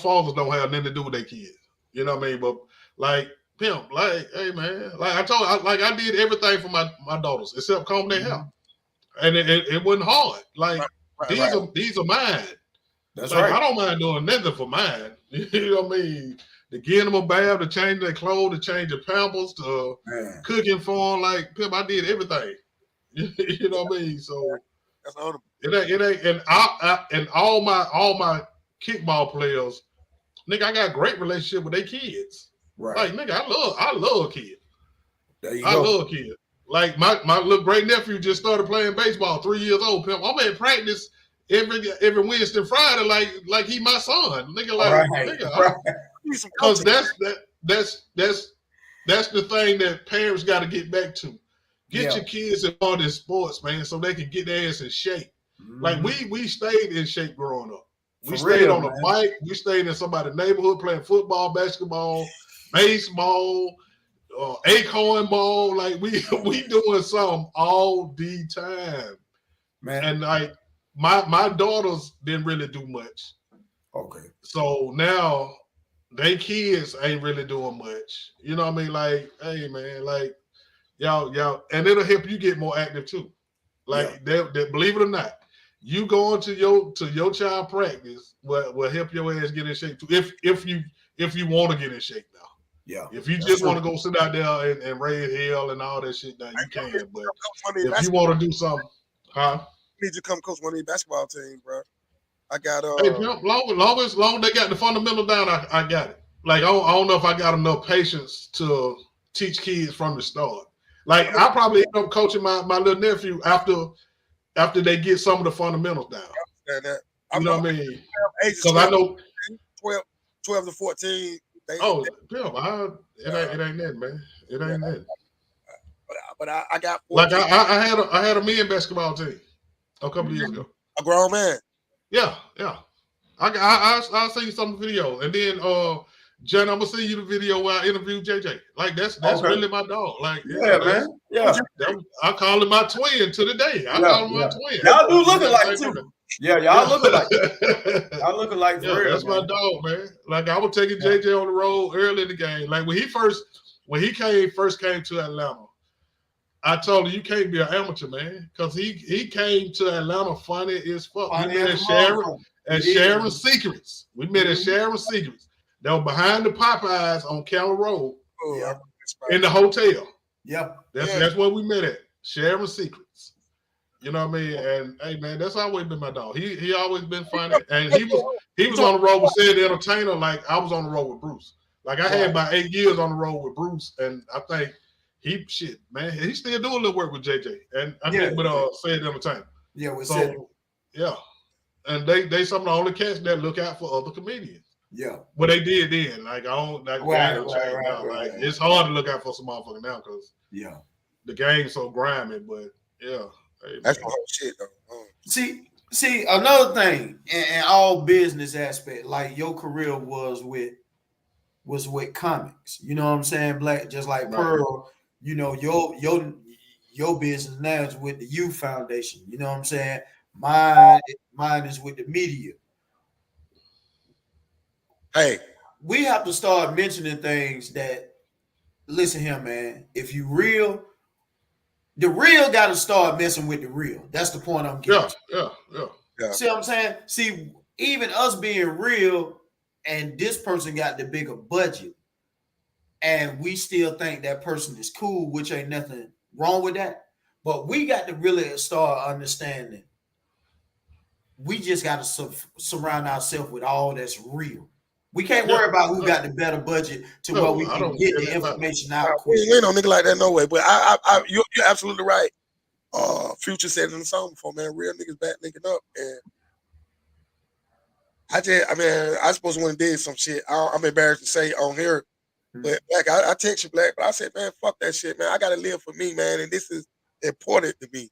fathers don't have nothing to do with their kids. You know what I mean? But like pimp, like, hey man, like I did everything for my daughters except comb their hair, and it wasn't hard. Like these are mine. That's like, right. I don't mind doing nothing for mine. You know what I mean? To get them a bath, to change their clothes, to change their pampers, to cooking for them. Like pimp, I did everything. You know what I mean? So that's honorable. It ain't, and all my kickball players, nigga, I got a great relationship with their kids. Right. Like nigga, I love kids. There you I go. love kids. Like my little great nephew just started playing baseball, 3 years old. Pimp, I'm in practice every Wednesday and Friday, like he my son. Nigga, like nigga, because that's the thing that parents got to get back to. Get your kids involved in sports, man, so they can get their ass in shape. Like we stayed in shape growing up. We stayed on a bike. We stayed in somebody's neighborhood playing football, basketball, baseball, acorn ball. Like we doing something all the time, man. And like my daughters didn't really do much. Okay. So now they kids ain't really doing much. You know what I mean? Like, hey man, like y'all, and it'll help you get more active too. Like they believe it or not, you going to your child practice will help your ass get in shape too. If you want to get in shape now. Yeah. If you just want to go sit out there and raise hell and all that shit, now you can. But if you want to do something, need to come coach one of these basketball teams, bro. I got hey, long as they got the fundamental down, I got it. Like I don't know if I got enough patience to teach kids from the start. Like I probably end up coaching my little nephew after they get some of the fundamentals down. You know what I mean? Because I know 12 to 14. It ain't that, man. It ain't that. But I got 14. Like I had a men basketball team a couple of years ago. A grown man. Yeah. I seen some video, and then Jen, I'm gonna send you the video where I interviewed JJ. Like that's really my dog. Like man. Yeah. I call him my twin to the day. I call him my twin. Y'all do look alike too. Yeah, y'all look alike. Y'all look alike for real. That's my dog, man. Like I was taking JJ on the road early in the game. Like when he first came to Atlanta, I told him you can't be an amateur, man, because he came to Atlanta funny as fuck. We met at Sharon Secrets. We met at Sharon Secrets. They were behind the Popeyes on Keller Road in the hotel. Yep. That's where we met at. Sharon Secrets. You know what I mean? And hey man, that's always been my dog. He always been funny. And he was on the road with Sid the Entertainer, like I was on the road with Bruce. Like I had about 8 years on the road with Bruce, and I think he still doing a little work with JJ. And I think with Sid the Entertainer. Yeah, with Sid. Yeah. And they some of the only cats that look out for other comedians. Yeah. What they did then. Like I don't like right. It's hard to look out for some motherfucker now because the game's so grimy, but yeah. Hey, that's the whole shit though. See, another thing in all business aspect, like your career was with comics. You know what I'm saying? Black, just like Pearl, you know, your business now is with the Youth Foundation. You know what I'm saying? Mine is with the media. Hey, we have to start mentioning things that, listen here, man, if you real, the real got to start messing with the real. That's the point I'm getting to. Yeah. See what I'm saying? See, even us being real and this person got the bigger budget and we still think that person is cool, which ain't nothing wrong with that. But we got to really start understanding we just got to surround ourselves with all that's real. We can't worry about who got the better budget to where we can get the information out. We ain't no nigga like that, no way. But you're absolutely right. Future said in the song before, man, real niggas back linking up. And I supposed to want to did some shit. I'm embarrassed to say on here. But Black, I text you, Black, but I said, man, fuck that shit, man. I got to live for me, man. And this is important to me.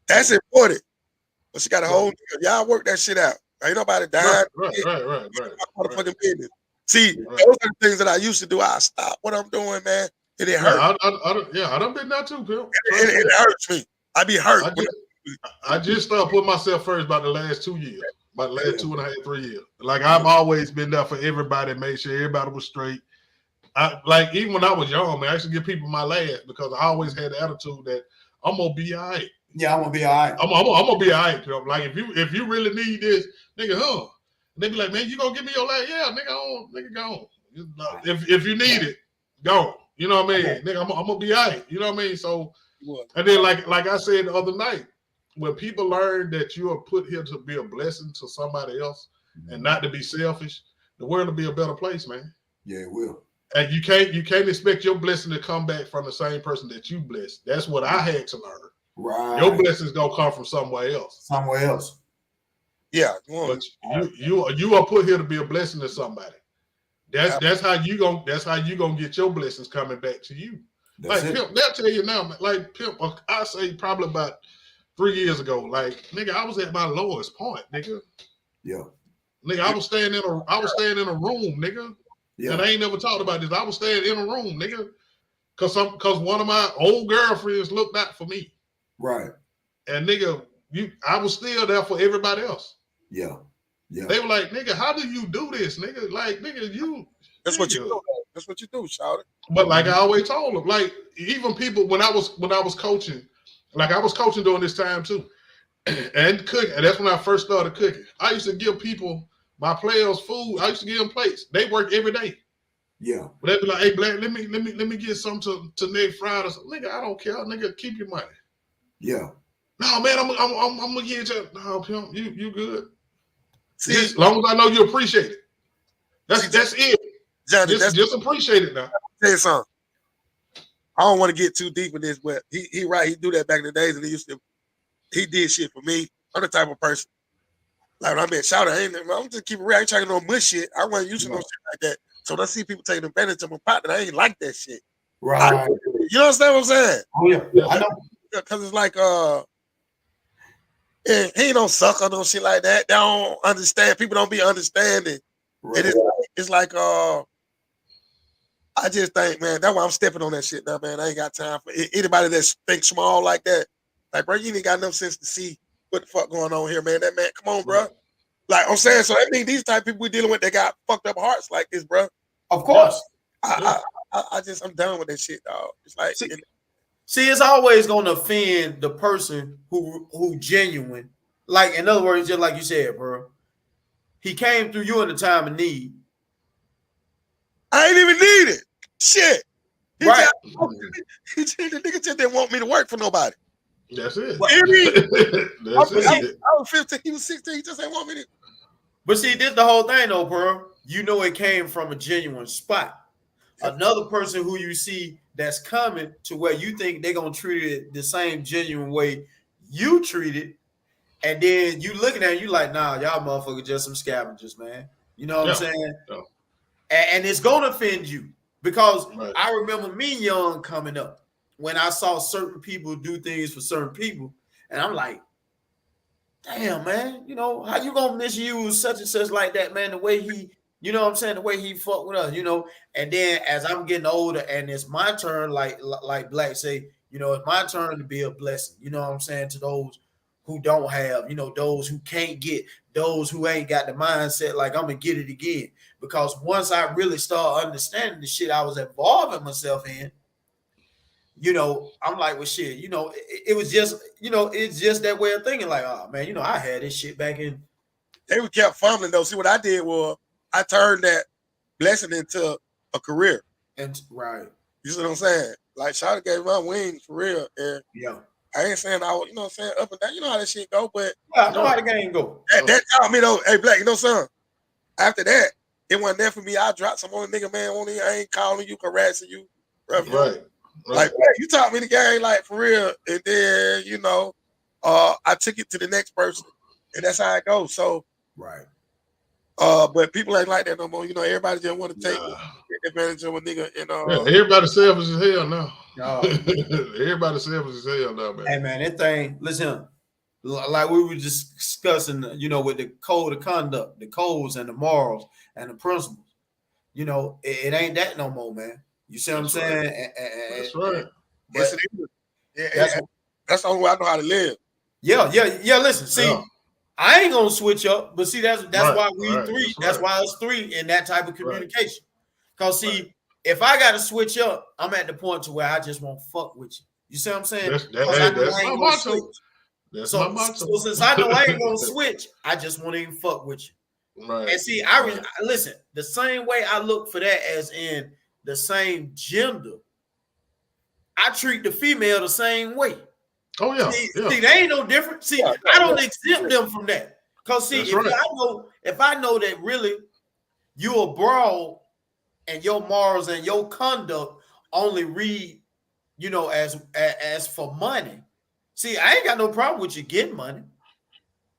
That's important. But she got a whole y'all work that shit out. Ain't nobody dying. Right. Motherfucking business. See, those are the things that I used to do. I stop what I'm doing, man. And it hurts. I done been that too, Bill. It hurts me. I be hurt. I just started putting myself first about the last 2 years. About the last 2.5, 3 years. Like I've always been there for everybody, made sure everybody was straight. Like even when I was young, man, I used to give people my last because I always had the attitude that I'm gonna be all right. Yeah, I'm gonna be all right. I'm gonna be all right. Like if you really need this, nigga, and they be like, man, you gonna give me your last? Yeah, nigga, go on. If you need it, go. You know what I mean, nigga, I'm gonna be all right. You know what I mean? So, and then like I said the other night, when people learn that you are put here to be a blessing to somebody else and not to be selfish, the world will be a better place, man. Yeah, it will. And you can't expect your blessing to come back from the same person that you blessed. That's what I had to learn. Right. Your blessings gonna come from somewhere else. Yeah. But you are put here to be a blessing to somebody. That's how you gonna get your blessings coming back to you. Like Pimp, they'll tell you now, like Pimp, I say probably about 3 years ago, like nigga, I was at my lowest point, nigga. Yeah. Nigga, I was staying in a room, nigga. Yeah. And I ain't never talked about this. I was staying in a room, nigga. Cause one of my old girlfriends looked out for me. Right. And nigga, I was still there for everybody else. Yeah. Yeah. They were like, nigga, how do you do this, nigga? Like, nigga, That's what you do. That's what you do, shout it. But like I always told them, like even people when I was coaching, like I was coaching during this time too, and cooking. And that's when I first started cooking. I used to give people, my players, food. I used to give them plates. They work every day. Yeah. But they'd be like, hey, Black, let me get some to next Friday. Nigga, I don't care. Nigga, keep your money. Yeah. No, man, I'm gonna get you. No, pimp, you good. See, As long as I know you appreciate it. That's it. Johnny, Just appreciate it now. Tell you something. I don't want to get too deep in this, but he right. He do that back in the days, and he did shit for me. I'm the type of person. Like when I met Shout, I'm just keep it real. I ain't trying to no mush shit. I wasn't used to no shit like that. So when I see people taking advantage of my partner, I ain't like that shit. Right. You understand what I'm saying? Oh yeah. I know. Because it's like he ain't no sucker, no shit like that. They don't understand. People don't be understanding. Right. And it's like I just think, man, that's why I'm stepping on that shit now, man. I ain't got time for anybody that thinks small like that. Like, bro, you ain't got enough sense to see what the fuck going on here, man. That man, come on, bro. Like I'm saying, so that means these type of people we dealing with, they got fucked up hearts like this, bro. Of course. I'm done with that shit, dog. It's like see, it's always gonna offend the person who genuine. Like, in other words, just like you said, bro. He came through you in a time of need. I ain't even need it. Shit. Right. The nigga just didn't want me to work for nobody. That's it. I was 15, he was 16, he just didn't want me to. But see, this the whole thing though, bro. You know it came from a genuine spot. Another person who you see that's coming to where you think they're gonna treat it the same genuine way you treat it, and then you looking at it, you like, nah, y'all motherfuckers just some scavengers, man. You know what I'm saying? Yeah. And it's gonna offend you because I remember me young coming up when I saw certain people do things for certain people, and I'm like, damn, man, you know, how you gonna misuse such and such like that, man, the way he, you know what I'm saying, the way he fucked with us, you know. And then as I'm getting older and it's my turn, like Black say, you know, it's my turn to be a blessing, you know what I'm saying, to those who don't have, you know, those who can't get, those who ain't got the mindset like I'm gonna get it again. Because once I really start understanding the shit I was involving myself in, you know, I'm like, well, shit, you know, it was just, you know, it's just that way of thinking. Like, oh man, you know, I had this shit back in. They kept fumbling though. See, what I did was I turned that blessing into a career. And right, you see what I'm saying? Like, Shawty gave my wings for real. And yeah, I ain't saying I was, you know what I'm saying, up and down. You know how that shit go, but I know how the game go. That taught me though. Hey, Black, you know something? After that, it wasn't there for me. I dropped some other nigga, man. I ain't calling you, harassing you. Right. Like, you taught me the game, like, for real. And then, you know, I took it to the next person. And that's how it goes. So, right. But people ain't like that no more. You know, everybody just want to take advantage of a nigga. And everybody selfish as hell now. Everybody selfish as hell now, man. Hey, man, that thing, listen, like we were just discussing, you know, with the code of conduct, the codes and the morals and the principles. You know, it ain't that no more, man. You see what I'm saying? That's right. Yes, it is. That's the only way I know how to live. Yeah. Listen, see, I ain't gonna switch up, but see, that's why we three. That's why it's three in that type of communication. Cause see, if I gotta switch up, I'm at the point to where I just won't fuck with you. You see what I'm saying? That's my motto. That's my motto. So since I know I ain't gonna switch, I just won't even fuck with you. Right. And see, listen, the same way I look for that as in the same gender, I treat the female the same way. Oh yeah. See, they ain't no different. See, I don't exempt them from that. Cause see, if I know that really you a broad and your morals and your conduct only read, you know, as for money. See, I ain't got no problem with you getting money.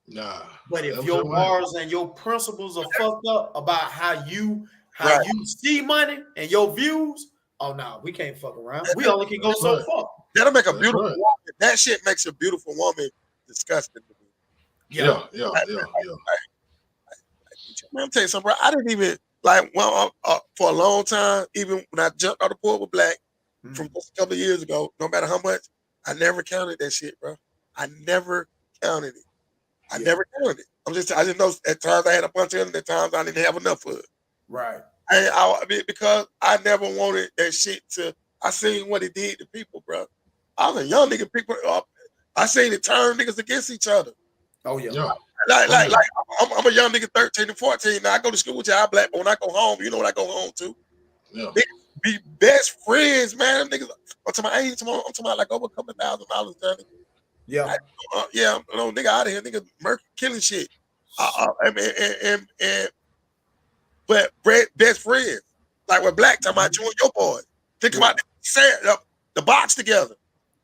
Nah. But if your morals and your principles are fucked up about how you see money and your views, oh no, we can't fuck around. We only can go so far. That'll make a beautiful woman. That shit makes a beautiful woman disgusting to me. Yeah. Man, I'm telling you something, bro. I didn't even like for a long time. Even when I jumped on the board with Black from just a couple of years ago, no matter how much, I never counted that shit, bro. I never counted it. I never counted it. I just know at times I had a bunch of it, at times I didn't have enough of it. Right. I mean, because I never wanted that shit to. I seen what it did to people, bro. I was a young nigga. People, I seen it turn niggas against each other. Oh yeah. Like I'm a young nigga, 13 and 14. Now I go to school with y'all Black, but when I go home, you know what I go home to? Yeah. Niggas be best friends, man. Them niggas, I'm talking about like over a couple $1,000, Johnny. Yeah. Yeah, no nigga out of here, nigga, murk killing shit. I mean, but best friends, like with Black talking about you and your boys, think about the box together,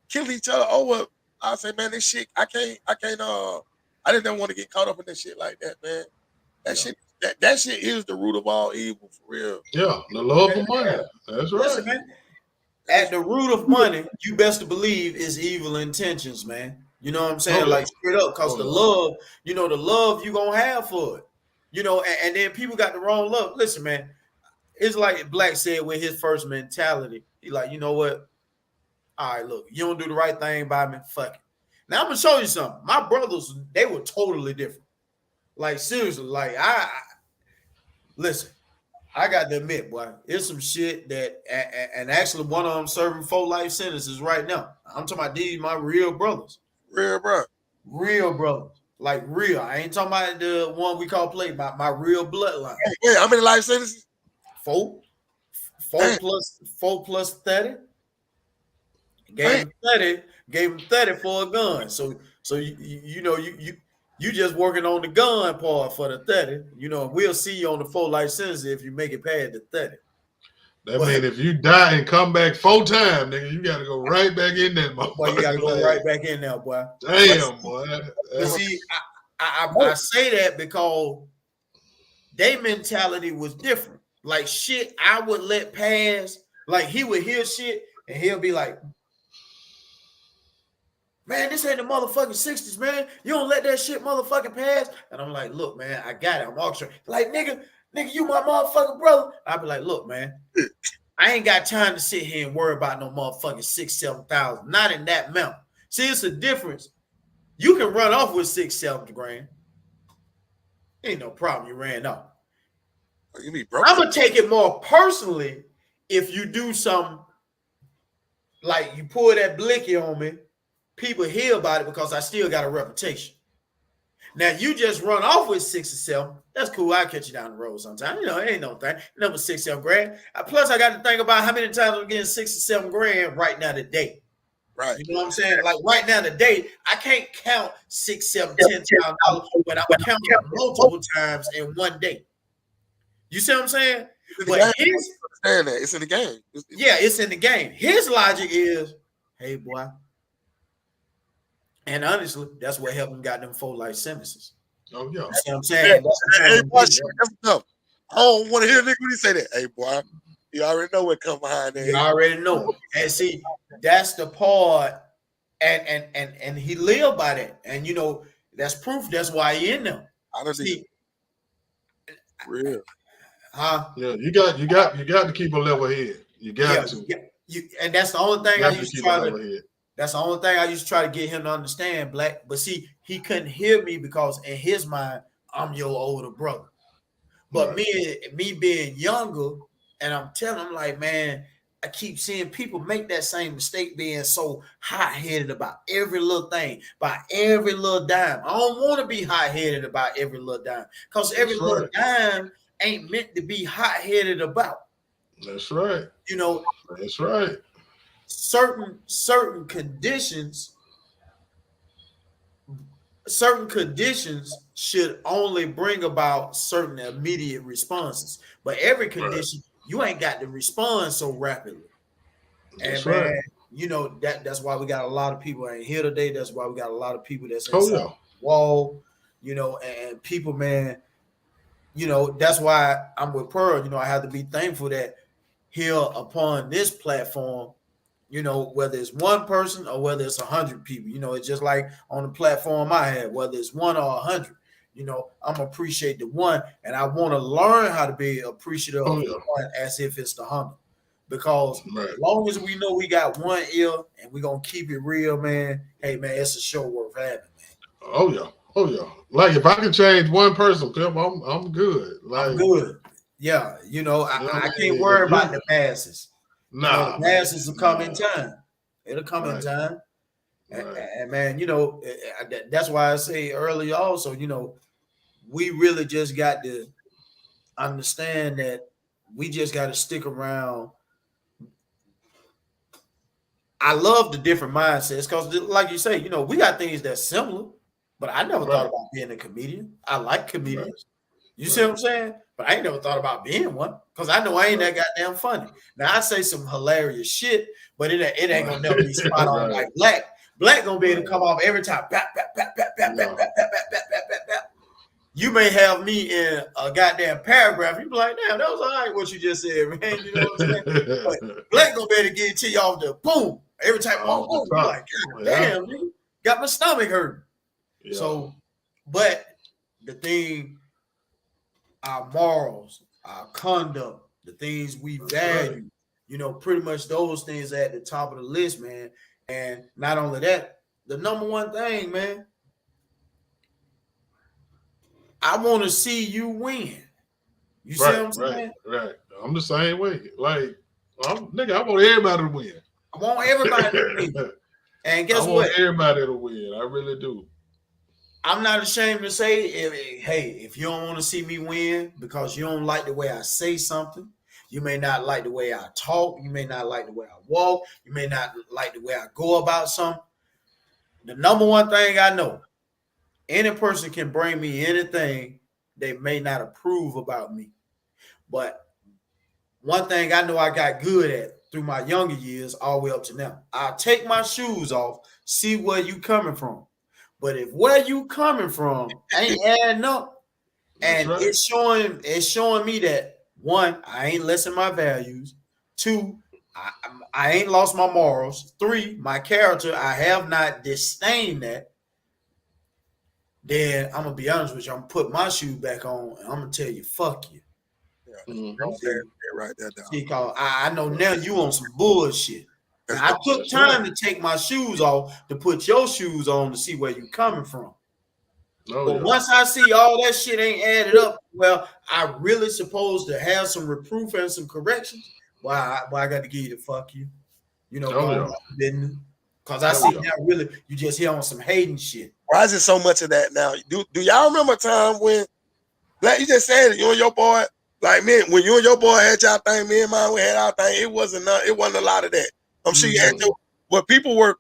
killing each other over. I say, man, this shit, I can't. I didn't want to get caught up in this shit like that, man. That shit, that shit is the root of all evil, for real. Yeah, the love of money. That's right. Listen, man. At the root of money, you best to believe is evil intentions, man. You know what I'm saying? Like straight up, because the love, the love you gonna have for it. And then people got the wrong love. Listen, man, it's like Black said with his first mentality. He like, you know what? All right, look, you don't do the right thing by me, fuck it. Now I'm gonna show you something. My brothers, they were totally different. Like seriously, like listen. I got to admit, boy, it's some shit that, and actually one of them serving 4 life sentences right now. I'm talking about these, my real brothers. Real, bro. Real brothers. Like real. I ain't talking about the one we call play, my real bloodline. Wait, how many life sentences? 4. 4 plus 30. Gave him 30 for a gun. So you just working on the gun part for the 30. We'll see you on the 4 life sentences if you make it past the 30. That means if you die and come back 4 times, nigga, you got to go right back in that motherfucker. Boy, you got to go right back in there, boy. Damn, boy. But see, I say that because their mentality was different. Like shit, I would let pass. Like he would hear shit and he'll be like, man, this ain't the motherfucking 60s, man. You don't let that shit motherfucking pass. And I'm like, look, man, I got it. I'm orchestrating. Like, nigga, you my motherfucking brother. I'll be like, look, man, I ain't got time to sit here and worry about no motherfucking 6,000-7,000. Not in that amount. See, it's a difference. You can run off with 6-7 grand. Ain't no problem. You ran off. You be broke. I'm gonna take it more personally if you do something like you pull that blicky on me. People hear about it because I still got a reputation. Now you just run off with 6 or 7. That's cool. I'll catch you down the road sometime. It ain't no thing. Never 6-7 grand. Plus, I got to think about how many times I'm getting 6 or 7 grand right now today. Right. You know what I'm saying? Like right now today, I can't count 6, 7, $10,000 when I'm counting multiple times in one day. You see what I'm saying? But understand that it's in the game. It's in the game. His logic is, hey boy. And honestly, that's what helped him got them 4 life sentences. Oh, yeah. That's what I'm saying. Hey, boy, that's tough. I don't want to hear a nigga when he say that. Hey, boy, you already know what come behind that. You already know. And see, that's the part, and he lived by that. And, that's proof. That's why he in there. I don't see. Real. Huh? Yeah, you got to keep a level head. You got to. And that's the only thing I used to try to. That's the only thing I used to try to get him to understand, Black. But see, he couldn't hear me because in his mind, I'm your older brother. But me being younger, and I'm telling him like, man, I keep seeing people make that same mistake, being so hot-headed about every little thing, about every little dime. I don't want to be hot-headed about every little dime because every little dime ain't meant to be hot-headed about. That's right. That's right. Certain conditions should only bring about certain immediate responses, but every condition you ain't got to respond so rapidly. That's and right. Man, that's why we got a lot of people ain't here today. That's why we got a lot of people that's inside the wall, and people, man, that's why I'm with Pearl. I have to be thankful that here upon this platform, whether it's one person or whether it's 100 people, it's just like on the platform I had, whether it's 1 or 100, you know, I'm appreciate the one, and I want to learn how to be appreciative of the one as if it's the 100. Because as long as we know we got one ear and we're gonna keep it real, man, hey man, it's a show worth having, man. Oh yeah. Like if I can change one person, Pimp, I'm good. Like I'm good. Yeah, you know, I can't worry about the masses. Nah, the masses will come in time. It'll come in time. And man, you know, that's why I say earlier also, you know, we really just got to understand that we just got to stick around. I love the different mindsets because, like you say, you know, we got things that's similar, but I never thought about being a comedian. I like comedians. You see what I'm saying? But I ain't never thought about being one because I know I ain't that goddamn funny. Now I say some hilarious shit, but it ain't gonna never be spot on like Black. Black gonna be able to come off every time. You may have me in a goddamn paragraph. You be like, damn, that was all right what you just said, man. You know what I'm saying? But Black gonna be able to get it to you off the boom. Every time, boom, boom. You're like, God damn, dude, got my stomach hurting. Yeah. So, but the thing, our morals, our conduct, the things we value, you know, pretty much those things at the top of the list, man. And not only that, the number one thing, man, I want to see you win. You see what I'm saying? Right. I'm the same way. Like, nigga, I want everybody to win. I want everybody to win. And guess what? I want everybody to win. I really do. I'm not ashamed to say, if you don't want to see me win because you don't like the way I say something, you may not like the way I talk, you may not like the way I walk, you may not like the way I go about something. The number one thing I know, any person can bring me anything they may not approve about me. But one thing I know I got good at through my younger years all the way up to now, I'll take my shoes off, see where you coming from. But if where you coming from ain't adding up, and it's showing me that, one, I ain't lessened my values. Two, I ain't lost my morals. Three, my character, I have not disdained that. Then I'm gonna be honest with you. I'm gonna put my shoe back on, and I'm gonna tell you, fuck you. Right there, down. See, cause I know now you on some bullshit. I took time to take my shoes off to put your shoes on to see where you coming from. But once I see all that shit ain't added up, well, I really supposed to have some reproof and some corrections. Why I got to give you the fuck you? You know, because I see now really you just here on some hating shit. Why is it so much of that now? Do y'all remember a time when, like you just said, you and your boy, like me, when you and your boy had y'all thing, me and mine, we had our thing. It wasn't a lot of that. I'm sure you had to, but people were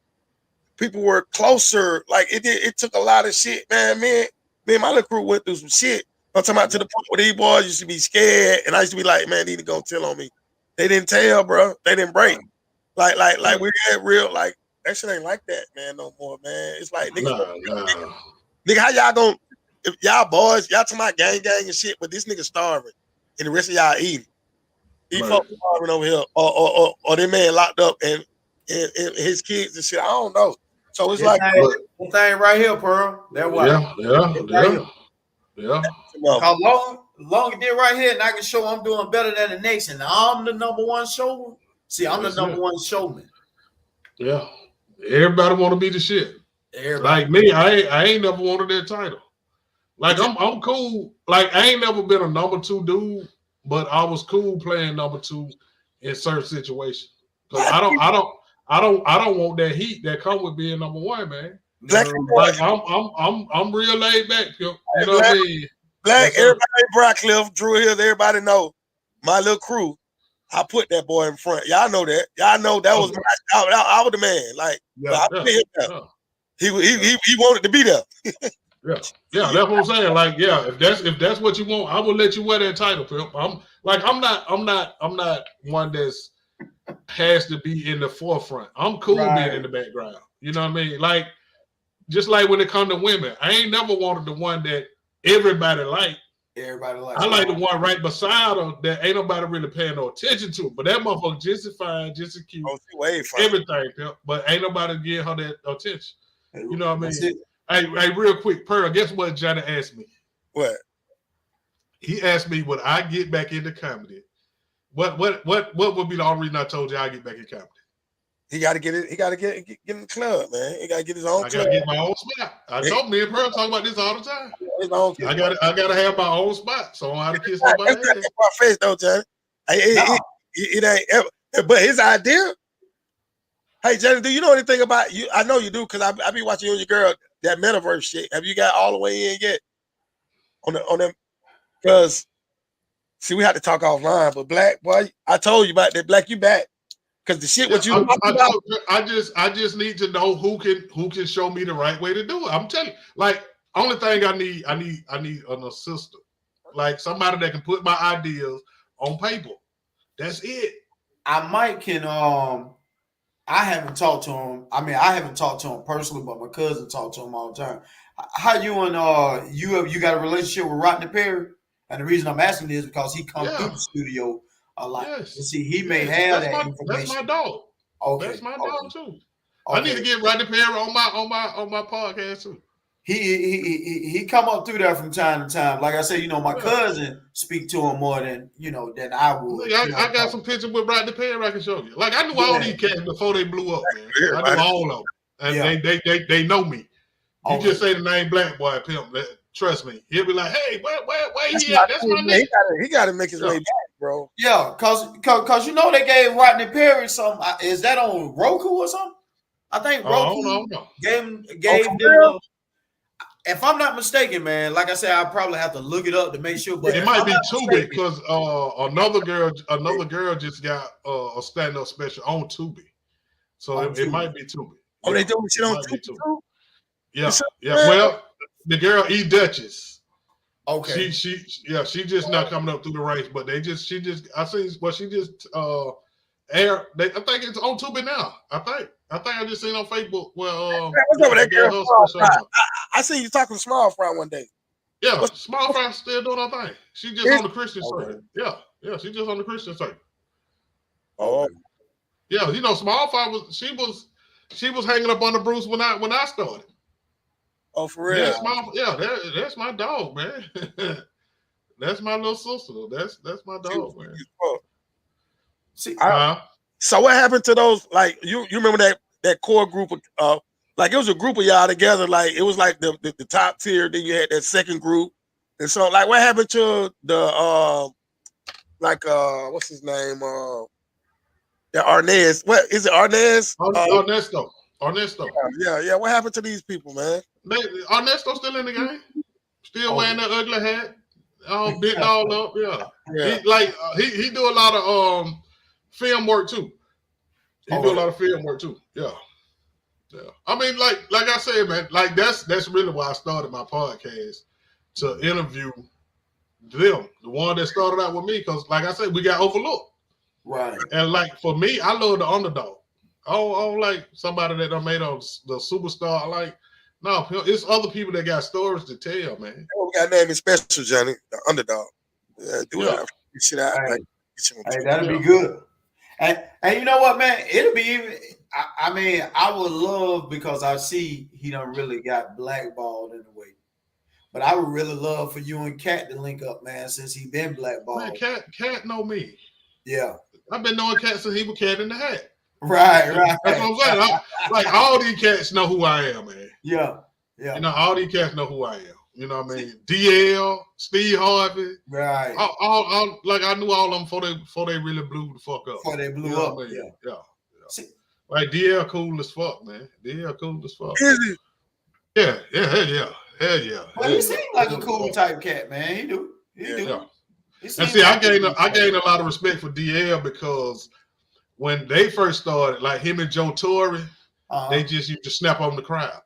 closer. Like it took a lot of shit, man. Me and my little crew went through some shit. I'm talking about to the point where these boys used to be scared, and I used to be like, man, they need to go tell on me. They didn't tell, bro. They didn't break. Like we had real, like, that shit ain't like that, man, no more, man. It's like, nigga, how y'all gonna, if y'all boys, y'all talking about gang and shit, but this nigga starving, and the rest of y'all eating. He fucking starving over here, or that man locked up and his kids and shit. I don't know. So it's like the thing right here, Pearl. That why. Yeah. How long it did right here, and I can show I'm doing better than the next, and I'm the number one showman. See, I'm the number one showman. Yeah. Everybody want to be the shit. Everybody. Like me, I ain't never wanted that title. Like I'm cool. Like I ain't never been a number two dude, but I was cool playing number two in certain situations. Because I don't want that heat that come with being number one, man. Like I'm real laid back, you know what I mean? Black, everybody, Brockcliffe, Drew Hills, everybody know my little crew. I put that boy in front. Y'all know that. Y'all know that was I was the man. Like, he wanted to be there. Yeah, that's what I'm saying. Like, yeah, if that's what you want, I will let you wear that title, Phil. I'm not one that's has to be in the forefront. I'm cool being in the background. You know what I mean? Like, just like when it comes to women, I ain't never wanted the one that everybody like. I like the one right beside her that ain't nobody really paying no attention to. But that motherfucker just as fine, just as cute, everything, Phil. But ain't nobody giving her that attention. You know what I mean? Hey, real quick, Pearl, guess what Johnny asked me? What? He asked me, would I get back into comedy? What would be the only reason I told you I get back in comedy? He got to get it. He got to get in the club, man. He got to get his own I club. got to get my own spot. I told me and Pearl talk about this all the time. His own I got to have my own spot, so I don't have to kiss nobody. That's not in my face, though, Johnny. It ain't ever. But his idea. Hey, Johnny, do you know anything about you? I know you do because I be watching you and your girl that metaverse shit. Have you got all the way in yet? On them, because see, we had to talk offline. But Black boy, I told you about that. Black, you back because the shit what you. I just need to know who can show me the right way to do it. I'm telling you, like only thing I need an assistant, like somebody that can put my ideas on paper. That's it. I haven't talked to him. I mean, I haven't talked to him personally, but my cousin talked to him all the time. How you and you got a relationship with Rodney Perry? And the reason I'm asking this is because he comes through the studio a lot. Yes. And see, he may have that information. That's my dog. Okay. That's my dog too. Okay. I need to get Rodney Perry on my podcast too. He come up through there from time to time. Like I said, my cousin speak to him more than than I would. I got some pictures with Rodney Perry I can show you. Like I knew all these cats before they blew up, man. I knew all of them, and they know me. You just say the name Black Boy Pimp. Trust me, he'll be like, "Hey, where he at? That's my name." He got to make his way back, bro. Yeah, cause they gave Rodney Perry some. Is that on Roku or something? I think Roku gave them. If I'm not mistaken, man, like I said, I probably have to look it up to make sure. But it might be Tubi because another girl just got a stand-up special on Tubi, so it might be Tubi. Oh, they doing shit on Tubi too? Yeah. Well, the girl E Duchess. Okay. She just not coming up through the ranks, but she just aired. I think it's on Tubi now. I think I just seen on Facebook. Well, what's up with that girl? I see you talking to Small Fry one day. Yeah, Small Fry still doing her thing. She just on the Christian circuit. Yeah, she just on the Christian circuit. Oh, yeah, Small Fry was hanging up on the Bruce when I started. Oh, for real? That's my dog, man. That's my little sister. That's my dog, man. See, so what happened to those? Like you remember that core group of like it was a group of y'all together. Like it was like the top tier. Then you had that second group, and so like what happened to the what's his name? The Arnez. What is it? Arnez? Ernesto. Yeah. What happened to these people, man? Ernesto still in the game. Still wearing that ugly hat. Bit all up. Yeah. He do a lot of film work too. He do a lot of film work too. Yeah. I mean, like I said, man, like that's really why I started my podcast, to interview them, the one that started out with me, because like I said, we got overlooked. Right. And like for me, I love the underdog. I don't like somebody that I made on the superstar. No, it's other people that got stories to tell, man. We got named special, Johnny, the underdog. Yeah. Shit out. Hey, that'll be good. And you know what, man? It'll be even. I mean, I would love, because I see he done really got blackballed in a way. But I would really love for you and Cat to link up, man, since he been blackballed. Man, Cat know me. Yeah. I've been knowing Cat since he was Cat in the Hat. Right. That's what I'm saying. Like all these cats know who I am, man. Yeah. All these cats know who I am. You know what I mean? DL, Steve Harvey. Right. All like I knew all of them before they really blew the fuck up. Before they blew up. I mean? Yeah. See, like DL cool as fuck, man. DL cool as fuck. Is he? Yeah. Hell yeah. Well, he seems like a cool type cat, man. He do. Yeah. And see, I gained a lot of respect for DL because when they first started, like him and Joe Torre, they just used to snap on the crowd.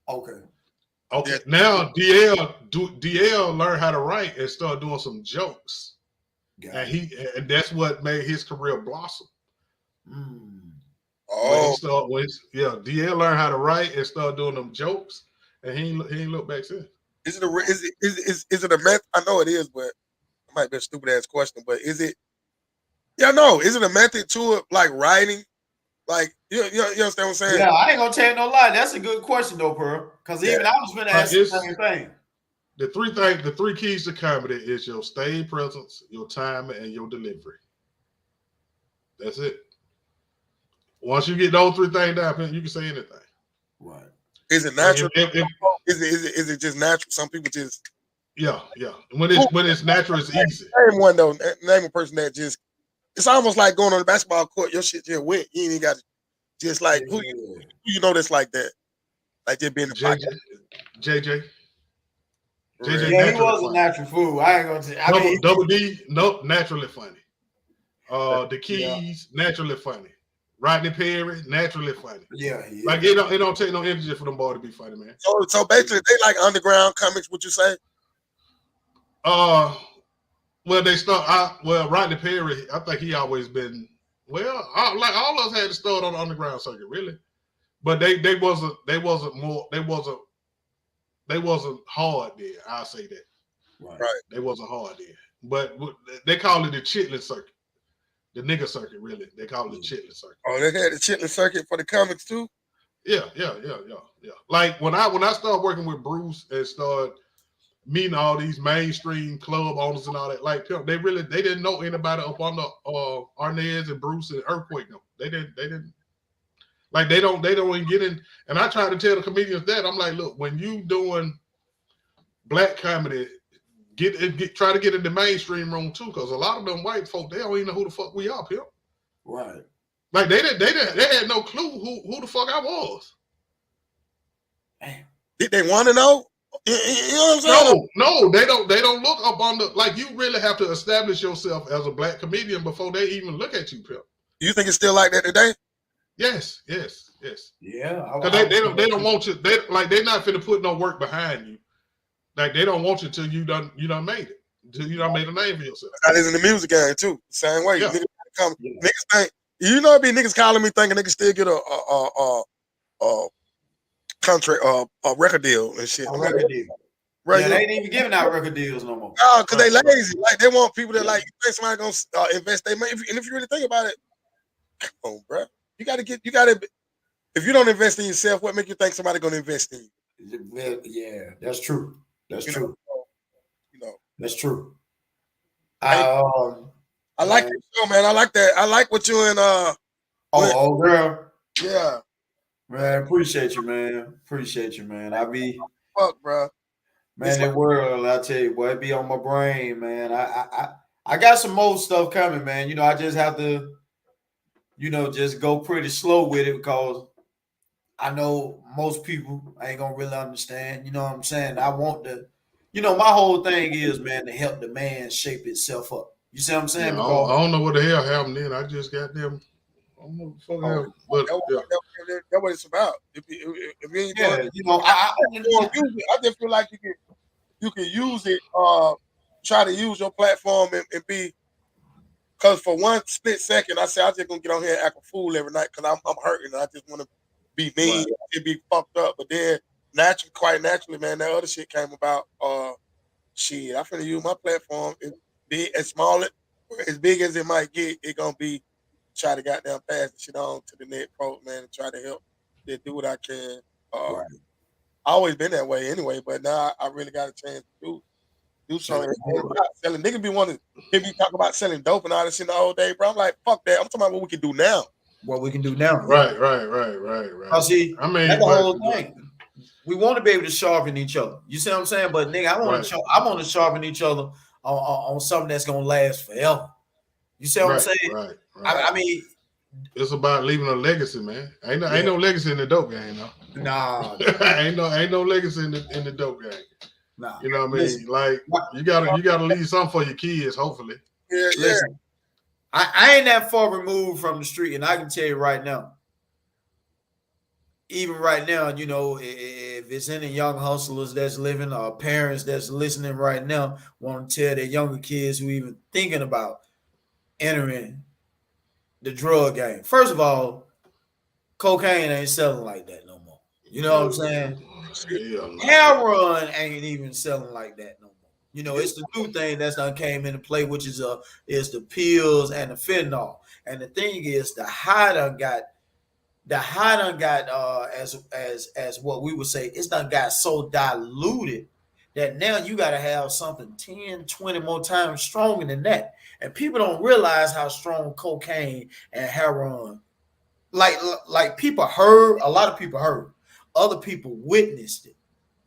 Okay. Yeah. Now DL learned how to write and started doing some jokes, and that's what made his career blossom. DL learned how to write and started doing them jokes, and he ain't looked back since. Is it a method? I know it is, but it might be a stupid ass question. But is it? Yeah, no. Is it a method to it, like writing? Like you understand what I'm saying? Yeah, I ain't gonna tell you no lie. That's a good question though, Pearl. Because even I was gonna ask the same thing. The three keys to comedy is your stage presence, your timing, and your delivery. That's it. Once you get those three things down, you can say anything. Right. Is it Like natural? Is it just natural? Some people just yeah. When it's natural, it's easy. name one though. Name a person that just. It's almost like going on the basketball court. Your shit just wet. You ain't got just like who you know that's like that. Like just being the JJ, JJ, JJ, Yeah, he naturally was a funny. natural fool. I ain't gonna say. I mean, Double D, nope, naturally funny. The yeah, Keys, naturally funny. Rodney Perry, naturally funny. yeah, Like it don't take no energy for them boy to be funny, man. So basically, they like underground comics. Would you say? Uh, well, they start. Rodney Perry, I think he always been. Well, like all of us had to start on the underground circuit, really. But they wasn't hard then. I'll say that. right. They wasn't hard then. But they call it the chitlin circuit. The nigga circuit, really. They call it the chitlin circuit. Oh, they had the chitlin circuit for the comics too. Yeah. Like when I started working with Bruce and started meeting all these mainstream club owners and all that, like they didn't know anybody up on the Arnez and Bruce and Earthquake. No, they didn't like they don't even get in. And I try to tell the comedians that I'm like, look, when you doing black comedy, try to get in the mainstream room too, because a lot of them white folk they don't even know who the fuck we are, pimp. Right. Like they had no clue who the fuck I was. Damn. Did they want to know? You know what I'm saying? No, they don't look up on the like. You really have to establish yourself as a black comedian before they even look at you, pimp. You think it's still like that today? Yes. Yeah. Because they don't want you. They're not finna put no work behind you. Like they don't want you till you done made it. Till you done made a name for yourself. That is in the music game too. Same way. Yeah. Niggas think it be niggas calling me thinking they can still get a contract a record deal and shit. A record deal. Right, yeah, they ain't even giving out record deals no more. No, because they lazy. Like they want people that like you think somebody gonna invest their money. And if you really think about it, come on, bro. You gotta if you don't invest in yourself, what make you think somebody gonna invest in you? Yeah, that's true. That's true. Know. That's true. I like that show, man. I like that. I like what you and old girl. Yeah. Man, appreciate you, man. I be fuck, bro. Man, that world, I tell you, boy, it be on my brain, man. I got some more stuff coming, man. You know, I just have to, just go pretty slow with it because I know most people ain't gonna really understand. You know what I'm saying? I want to, my whole thing is, man, to help the man shape itself up. You see what I'm saying? Yeah, I don't know what the hell happened then. I just got them. I don't know what the fuck happened. But that's what it's about. If you ain't doing I just feel like you can use it, try to use your platform and be, because for one split second, I say I just gonna get on here and act a fool every night because I'm hurting. I just want to be mean and be fucked up. But then quite naturally, man, that other shit came about. Shit, I'm finna use my platform. It's big, as big as it might get, it gonna be try to goddamn pass the shit on to the next folks, man, and try to help them do what I can. I always been that way anyway, but now I really got a chance to do something. Selling niggas be wanting to hear me talk about selling dope and all this shit the whole day, bro. I'm like, fuck that. I'm talking about what we can do now. What we can do now. Right. See, I mean, that's the whole thing. We want to be able to sharpen each other. You see what I'm saying? But nigga, I want to sharpen each other on something that's gonna last forever. You see what I'm saying? Right. I mean, it's about leaving a legacy, man. Ain't no legacy in the dope game, though. Nah. ain't no legacy in the dope game. Nah. You know what I mean? Listen, like you gotta leave something for your kids, hopefully. Yeah. Listen, I ain't that far removed from the street, and I can tell you right now. Even right now, if it's any young hustlers that's living or parents that's listening right now, want to tell their younger kids who even thinking about entering the drug game. First of all, cocaine ain't selling like that no more. You know what I'm saying? Heroin ain't even selling like that no more. It's the new thing that's done came into play, which is the pills and the fentanyl. And the thing is, the high done got as what we would say, it's done got so diluted that now you got to have something 10, 20 more times stronger than that. And people don't realize how strong cocaine and heroin, like people heard, a lot of people heard, other people witnessed it.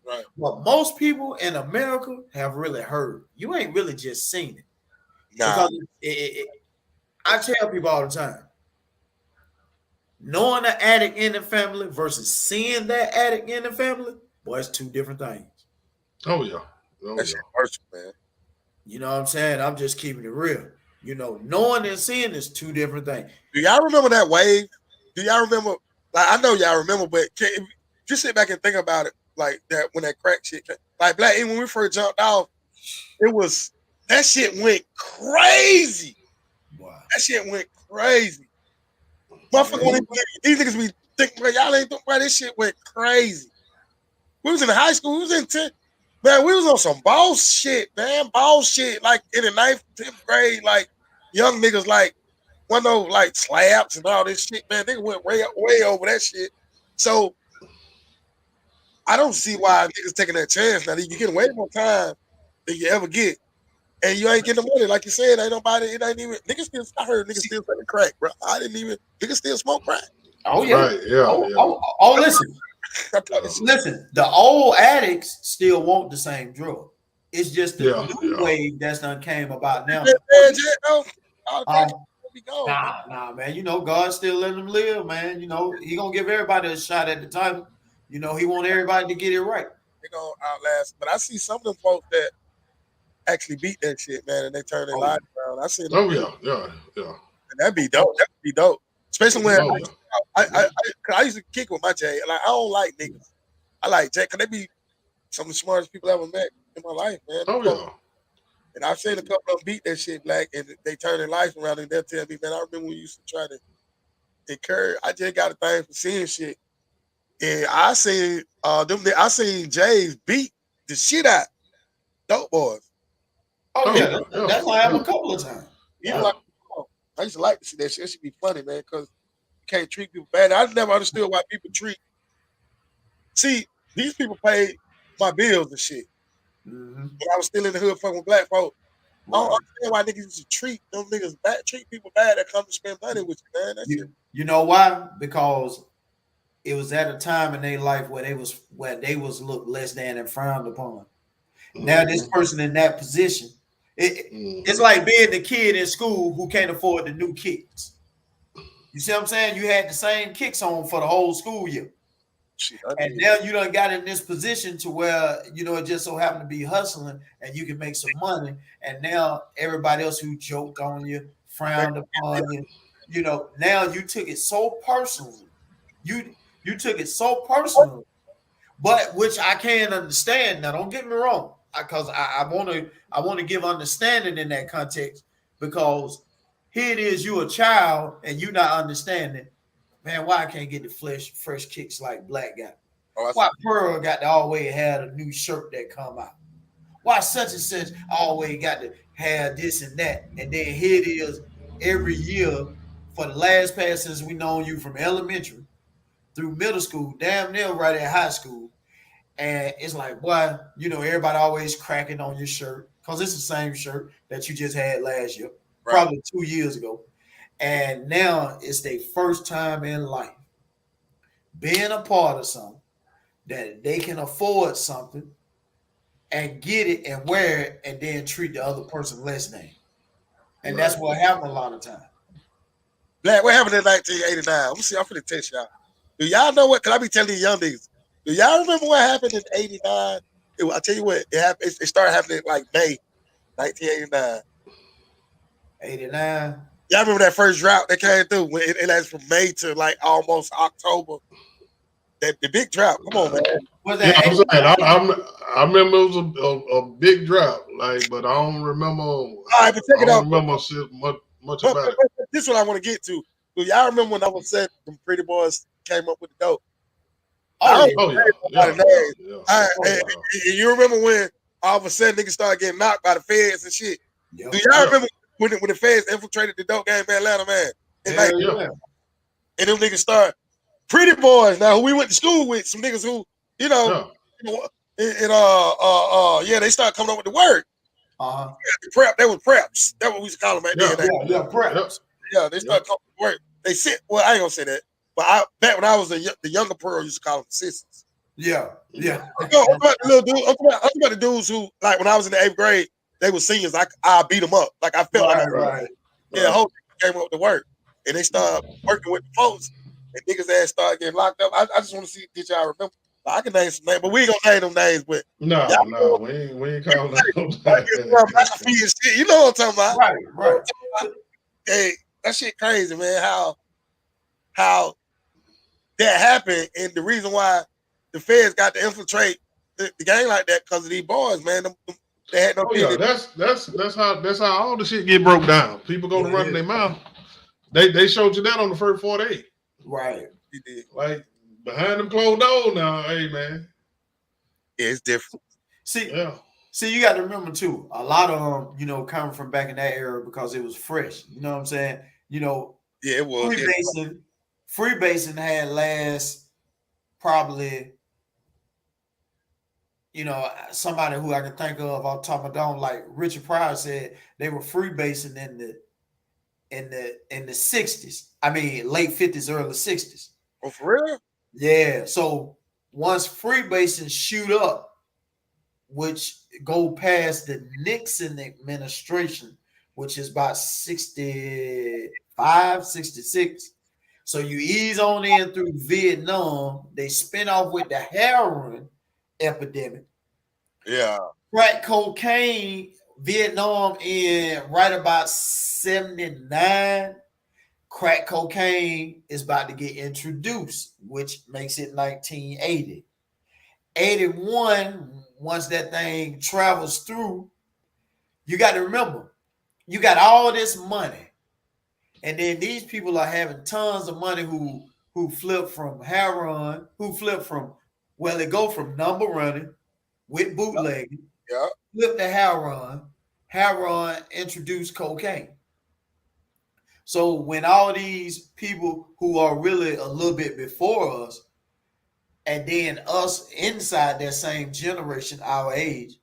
Right. But most people in America have really heard. You ain't really just seen it. Nah. Because I tell people all the time, knowing an addict in the family versus seeing that addict in the family, boy, it's two different things. Oh yeah. Oh That yeah. shit hurts, man. You know what I'm saying? I'm just keeping it real. You know, knowing and seeing is two different things. Do y'all remember that wave? Do y'all remember? Like, I know y'all remember, but just sit back and think about it. Like that when that crack shit came. Like Black, even when we first jumped off, it was that shit went crazy. Wow. That shit went crazy. Motherfucker, these niggas be thinking, bro, y'all ain't bro, this shit went crazy. We was in high school, we was in 10th. Man, we was on some boss shit, man. Boss shit, like in the 9th, 10th grade, like young niggas like one of those like slaps and all this shit, man. They went way over that shit. So I don't see why niggas taking that chance. Now you get way more time than you ever get. And you ain't getting the money. Like you said, ain't nobody, it ain't even niggas still I heard niggas still selling crack, bro. I didn't even niggas still smoke crack. Oh yeah. Right. Yeah. Oh, listen. Listen, the old addicts still want the same drug. It's just the new wave that's done came about now. Nah, man. You know, God still letting them live, man. You know, He gonna give everybody a shot at the title. You know, He want everybody to get it right. They gonna outlast. But I see some of them folks that actually beat that shit, man, and they turn their lives around. I see them. Oh yeah. And that'd be dope. That'd be dope. Especially when I used to kick with my Jay. Like I don't like niggas. I like Jay because they be some of the smartest people I ever met in my life, man. Oh yeah. And I've seen a couple of them beat that shit, Black, and they turn their life around and they'll tell me, man, I remember when we used to try to encourage. I just got a thing for seeing shit. And I seen I seen Jay's beat the shit out dope boys. Oh yeah, that's why I have a couple of times. Yeah. Like, I used to like to see that shit. It should be funny, man, because you can't treat people bad. I never understood why people treat. See, these people paid my bills and shit. Mm-hmm. But I was still in the hood fucking with black folk. Right. I don't understand why niggas used to treat them niggas bad, treat people bad that come to spend money with you, man. That's you know why? Because it was at a time in their life where they was looked less than and frowned upon. Mm-hmm. Now this person in that position, it's like being the kid in school who can't afford the new kicks. You see what I'm saying? You had the same kicks on for the whole school year. And now you done got in this position to where, you know, it just so happened to be hustling and you can make some money. And now everybody else who joked on you, frowned upon you, you know, now you took it so personally. You took it so personally, but which I can't understand. Now, don't get me wrong, because I want to give understanding in that context, because here it is, you a child and you not understanding. Man, why I can't get the fresh kicks like Black got? Why Pearl got to always have a new shirt that come out? Why such and such always got to have this and that? And then here it is every year for the last past since we known you from elementary through middle school, damn near right at high school. And it's like, boy, you know, everybody always cracking on your shirt because it's the same shirt that you just had last year, probably 2 years ago. And now it's their first time in life being a part of something that they can afford something and get it and wear it and then treat the other person less than. And that's what happened a lot of times. Black, what happened in 1989? Let me see. I'm finna test y'all. Do y'all know what? Cause I be telling you young niggas. Do y'all remember what happened in 89? I tell you what, it happened. It started happening like May 1989. 89. Y'all remember that first drought that came through? When it lasted from May to like almost October. That the big drought. Come on, man. Was that I remember it was a big drought, like, but I don't remember. All right, but check it out. Remember much about it. This is what I want to get to. Do y'all remember when I was saying them pretty boys came up with the dope? And you remember when all of a sudden niggas started getting knocked by the feds and shit? Yep. Do y'all remember when the feds infiltrated the dope game in Atlanta, man? And them niggas started pretty boys now who we went to school with, some niggas who, you know, Yeah, they started coming up with the word. Uh-huh. Prep, they were preps. That's what we used to call them back then. Yeah, preps. Yeah, they started coming up with the word. They sit. Well, I ain't gonna say that, but back when I was the younger pearl, used to call them sisters. Yeah. No, I'm talking about the little dude. I'm talking about the dudes who, like, when I was in the 8th grade, they were seniors. I beat them up. Like I felt like Right. yeah, whole thing came up to work, and they started working with the folks, and niggas ass started getting locked up. I just want to see did y'all remember? I can name some names, but we ain't gonna name them names. But No, we ain't calling them. McAfee and shit. You know what I'm talking about? Right. Hey, that shit crazy, man. How that happened, and the reason why the feds got to infiltrate the gang like that because of these boys, man. They had no business. That's how all the shit get broke down. People go to running their mouth. They showed you that on the first 48. Right. Like behind them closed doors now, hey man. Yeah, it's different. See, you got to remember too, a lot of them, coming from back in that era because it was fresh. You know what I'm saying? Yeah, it was. Freebasing had last probably, somebody who I can think of off the top of my dome, like Richard Pryor said, they were freebasing in the 60s. I mean, late 50s, early 60s. Oh, for real? Yeah. So once freebasing shoot up, which go past the Nixon administration, which is about 65, 66. So you ease on in through Vietnam. They spin off with the heroin epidemic. Yeah. Crack cocaine, Vietnam in right about 79. Crack cocaine is about to get introduced, which makes it 1980. 81, once that thing travels through, you got to remember, you got all this money, and then these people are having tons of money who flip from heroin, they go from number running with bootlegging, flip to heroin introduced cocaine. So when all these people who are really a little bit before us, and then us inside that same generation, our age,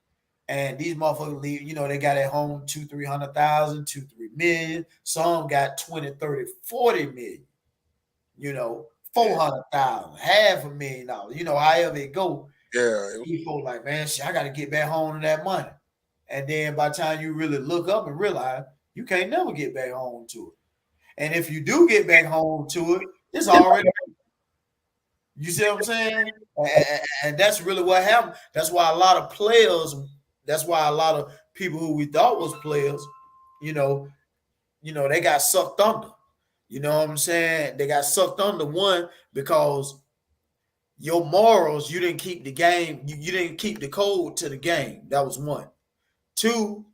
and these motherfuckers leave, they got at home 200,000, 300,000, 3 million. Some got 20, 30, 40 million, 400,000, $500,000, however it go. Yeah. People like, man, shit, I got to get back home to that money. And then by the time you really look up and realize you can't never get back home to it. And if you do get back home to it, it's already. You see what I'm saying? And that's really what happened. That's why a lot of people who we thought was players, they got sucked under. You know what I'm saying? They got sucked under, one, because your morals, you didn't keep the game, you didn't keep the code to the game. That was one. Two,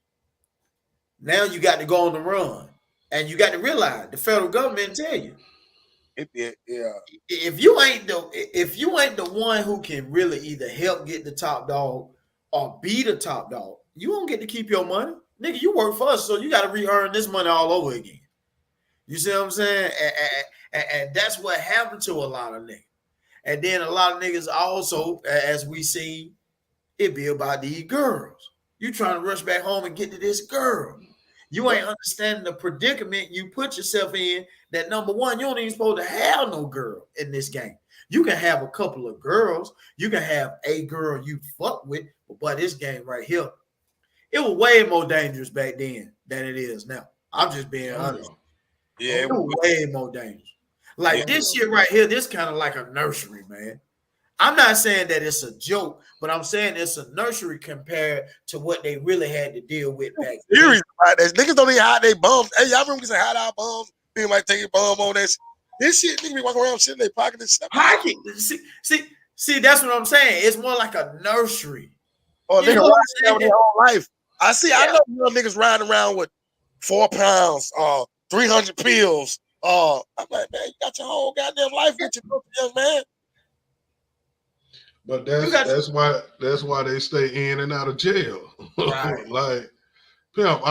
now you got to go on the run. And you got to realize the federal government tell you. Yeah. If you ain't the one who can really either help get the top dog or be the top dog, you won't get to keep your money. Nigga, you work for us, so you got to re-earn this money all over again. You see what I'm saying? And that's what happened to a lot of niggas. And then a lot of niggas also, as we see, it be about these girls. You trying to rush back home and get to this girl. You ain't understanding the predicament you put yourself in. That number one, you don't even supposed to have no girl in this game. You can have a couple of girls. You can have a girl you fuck with. But this game right here, it was way more dangerous back then than it is now. I'm just being honest. Yeah, it was way more dangerous. Like this shit right here, this kind of like a nursery, man. I'm not saying that it's a joke, but I'm saying it's a nursery compared to what they really had to deal with back then. Serious about that. Niggas don't even hide their bums. Hey, y'all remember we say hide our bums? Niggas might take your bum on that shit. This shit, niggas be walking around shit in their pocket and stuff. Pocket. See, that's what I'm saying. It's more like a nursery. Oh, nigga riding around their whole life. I know little niggas riding around with 4 pounds, 300 pills. I'm like, man, you got your whole goddamn life with you, young man. But that's why they stay in and out of jail. Right. Like, pimp,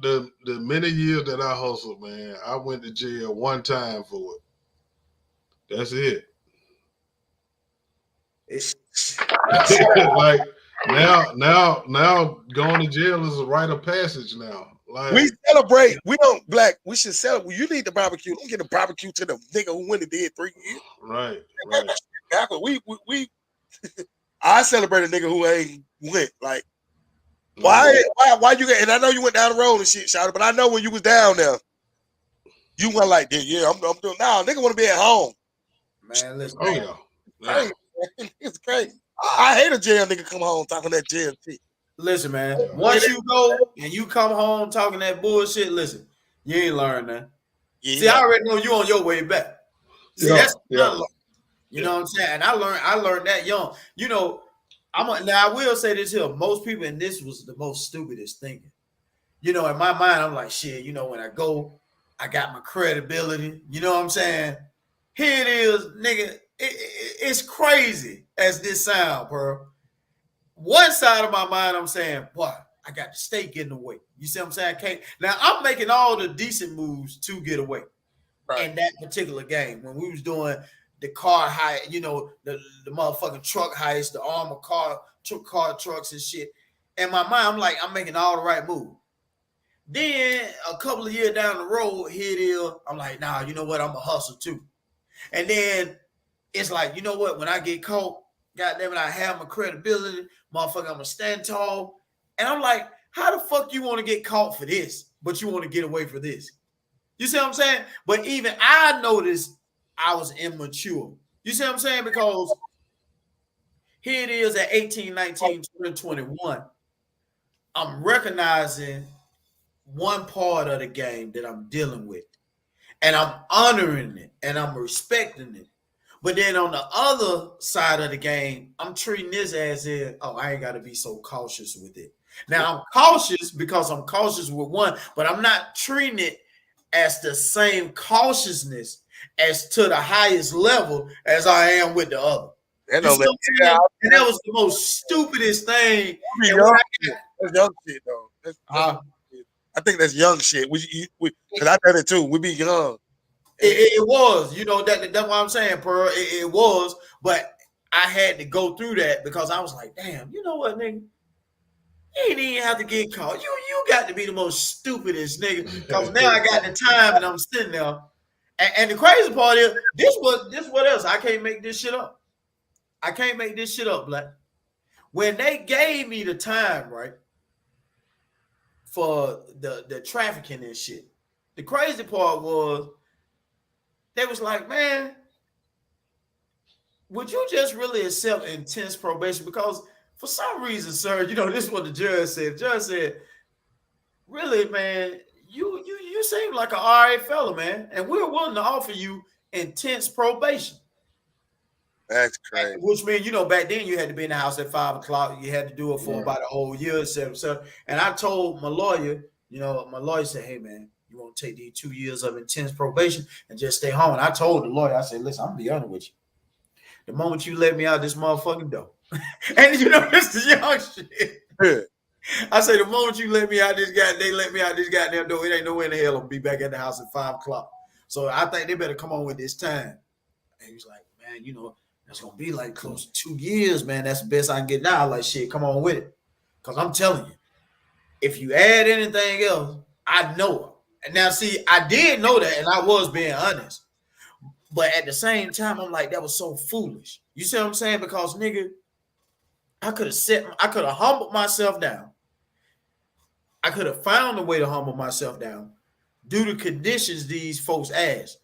the many years that I hustled, man, I went to jail one time for it. That's it. Like now going to jail is a rite of passage now. Like we celebrate. We don't black. We should celebrate. You need the barbecue. Don't get the barbecue to the nigga who went and did 3 years. right. We I celebrate a nigga who ain't went. Like Mm-hmm. why you get? And I know you went down the road and shit, shouted, but I know when you was down there, you went like that. Yeah, I'm doing now. Nigga want to be at home. Man, listen. Oh yeah. It's crazy. I hate a jail nigga come home talking that jail shit. Listen, man. Once you go and you come home talking that bullshit, listen, you ain't learned that. Yeah, See, I already know you on your way back. See, that's yeah. You know what I'm saying? And I learned that young. You know, now I will say this here. Most people, and this was the most stupidest thinking. You know, in my mind, I'm like, shit, you know, when I go, I got my credibility. You know what I'm saying? Here it is, nigga. It's crazy as this sound, bro. One side of my mind, I'm saying, boy, I got the state getting away. You see what I'm saying? Now I'm making all the decent moves to get away in that particular game. When we was doing the car heist, you know, the motherfucking truck heist, the armored car trucks and shit. In my mind, I'm like, I'm making all the right moves. Then a couple of years down the road, here it is. I'm like, nah, you know what? I'm a hustle too. And then it's like, you know what? When I get caught, goddamn it, I have my credibility. Motherfucker, I'm going to stand tall. And I'm like, how the fuck you want to get caught for this, but you want to get away for this? You see what I'm saying? But even I noticed I was immature. You see what I'm saying? Because here it is at 18, 19, 20, 21. I'm recognizing one part of the game that I'm dealing with. And I'm honoring it and I'm respecting it. But then on the other side of the game, I'm treating this as if, oh, I ain't got to be so cautious with it. Now, I'm cautious because I'm cautious with one, but I'm not treating it as the same cautiousness as to the highest level as I am with the other. And that was the most stupidest thing. That's young shit, though. I think that's young shit. Because I done it too. We be young. It was, you know, that's what I'm saying, Pearl. It was, but I had to go through that because I was like, damn, you know what, nigga? You ain't even have to get caught. You got to be the most stupidest nigga. Because now I got the time and I'm sitting there. And the crazy part is, this what else? I can't make this shit up. I can't make this shit up, Black. When they gave me the time, right, for the trafficking and shit, the crazy part was, they was like, man, would you just really accept intense probation? Because for some reason, sir, you know, this is what the judge said. The judge said, really, man, you seem like an all right fella, man. And we're willing to offer you intense probation. That's crazy. Which means, you know, back then you had to be in the house at 5 o'clock. You had to do it for about a whole year, etc. And I told my lawyer, you know, my lawyer said, hey, man, you want to take these 2 years of intense probation and just stay home. And I told the lawyer, I said, listen, I'm going to be honest with you. The moment you let me out this motherfucking door, and you know, this is young shit. Yeah. I say, the moment you let me out this goddamn door, it ain't no way in the hell I'll be back at the house at 5 o'clock. So I think they better come on with this time. And he was like, man, you know, that's going to be like close to 2 years, man. That's the best I can get now. Like, shit, come on with it. Because I'm telling you, if you add anything else, I know it. And now, see, I did know that, and I was being honest. But at the same time, I'm like, that was so foolish. You see what I'm saying? Because, nigga, I could have humbled myself down. I could have found a way to humble myself down due to conditions these folks asked.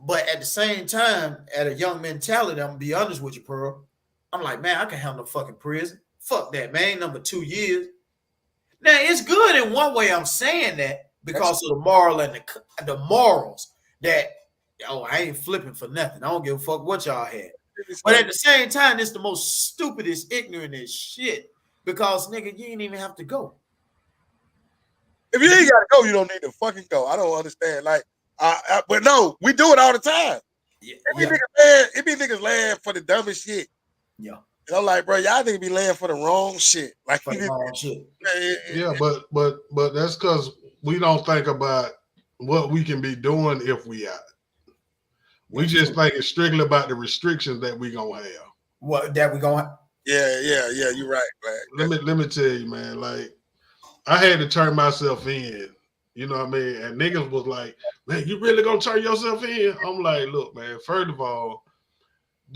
But at the same time, at a young mentality, I'm going to be honest with you, Pearl. I'm like, man, I can handle fucking prison. Fuck that, man. Number 2 years. Now, it's good in one way I'm saying that because of the moral and the morals that, oh, I ain't flipping for nothing. I don't give a fuck what y'all had. But at the same time, it's the most stupidest, ignorantest shit because, nigga, you ain't even have to go. If you ain't got to go, you don't need to fucking go. I don't understand. Like, but no, we do it all the time. Yeah, it be niggas laying for the dumbest shit. Yeah. And I'm like, bro, y'all niggas be laying for the wrong shit. Like, for the wrong shit. Yeah, but that's because we don't think about what we can be doing if we out. We just think it's strictly about the restrictions that we gonna have. What that we going? Yeah. You're right, Black. Let me tell you, man. Like I had to turn myself in. You know what I mean? And niggas was like, "Man, you really gonna turn yourself in?" I'm like, "Look, man. First of all,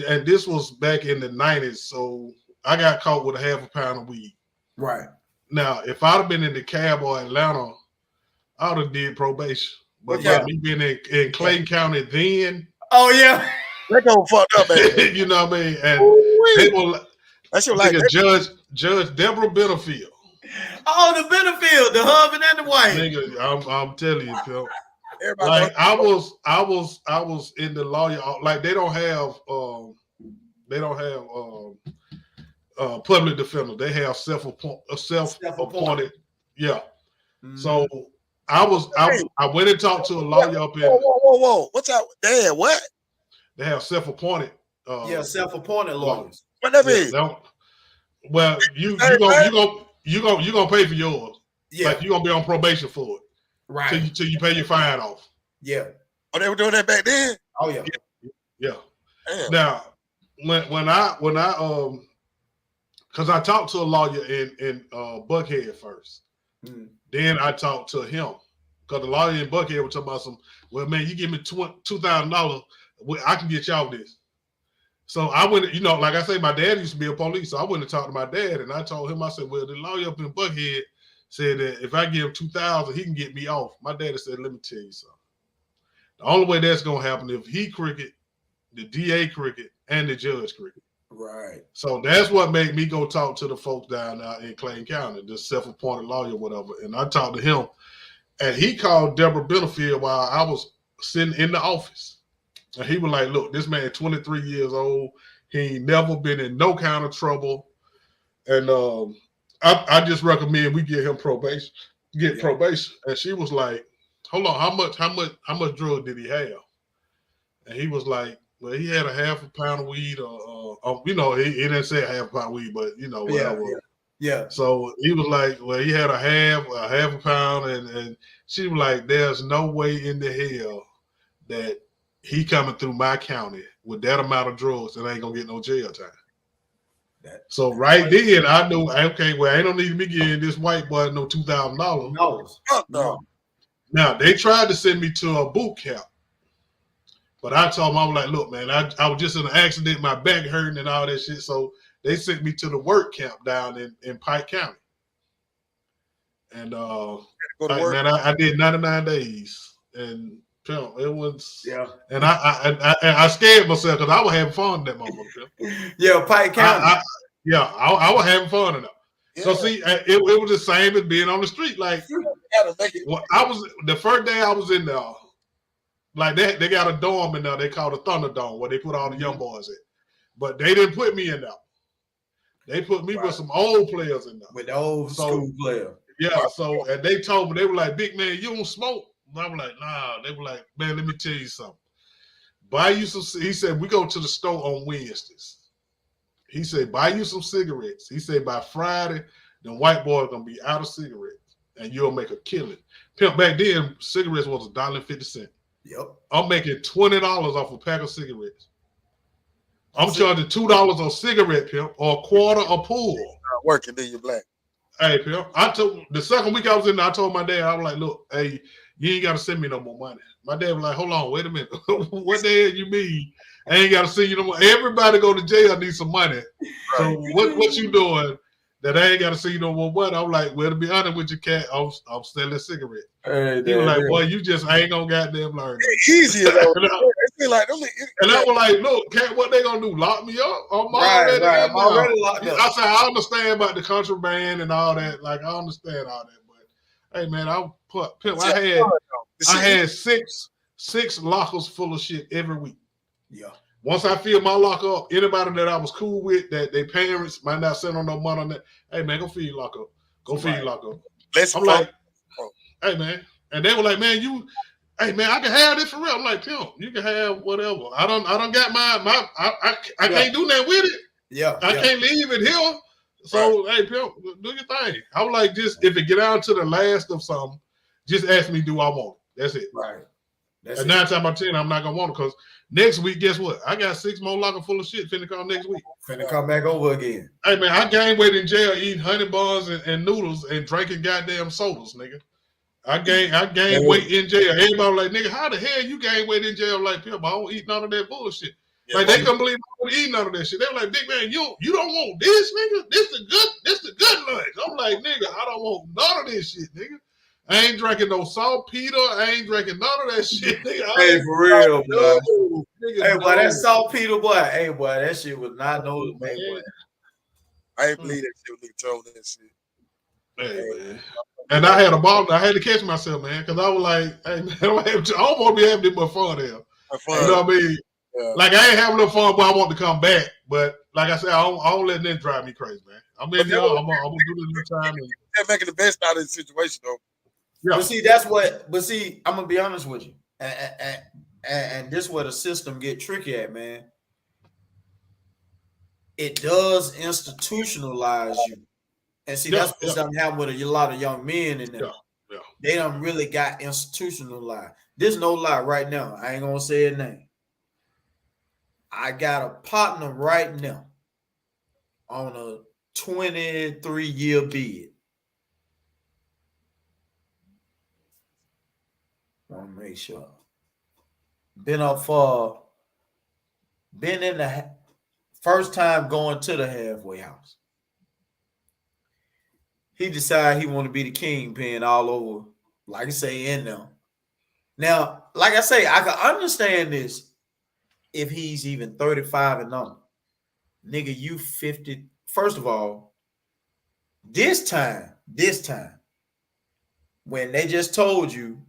and this was back in the '90s, so I got caught with a half a pound of weed. Right. Now, if I'd have been in the cab or Atlanta, I would have did probation. But Yeah. by me being in Clayton County then, Oh yeah. That go fucked up, man. you know what I mean? And Ooh-wee. they were That shit like nigga, Judge Deborah Benefield. Oh, the Benefield, the husband and the wife. Nigga, I'm telling you, Phil. everybody. Like I was in the lawyer. Like they don't have public defender. They have self-appointed. Yeah. Mm-hmm. So I went and talked to a lawyer up in. Whoa! What's up, Dad? What? They have self-appointed. Self-appointed lawyers. What that mean? Well, you gonna pay for yours. Yeah. Like you gonna be on probation for it. Right. Till you pay your fine off. Yeah. Oh, they were doing that back then? Oh yeah. Yeah. Damn. Now, when I because I talked to a lawyer in Buckhead first. Mm. Then I talked to him. Because the lawyer in Buckhead was talking about well, man, you give me $2,000, I can get y'all this. So I went, like I say, my dad used to be a police, so I went and talked to my dad, and I told him, I said, well, the lawyer up in Buckhead said that if I give him $2,000, he can get me off. My daddy said, let me tell you something. The only way that's going to happen if he crooked, the DA crooked, and the judge crooked. Right. So that's what made me go talk to the folks down there in Clayton County, the self-appointed lawyer, whatever. And I talked to him, and he called Deborah Benefield while I was sitting in the office. And he was like, look, this man 23 years old. He ain't never been in no kind of trouble. And I just recommend we get him probation, probation. And she was like, hold on, how much drug did he have? And he was like, well, he had a half a pound of weed, he didn't say a half a pound of weed, but whatever. Yeah. So he was like, well, he had a half a pound, and she was like, there's no way in the hell that he coming through my county with that amount of drugs and ain't gonna get no jail time. So right then I knew, okay, well, ain't no need me giving this white boy no $2,000. No. Now they tried to send me to a boot camp. But I told him, I was like, look, man, I was just in an accident, my back hurting and all that shit. So they sent me to the work camp down in Pike County. And I did 99 days. And it was and I scared myself because I was having fun in that motherfucker. Yeah, Pike County. I was having fun in it. Yeah. So see, it was the same as being on the street. Like I was the first day I was in there. Like they got a dorm in there they call the Thunderdome where they put all the young boys in. But they didn't put me in there. They put me with some old players in there. With the old school player. Yeah, so and they told me, they were like, big man, you don't smoke? And I was like, nah. They were like, man, let me tell you something. Buy you some, he said, we go to the store on Wednesdays. He said, buy you some cigarettes. He said, by Friday, the white boy gonna be out of cigarettes and you'll make a killing. Pimp, back then, cigarettes was $1.50. Yep. I'm making $20 off a pack of cigarettes. I'm charging $2 on cigarette, pimp, or a quarter a pull. Not working, then you're black. Hey, pimp. The second week I was in there, I told my dad, I was like, look, hey, you ain't got to send me no more money. My dad was like, hold on, wait a minute. What the hell you mean? I ain't got to send you no more. Everybody go to jail needs some money. Right. So what you doing that I ain't got to send you no more money? I'm like, well, to be honest with you, cat, I'm selling cigarettes. Hey, he was like, boy, you just ain't gonna goddamn learn. It's easier though. And I was like, look, cat, what they gonna do? Lock me up? I'm already locked up. I said, I understand about the contraband and all that. Like, I understand all that, but hey, man, I had six lockers full of shit every week. Yeah. Once I filled my locker up, anybody that I was cool with, that their parents might not send on no money on that, hey man, go feed your locker up. Go feed your locker up. I'm like, hey man. And they were like, man, hey man, I can have this for real. I'm like, pimp, you can have whatever. I don't got I can't do nothing with it. Yeah. I can't leave it here. So hey, pimp, do your thing. I was like, just if it get down to the last of something, just ask me, do I want it? That's it. Right. And 9 times out of 10, I'm not gonna want it because Next week, guess what? I got 6 more locker full of shit finna come next week. Finna come back over again. Hey man, I gained weight in jail eating honey buns and noodles and drinking goddamn sodas, nigga. I gained weight in jail. Everybody like, nigga, how the hell you gain weight in jail like people? I don't eat none of that bullshit. Yeah, like they couldn't believe I would eat none of that shit. They were like, big man, you don't want this, nigga. This the good lunch. I'm like, nigga, I don't want none of this shit, nigga. I ain't drinking no saltpeter. I ain't drinking none of that shit, nigga. Hey, for real, boy. Nigga, Hey, boy, that saltpeter, boy. Hey, boy, that shit was not no man, boy. I ain't believe that shit when nigga told that shit. Hey, man. And I had a ball. I had to catch myself, man, because I was like, hey, man, I don't want to be having this much fun there. You know what I mean? Yeah. Like, I ain't having no fun, but I want to come back. But like I said, I don't let that drive me crazy, man. I'm in here. I'm going to do this new time. They're making the best out of the situation, though. Yeah. But see, that's what. But see, I'm gonna be honest with you, and this is where the system get tricky at, man. It does institutionalize you, and see that's what's done happen with a lot of young men in there. Yeah. They done really got institutionalized. There's no lie right now. I ain't gonna say a name. I got a partner right now on a 23-year bid. Want to make sure. Been in the first time going to the halfway house. He decided he want to be the kingpin all over, like I say, in them. Now, like I say, I can understand this if he's even 35 and under. Nigga, you 50. First of all, this time, when they just told you,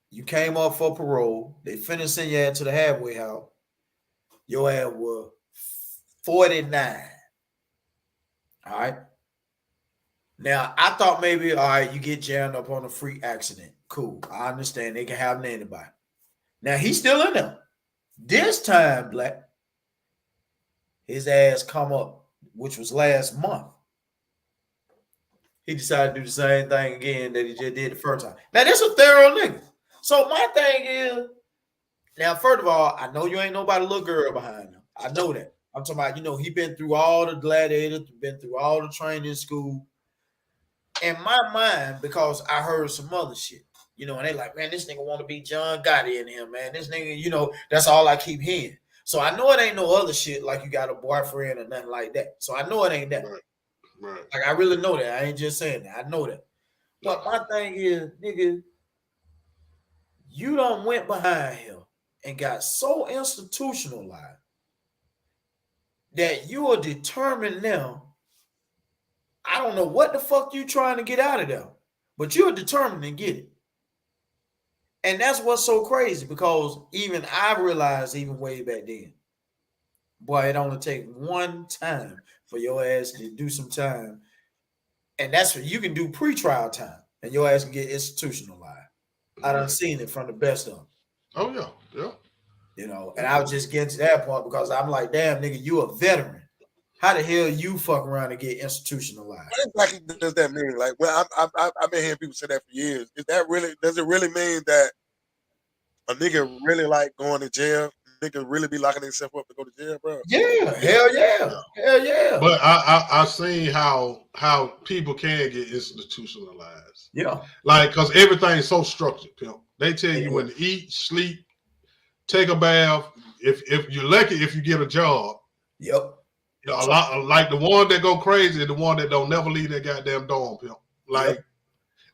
you came up for parole. They finished sending you to the halfway house. Your ass was 49. All right. Now, I thought maybe, all right, you get jammed up on a freak accident. Cool. I understand. They can happen to anybody. Now, he's still in there. This time, Black, his ass come up, which was last month. He decided to do the same thing again that he just did the first time. Now, this is a thorough nigga. So my thing is, now, first of all, I know you ain't nobody little girl behind him. I know that. I'm talking about, he been through all the gladiators, been through all the training school. In my mind, because I heard some other shit, and they like, man, this nigga want to be John Gotti in him, man. This nigga, that's all I keep hearing. So I know it ain't no other shit like you got a boyfriend or nothing like that. So I know it ain't that. Right. Like, I really know that. I ain't just saying that. I know that. But my thing is, nigga, you done went behind him and got so institutionalized that you are determined now. I don't know what the fuck you trying to get out of there, but you're determined to get it. And that's what's so crazy, because even I realized even way back then, boy, it only take one time for your ass to do some time. And that's what you can do pre-trial time, and your ass can get institutionalized. I done seen it from the best of them. Oh, yeah. And I was just getting to that point because I'm like, damn, nigga, you a veteran. How the hell you fuck around and get institutionalized? What exactly does that mean? Like, well, I've been hearing people say that for years. Does it really mean that a nigga really like going to jail? Nigga really be locking himself up to go to jail, bro? Yeah, hell yeah. But I've seen how people can get institutionalized. Yeah. Like, because everything's so structured, pimp. They tell you when to eat, sleep, take a bath. If you're lucky, if you get a job. Yep. A lot like the one that go crazy, the one that don't never leave that goddamn dorm, pimp. Like,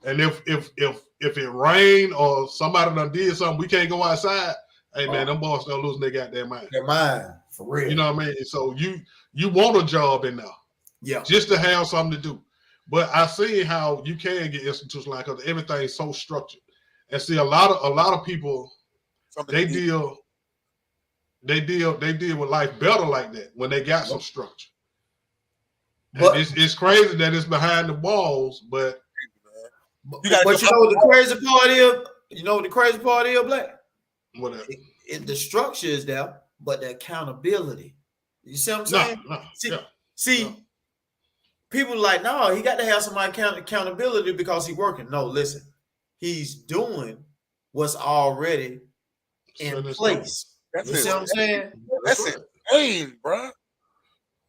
and if it rain or somebody done did something, we can't go outside. Hey man, them boys don't lose their goddamn mind. Their mind, for real. You know what I mean? So you want a job in there, just to have something to do. But I see how you can get institutionalized because everything's so structured. And see, a lot of people, they deal with life better like that when they got some structure. But it's crazy that it's behind the walls, but you know what the crazy part is? You know what the crazy part is, Black? Whatever. The structure is there, but the accountability. You see what I'm saying? People like, no, he got to have some accountability because he's working. No, listen, he's doing what's already in place. That's You see what I'm saying? That's insane, bro.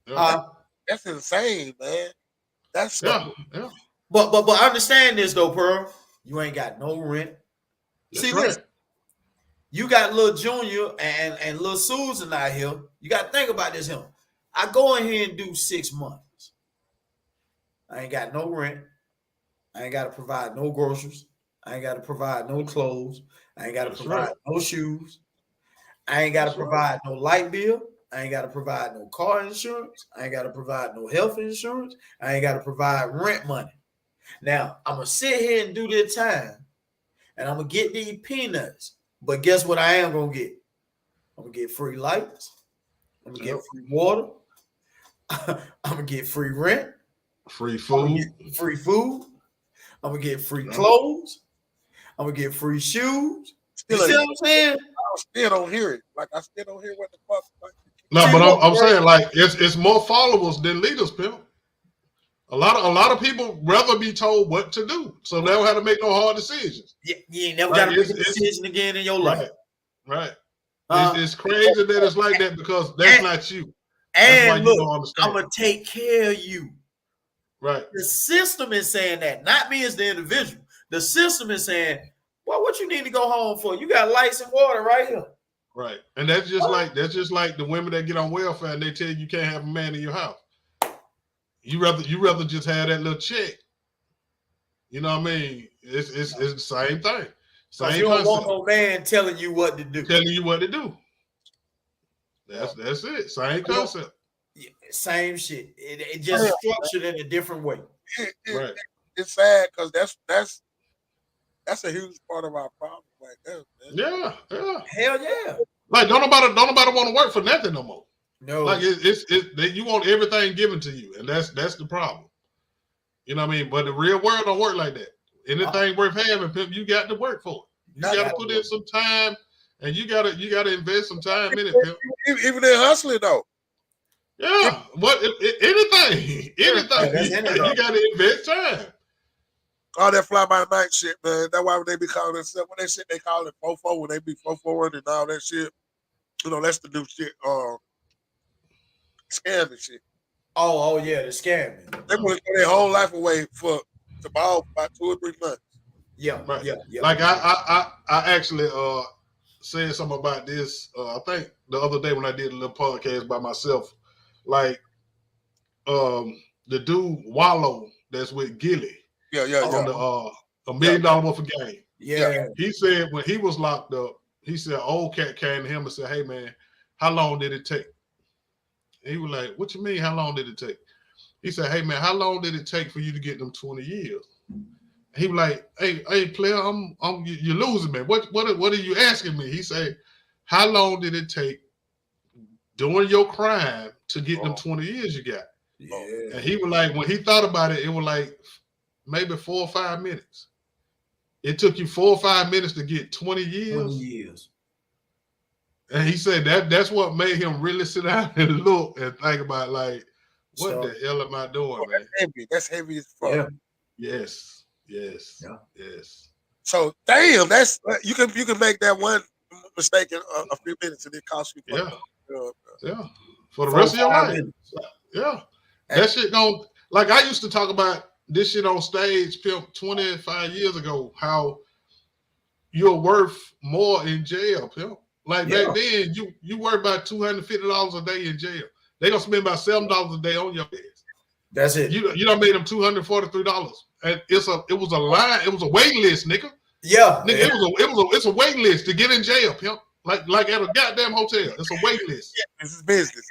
Yeah. That's insane, man. That's Yeah. But understand this though, Pearl. You ain't got no rent. That's See, right. listen, you got little Junior and little Susan out here. You got to think about this here. I go in here and do 6 months. I ain't got no rent. I ain't got to provide no groceries. I ain't got to provide no clothes. I ain't got to provide no shoes. I ain't got to provide no light bill. I ain't got to provide no car insurance. I ain't got to provide no health insurance. I ain't got to provide rent money. Now, I'm going to sit here and do this time, and I'm going to get these peanuts. But guess what I am going to get? I'm going to get free lights. I'm going to get free water. I'm going to get free rent. Free food. Free food. I'm going to get free clothes. I'm going to get free shoes. You see what I'm saying? I still don't hear it. Like, I still don't hear what the fuck. Like, no, but I'm saying, like, it's more followers than leaders, Pimp. A lot of people rather be told what to do, so they don't have to make no hard decisions. Yeah, you ain't never got to make a decision again in your life. Right. It's crazy that it's like that because that's not you. That's why you don't understand. I'm gonna take care of you. Right. The system is saying that, not me as the individual. The system is saying, well, what you need to go home for? You got lights and water right here. Right. And that's just like the women that get on welfare and they tell you can't have a man in your house. You rather just have that little check. You know what I mean? It's the same thing. Same you don't concept. want no man telling you what to do. Telling you what to do. That's it. Same concept. Yeah, same shit. It just structured in a different way. Right. It's sad because that's a huge part of our problem. Like, yeah. Hell yeah. Like don't nobody want to work for nothing no more. No. Like it's you want everything given to you, and that's the problem. You know what I mean? But the real world don't work like that. Anything worth having, Pimp, you got to work for it. You got to put in some time, and you got to invest some time in it, Pimp. Even in hustling though. Yeah, anything, you got to invest time. All that fly by night shit, man. That's why they be calling themselves when they shit they call it 4-4 when they be 4-4 and all that shit. You know, that's the new shit. Scamming shit. Oh yeah, the scamming. They want to throw their whole life away to about 2 or 3 months. Yeah, right. Yeah. Like I actually said something about this. I think the other day when I did a little podcast by myself, like the dude Wallow that's with Gilly. Yeah. On the $1 million worth of game. Yeah. He said when he was locked up, he said old cat came to him and said, "Hey man, how long did it take?" And he was like, "What you mean? How long did it take?" He said, "Hey man, how long did it take for you to get them 20 years?" And he was like, "Hey player, you're losing me. What are you asking me?" He said, "How long did it take during your crime to get them 20 years you got?" Yeah. And he was like, when he thought about it, it was like maybe 4 or 5 minutes. It took you 4 or 5 minutes to get 20 years. 20 years. And he said that's what made him really sit down and look and think about, like, what the hell am I doing, man? That's heavy as fuck. Yeah. Yes. So damn, that's you can make that one mistake in a few minutes and it costs you. Yeah. For the rest of your life. Yeah. That shit don't, like I used to talk about this shit on stage, Pimp, 25 years ago, how you're worth more in jail, Pimp. Like back then, you worth about $250 a day in jail. They gonna spend about $7 a day on your ass. That's it. You done made them $243. And it was a line, it was a waiting list, nigga. Yeah. Nigga, it's a waiting list to get in jail, Pimp. Like at a goddamn hotel. It's a waiting list. This is business.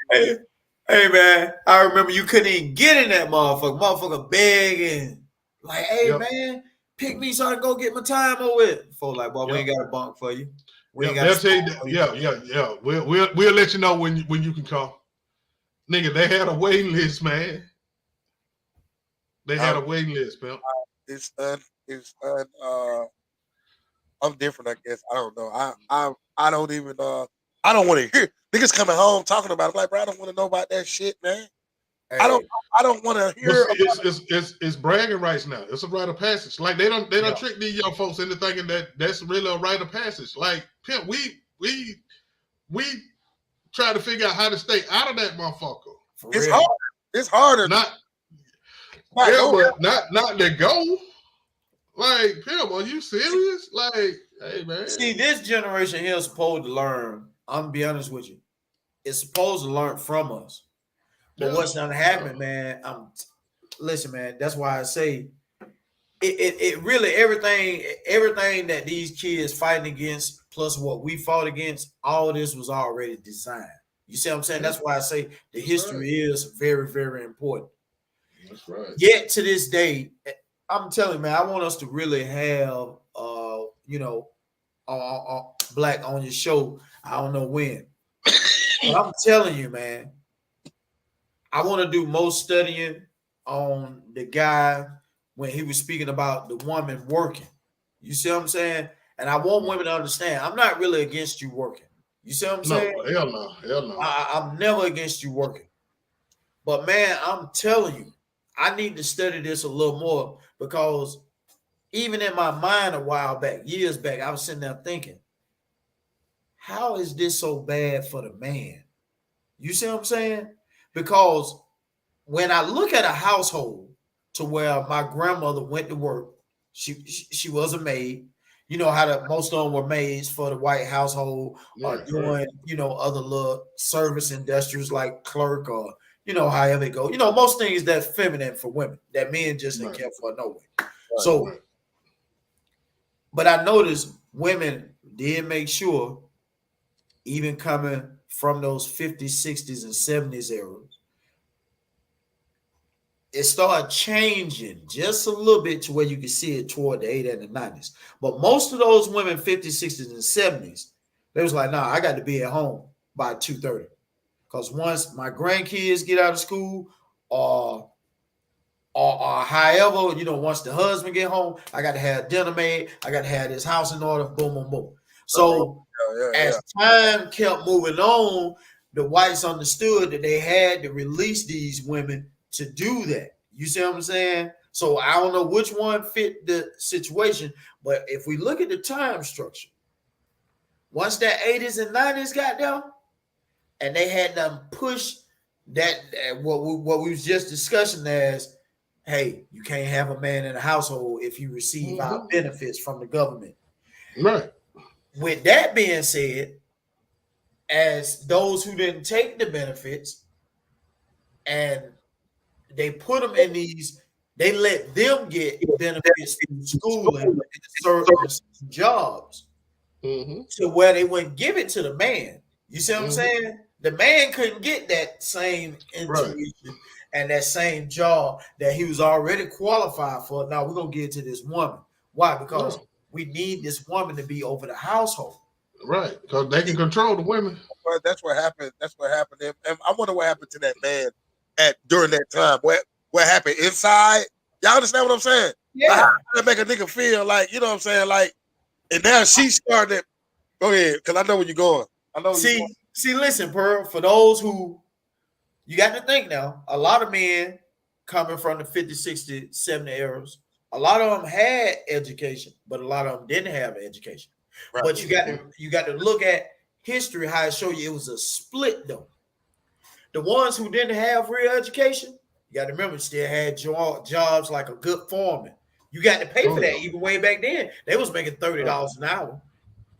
Hey man, I remember you couldn't even get in that motherfucker. Motherfucker begging, like, "Hey man, pick me so I can go get my time over with." For like, boy, we ain't got a bunk for you. We ain't got. They'll tell you that. Yeah. We'll let you know when you can come. Nigga, they had a waiting list, man. They had a waiting list, man. I'm different, I guess. I don't know. I don't even I don't want to hear niggas coming home talking about it. Like, bro, I don't want to know about that shit, man. Hey. I don't want to hear. It's bragging rights now. It's a rite of passage. Like they don't trick these young folks into thinking that that's really a rite of passage. Like, Pimp, we we try to figure out how to stay out of that motherfucker. It's hard. It's harder. Not but not let go. Like, Pimp, are you serious? Like, hey man. See, this generation here is supposed to learn. I'm gonna be honest with you. It's supposed to learn from us. But what's gonna happen, man? Listen, man. That's why I say it really everything that these kids fighting against, plus what we fought against, all this was already designed. You see what I'm saying? That's why I say the history is very, very important. That's right. Yet to this day, I'm telling you, man, I want us to really have, Black on your show. I don't know when, but I'm telling you, man, I want to do more studying on the guy when he was speaking about the woman working. You see what I'm saying? And I want women to understand, I'm not really against you working. You see what I'm saying? Hell no. I'm never against you working. But man, I'm telling you, I need to study this a little more, because even in my mind a while back, years back, I was sitting there thinking, how is this so bad for the man? You see what I'm saying? Because when I look at a household to where my grandmother went to work, she was a maid. You know how most of them were maids for the white household, or doing, other little service industries like clerk, or however it go. Most things that's feminine for women that men just didn't care for no way. So, but I noticed women did make sure, even coming from those 50s, 60s, and 70s eras, it started changing just a little bit to where you can see it toward the 80s and the 90s. But most of those women, 50s, 60s, and 70s, they was like, nah, I got to be at home by 2:30. Because once my grandkids get out of school, or however, once the husband get home, I got to have dinner made. I got to have this house in order, boom, boom, boom. So as time kept moving on, the whites understood that they had to release these women to do that. You see what I'm saying? So I don't know which one fit the situation, but if we look at the time structure, once that 80s and 90s got there, and they had them push that what we was just discussing as, hey, you can't have a man in a household if you receive our benefits from the government. Right. With that being said, as those who didn't take the benefits, and they put them in these, they let them get benefits through schooling and certain jobs, to where they wouldn't give it to the man. You see what I'm saying? The man couldn't get that same intuition and that same job that he was already qualified for. Now we're gonna give it to this woman. Why? Because we need this woman to be over the household. Right, because they can control the women. Well, that's what happened. That's what happened. And I wonder what happened to that man during that time. What happened inside? Y'all understand what I'm saying? Yeah. Like, how to make a nigga feel like, you know what I'm saying? Like, and now she started. Go ahead, because I know where you're going. I know. See, listen, Pearl, for those who, you got to think now, a lot of men coming from the 50, 60, 70 eras, a lot of them had education, but a lot of them didn't have education. Right. But you got to look at history, how it show you it was a split though. The ones who didn't have real education, you got to remember, still had jobs like a good foreman. You got to pay for that even way back then. They was making $30 an hour.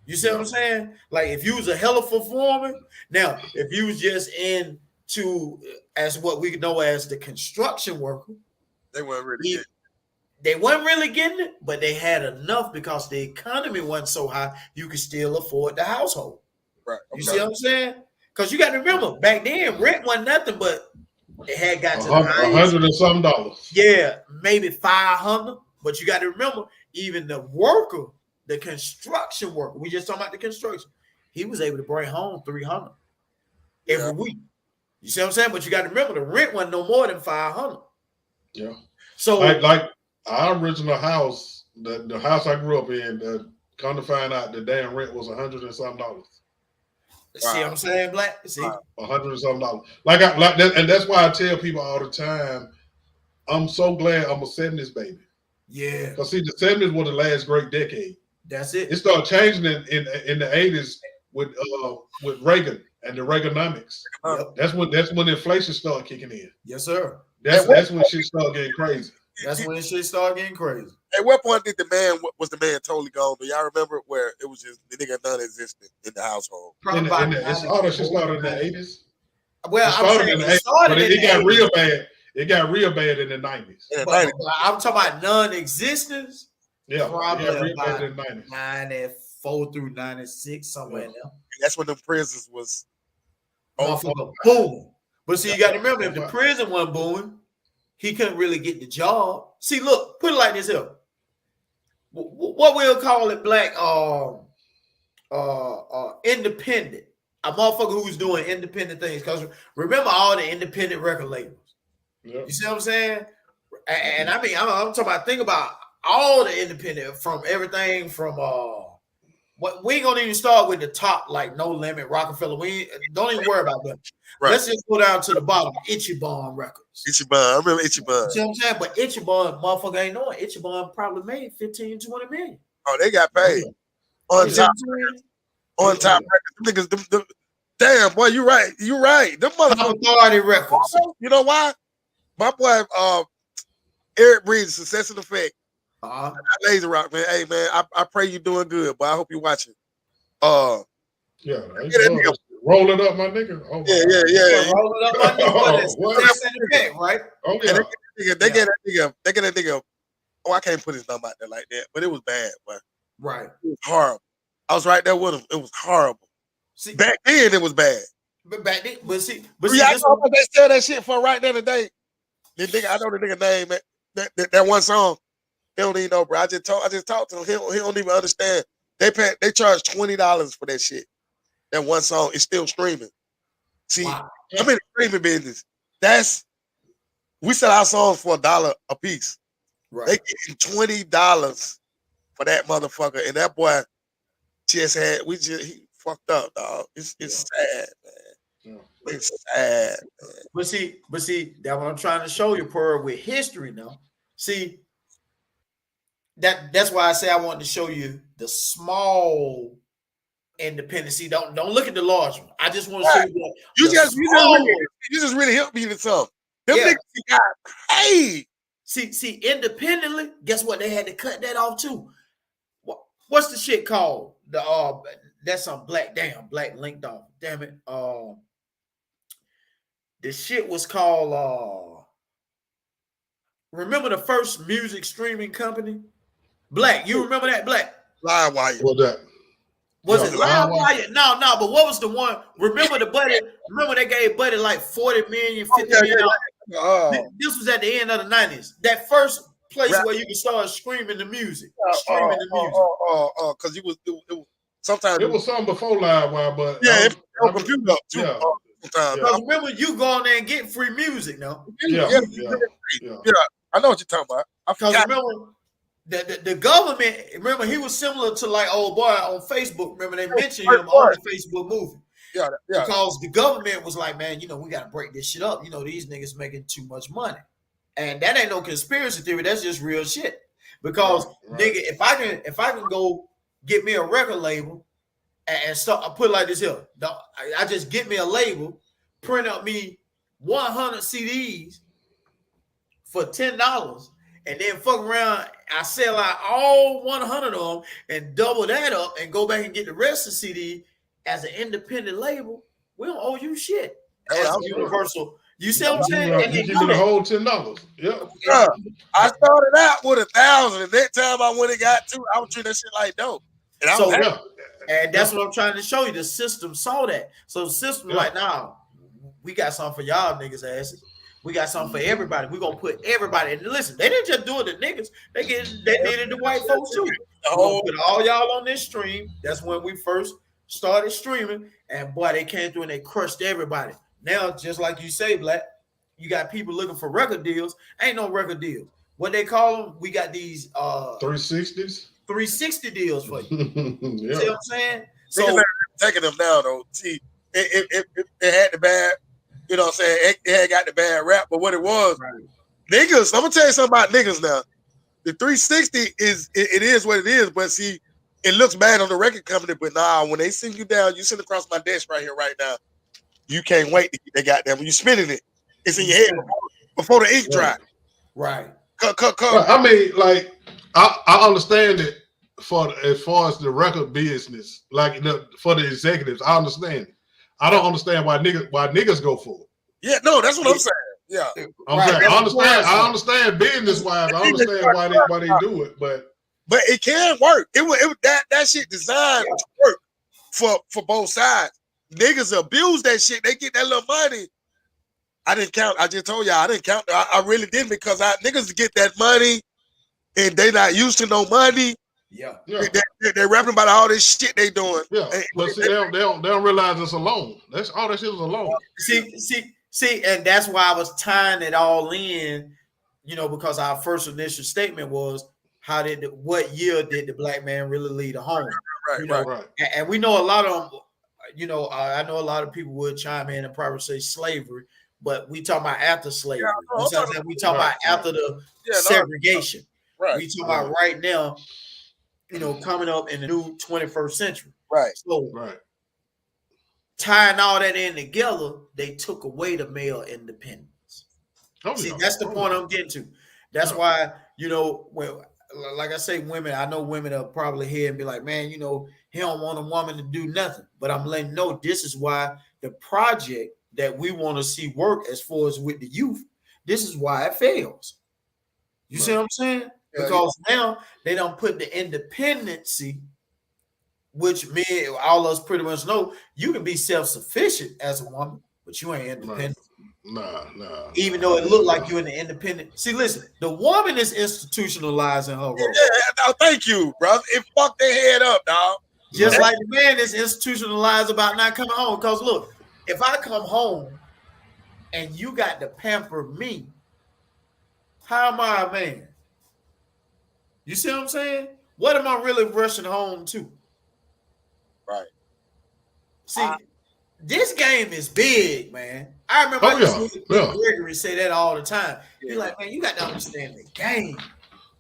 You see what I'm saying? Like if you was a hell of a foreman, now if you was just into as what we know as the construction worker, they weren't really getting it, but they had enough because the economy wasn't so high, you could still afford the household. Right. Okay. You see what I'm saying? Because you got to remember, back then rent wasn't nothing, but it had got to $100 and some dollars. Yeah, maybe $500. But you got to remember, even the worker, the construction worker, we just talking about the construction, he was able to bring home $300 every week. You see what I'm saying? But you got to remember, the rent wasn't no more than $500. Yeah. So like our original house, the house I grew up in, come to find out the damn rent was $100 and some dollars. See what I'm saying, Black? See, $100 and some dollars. Like that, and that's why I tell people all the time, I'm so glad I'm a 70s baby. Yeah. Because see, the 70s was the last great decade. That's it. It started changing in the 80s with Reagan and the Reaganomics. Yep. That's when inflation started kicking in. Yes, sir. That's when shit started getting crazy. That's when shit started getting crazy. At what point did the man totally gone? Do y'all remember where it was just the nigga non-existent in the household? All that shit started in the 80s. Well, it started in the 80s, but it got real bad. It got real bad in the 90s. But I'm talking about non-existence. Yeah, probably real about bad in the 90s. 94 through 96, somewhere in there. That's when the prisons was boom. But see, you got to remember, if the prison wasn't booming, he couldn't really get the job. See, look, put it like this here. What we'll call it, black, independent. A motherfucker who's doing independent things. Because remember all the independent record labels. Yep. You see what I'm saying? And I mean, I'm talking about, think about all the independent, from everything from what we ain't gonna even start with the top, like No Limit, Rockefeller. We don't even worry about them. Right. Let's just go down to the bottom. Ichiban Records. Ichiban, I remember Ichiban. You see what I'm saying? But Ichiban, motherfucker ain't knowing. Ichiban probably made 15, 20 million. Oh, they got paid. On top records. Niggas, damn, boy, you right. You right. Them motherfuckers. Authority Records. You know why? My boy, Eric Breeze, Success and Effect. Lazy Rock, man. Hey, man, I pray you doing good, but I hope you watching. Roll it up, my nigga. Oh, yeah. Roll it up, my nigga. Success and Effect, right? Oh, yeah. They get that nigga. Oh, I can't put his number out there like that, but it was bad, but right. It was horrible. I was right there with him. It was horrible. See, back then it was bad. But back then, but see, I know what they sell that shit for right there today. The nigga, I know the nigga name, man. That one song. He don't even know, bro. I just talked to him. He don't even understand. They charge $20 for that shit. That one song is still streaming. See, I'm in the streaming business. We sell our songs for $1 a piece. Right. They getting $20 for that motherfucker, and that boy he fucked up, dog. It's sad, man. Yeah. It's sad, man. But see, that's what I'm trying to show you, Pearl, with history now. See, that's why I say I wanted to show you the small independence. See, don't look at the large one. I just want to show you you just really helped me with something. Them niggas got paid. See, independently, guess what? They had to cut that off too. What's the shit called? That's some black linked off. Damn it. The shit was called remember the first music streaming company? Black. You remember that, Black? Livewire. What that? Was it Livewire? No, but what was the one? Remember the Buddy? Remember they gave Buddy like 40 million, 50 million? This was at the end of the 90s. That first place where you can start streaming the music. Because it was sometimes it was something before Livewire, but it was computer up too. Because remember, you go on there and get free music now. Yeah. I know what you're talking about. Because remember, the government, remember, he was similar to like old boy on Facebook. Remember, they mentioned him on the Facebook movie. Yeah. Because the government was like, man, we got to break this shit up. These niggas making too much money. And that ain't no conspiracy theory. That's just real shit. Because nigga, if I can go get me a record label and start, I put it like this here. I just get me a label, print out me 100 CDs for $10, and then fuck around. I sell out all 100 of them and double that up and go back and get the rest of the CD as an independent label. We don't owe you shit. As Universal. You see what I'm saying? You give me the whole $10. Yep. I started out with 1,000, and that time I went and got 2. I was treating that shit like dope. And that's what I'm trying to show you. The system saw that. So the system like, nah, we got something for y'all niggas asses. We got something for everybody. We're gonna put everybody. And listen, they didn't just do it to niggas. They did it to white folks too. Put all y'all on this stream. That's when we first started streaming. And boy, they came through and they crushed everybody. Now, just like you say, Black, you got people looking for record deals. Ain't no record deals. What they call them? We got these 360s. 360 deals for you. See what I'm saying? So taking them down though. See, it had the bad, you know what I'm saying? It had got the bad rap, but what it was, niggas. I'm gonna tell you something about niggas now. The 360 is what it is, but see, it looks bad on the record company, but nah, when they send you down, you sit across my desk right here, right now. You can't wait to get that goddamn. When you spinning it, it's in your head before the ink dry. Right. Right. I mean, like, I understand it for as far as the record business, like for the executives. I understand it. I don't understand why niggas go for it. Yeah, no, that's what I'm saying. Yeah, I'm saying I understand business wise. I understand why they do it, but it can work. That shit designed to work for both sides. Niggas abuse that shit. They get that little money. I didn't count. I just told y'all I didn't count. I really didn't because niggas get that money and they not used to no money. Yeah. They're rapping about all this shit they doing. Yeah, but see, they don't realize it's a loan. That's all that shit was a loan. See, and that's why I was tying it all in, because our first initial statement was, what year did the black man really lead a home? Right. And we know a lot of them, I know a lot of people would chime in and probably say slavery, but we talking about after slavery. We talking about after the segregation. Right. We talking about right now, coming up in the new 21st century. Right. So tying all that in together, they took away the male independence. That's the point I'm getting to. That's why, like I say, women, I know women are probably here and be like, man, he don't want a woman to do nothing. But I'm letting you know this is why the project that we want to see work as far as with the youth, this is why it fails. You see what I'm saying? Because now they don't put the independency, which all us pretty much know, you can be self-sufficient as a woman, but you ain't independent. Nah. Even though it looked like you're in the independent. See, listen, the woman is institutionalized in her role. Yeah, no, thank you, bro. It fucked their head up, dog. Just like the man is institutionalized about not coming home. Because look, if I come home and you got to pamper me, how am I a man? You see what I'm saying? What am I really rushing home to? Right. See, this game is big, man. I remember Gregory say that all the time. He's like, man, you got to understand the game.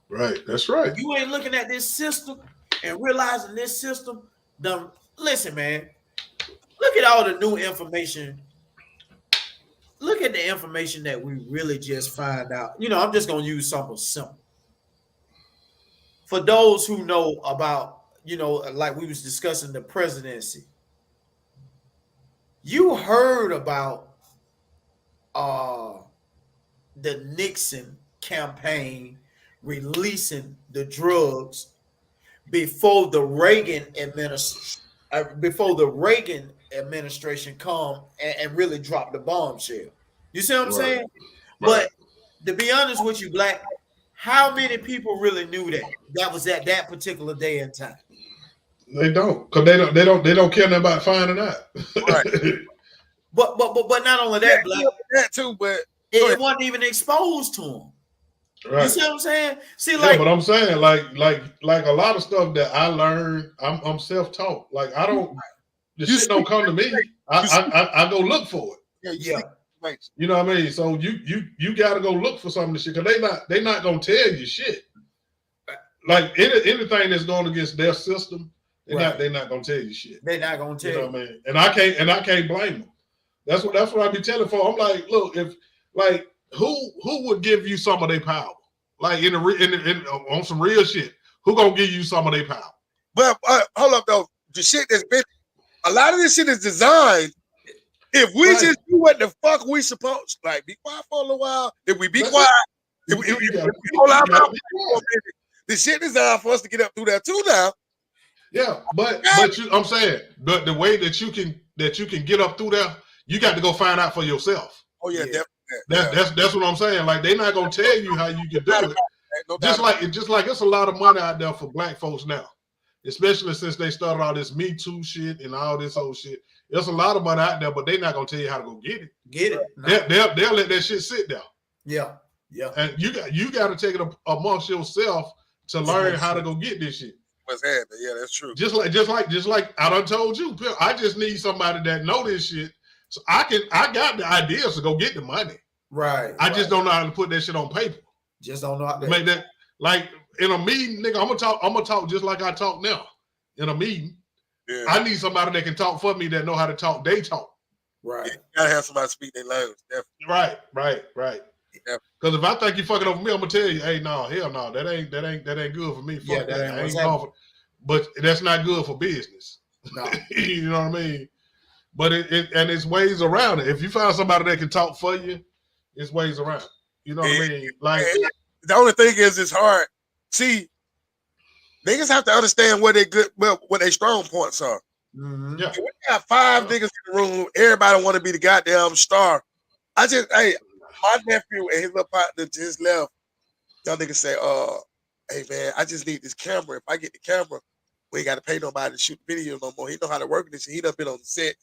Right, that's right. If you ain't looking at this system and realizing this system, listen, man, look at all the new information. Look at the information that we really just find out. I'm just going to use something simple. For those who know about, like we was discussing the presidency, you heard about the Nixon campaign releasing the drugs before the Reagan administration come and really drop the bombshell. You see what I'm saying? Right. But to be honest with you, Black, how many people really knew that was at that particular day and time? They don't, because they don't care about finding out. Right. But not only that, Black, that too, but it wasn't even exposed to them. Right. You see what I'm saying? See, but I'm saying like a lot of stuff that I learned, I'm self-taught. Like I don't, the shit don't come to me. I go look for it. Yeah. You know what I mean? So you got to go look for some of the shit because they not gonna tell you shit. Like anything that's going against their system, they're not gonna tell you shit. They're not gonna tell you. Know what I mean? And I can't blame them. That's what I be telling folks. I'm like, look, if like who would give you some of their power? Like on some real shit, who gonna give you some of their power? But hold up though, the shit that's been a lot of this shit is designed. If we just do what the fuck we supposed, like be quiet for a little while. If we be quiet, if we hold our mouth, the shit designed for us to get up through that too now. Yeah, but I'm saying, but the way that you can get up through there, you got to go find out for yourself. Oh yeah, definitely. That's what I'm saying. Like they're not gonna tell you how you can do it. Just like it's a lot of money out there for Black folks now, especially since they started all this Me Too shit and all this old shit. There's a lot of money out there, but they're not gonna tell you how to go get it. No. They'll let that shit sit there. Yeah. And you got to take it amongst yourself to learn how to go get this shit. What's happening? Yeah, that's true. Just like I done told you, I just need somebody that know this shit, so I got the ideas to go get the money. Right. I just don't know how to put that shit on paper. Just don't know how to make that. Like in a meeting, nigga, I'm gonna talk just like I talk now. in a meeting. Yeah. I need somebody that can talk for me that know how to talk. They talk. Right. You gotta have somebody speak their language. Definitely. Right. Because if I think you fucking over me, I'm gonna tell you, hey, no, hell no, that ain't good for me. Fuck that. I ain't going for. But that's not good for business. No. You know what I mean? But it's ways around it. If you find somebody that can talk for you, it's ways around. You know what I mean? Like the only thing is, it's hard. See, niggas have to understand what they good, what their strong points are. Mm-hmm. Yeah. If we got 5 niggas in the room, everybody want to be the goddamn star. My nephew and his little partner just left. Y'all niggas say, hey man, I just need this camera. If I get the camera, we ain't got to pay nobody to shoot video no more. He know how to work this. He done been on the set.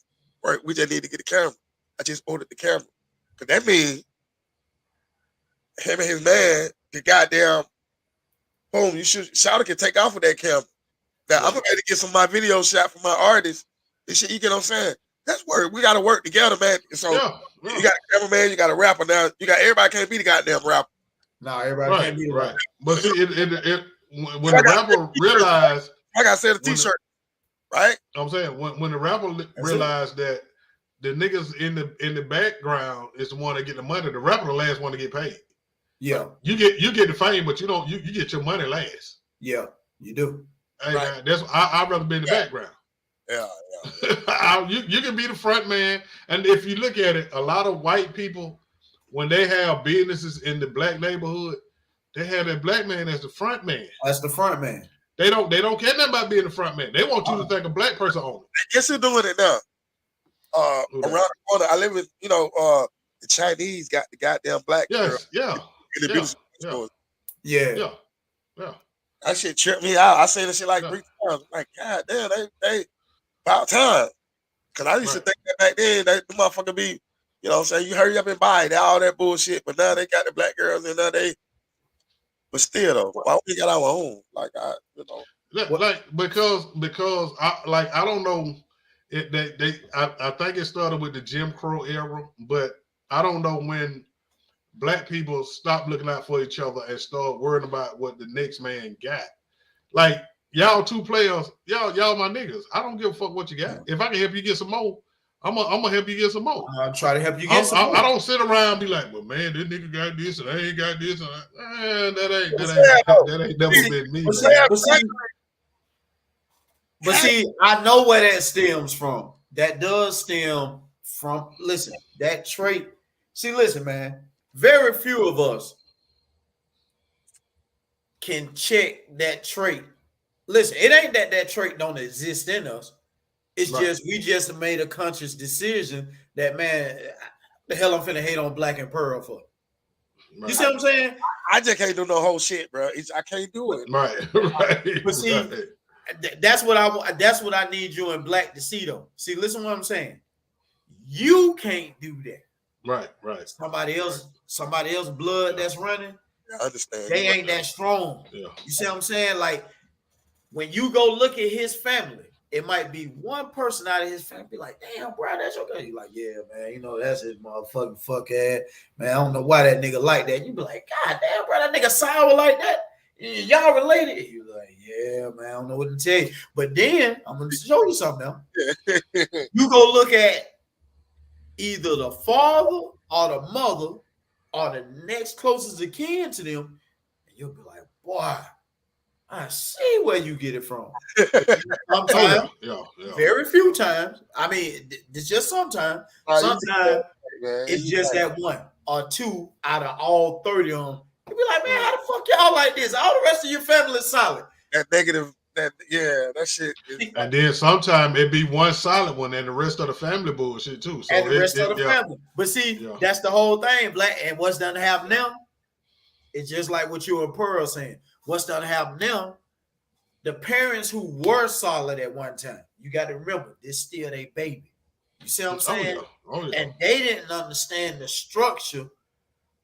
Work. We just need to get the camera. I just ordered the camera. Cause that means him and his man, the goddamn boom, you should Shouter can take off with that camera. Now I'm ready to get some of my video shot for my artists. This shit, you get what I'm saying? That's work. We gotta work together, man. So you got a cameraman, you got a rapper now. You got everybody can't be the goddamn rapper. No, everybody can't be the rapper. But see, when the rapper realized, I gotta sell the t-shirt, right? I'm saying when the rapper realized that the niggas in the background is the one that get the money, the rapper the last one to get paid. Yeah, you get the fame, but you don't. You get your money last. Yeah, you do. Hey man, that's I'd rather be in the background. Yeah. You can be the front man, and if you look at it, a lot of white people, when they have businesses in the black neighborhood, they have that black man as the front man. That's the front man. They don't care nothing about being the front man. They want you to think a black person on it. Guess who's doing it now? Around the corner, I live with the Chinese got the goddamn black girl. Yeah. That shit tripped me out. I say this shit like 3 times. Like, God damn, they about time. Cause I used to think that back then, the motherfucker be, you know what I'm saying, you hurry up and buy it, all that bullshit. But now they got the black girls and now they, but still though, why we got our own? Like because I don't know. I think it started with the Jim Crow era, but I don't know when black people stop looking out for each other and start worrying about what the next man got. Like y'all 2 players, y'all my niggas. I don't give a fuck what you got. If I can help you get some more, I'm gonna help you get some more. I'll try to help you get some more. I don't sit around and be like, well, man, this nigga got this and I ain't got this. And that ain't never been me. But see, I know where that stems from. That does stem from, listen, that trait. See, listen, man, very few of us can check that trait. Listen, it ain't that trait don't exist in us. It's just, we just made a conscious decision that, man, the hell I'm finna hate on Black and Pearl for. You see what I'm saying? I just can't do no whole shit, bro. I can't do it. Right. But see, that's what I need you and Black to see though. See, listen what I'm saying. You can't do that. Right. Somebody else blood that's running. I understand. They ain't that strong. Yeah. You see what I'm saying? Like when you go look at his family, it might be one person out of his family be like, damn, bro, that's your guy. You like, yeah, man, you know, that's his motherfucking fuck ass. Man, I don't know why that nigga like that. You be like, God damn, bro, that nigga sour like that. Y'all related? You like, yeah, man, I don't know what to tell you. But then I'm gonna show you something now. You go look at either the father or the mother or the next closest of kin to them, and you'll be like, boy, I see where you get it from. Sometimes, very few times. I mean, it's just sometimes. Sometimes it's just that 1 or 2 out of all 30 of them. You be like, man, how the fuck y'all like this? All the rest of your family is solid. That negative, that shit. And then sometimes it be one solid one and the rest of the family bullshit too. So and the rest of the family. But see, that's the whole thing, Black. And what's done to happen now? It's just like what you and Pearl saying. What's done to happen now? The parents who were solid at one time, you got to remember, this still their baby. You see what I'm saying? And they didn't understand the structure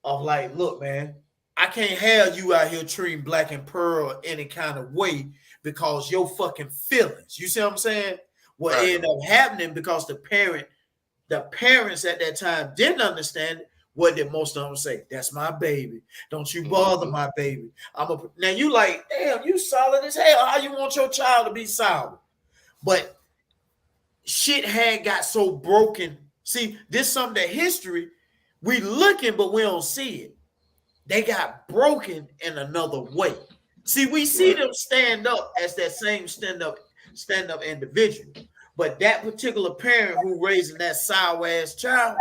of like, look, man, I can't have you out here treating Black and Pearl any kind of way because your fucking feelings. You see what I'm saying? What ended up happening because the parents at that time didn't understand it what did most of them say? That's my baby. Don't you bother my baby. Now you like, damn, you solid as hell. How you want your child to be solid? But shit had got so broken. See, this something that history, we looking, but we don't see it. They got broken in another way. See, we see them stand up as that same stand up individual. But that particular parent who raising that sour ass child,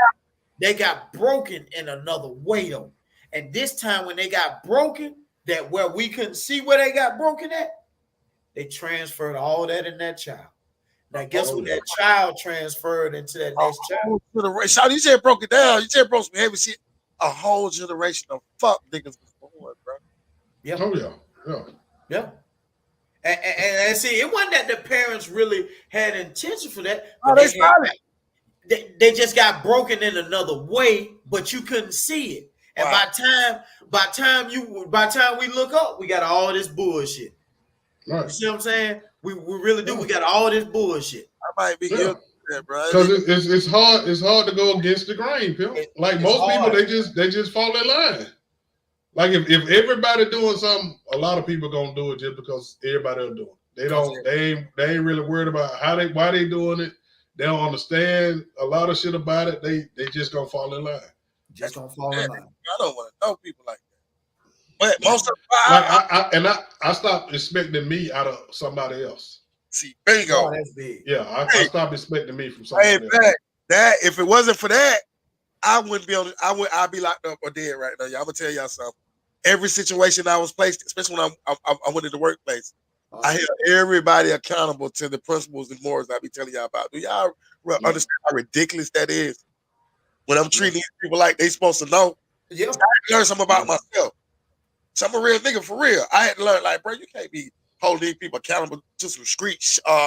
they got broken in another way though. And this time when they got broken, that where we couldn't see where they got broken at, they transferred all that in that child. Now guess what that child transferred into that next child? Shout, you said broke it down. You said broke some heavy shit. A whole generation of fuck niggas was born, bro. Yeah. Oh yeah. Yeah. Yeah. And see, it wasn't that the parents really had intention for that. Oh, They just got broken in another way, but you couldn't see it. And by time we look up, we got all this bullshit. Right. You see what I'm saying? We really do. We got all this bullshit. I might be guilty of that, bro. Because it's hard to go against the grain, Phil. Like most people, they just fall in line. Like if everybody doing something, a lot of people gonna do it just because everybody else doing it. They ain't really worried about why they doing it. They don't understand a lot of shit about it. They just gonna fall in line. Just gonna fall in line. I don't want to know people like that. But most of I stopped expecting me out of somebody else. See, there you go. Oh, that's big. Yeah, I stopped expecting me from somebody else. That if it wasn't for that, I wouldn't be on. I'd be locked up or dead right now. Y'all, I'm gonna tell y'all something. Every situation I was placed, especially when I went to the workplace, I held everybody accountable to the principles and morals I be telling y'all about. Do y'all understand how ridiculous that is? When I'm treating these people like they supposed to know, I had to learn something about myself. So I'm a real nigga for real. I had to learn, like, bro, you can't be holding these people accountable to some street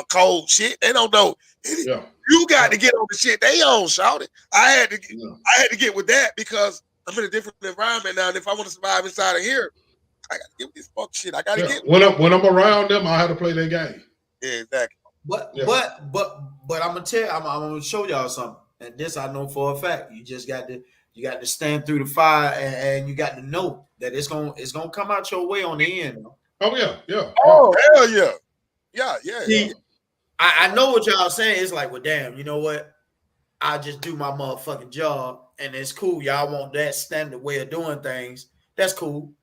cold shit. They don't know. Yeah. You got to get on the shit they own, shout it. I had to get with that because I'm in a different environment now, and if I want to survive inside of here, I got to get with this fuck shit. I got to get when I'm around them, I have to play their game. Yeah, exactly. But I'm gonna tell you, I'm gonna show y'all something, and this I know for a fact. You just got to stand through the fire, and you got to know that it's gonna come out your way on the end. Oh yeah. Oh hell yeah, yeah. See, I know what y'all saying. It's like, well, damn, you know what? I just do my motherfucking job, and it's cool. Y'all want that standard way of doing things? That's cool.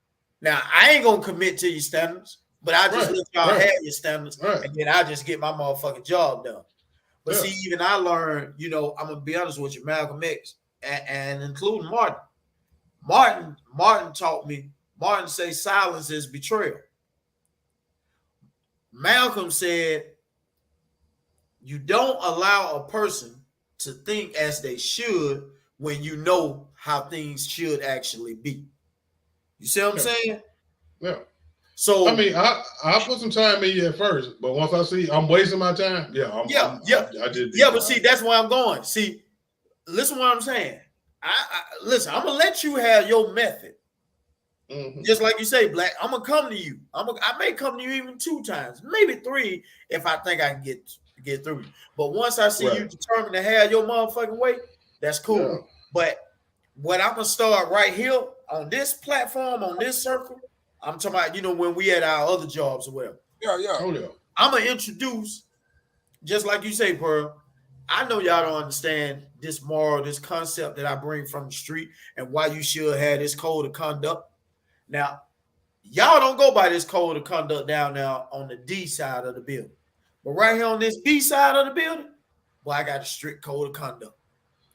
Now I ain't gonna commit to your standards, but I just let y'all have your standards, and then I just get my motherfucking job done. But see, even I learned, I'm gonna be honest with you, Malcolm X, and including Martin. Martin taught me. Martin say silence is betrayal. Malcolm said, you don't allow a person to think as they should when you know how things should actually be. You see what I'm saying? Yeah. So I mean, I put some time in you at first, but once I see I'm wasting my time, but see, that's where I'm going. See, listen what I'm saying. Listen, I'm gonna let you have your method. Mm-hmm. Just like you say, Black, I'm gonna come to you. I may come to you even 2 times, maybe 3, if I think I can get through you. But once I see you determined to have your motherfucking way, that's cool. Yeah. But what I'm gonna start right here on this platform, on this circle, I'm talking about, when we had our other jobs or whatever. Yeah. Oh yeah. I'm gonna introduce, just like you say, Pearl. I know y'all don't understand this moral, this concept that I bring from the street, and why you should have this code of conduct. Now, y'all don't go by this code of conduct down now on the D side of the building. But right here on this B side of the building, I got a strict code of conduct.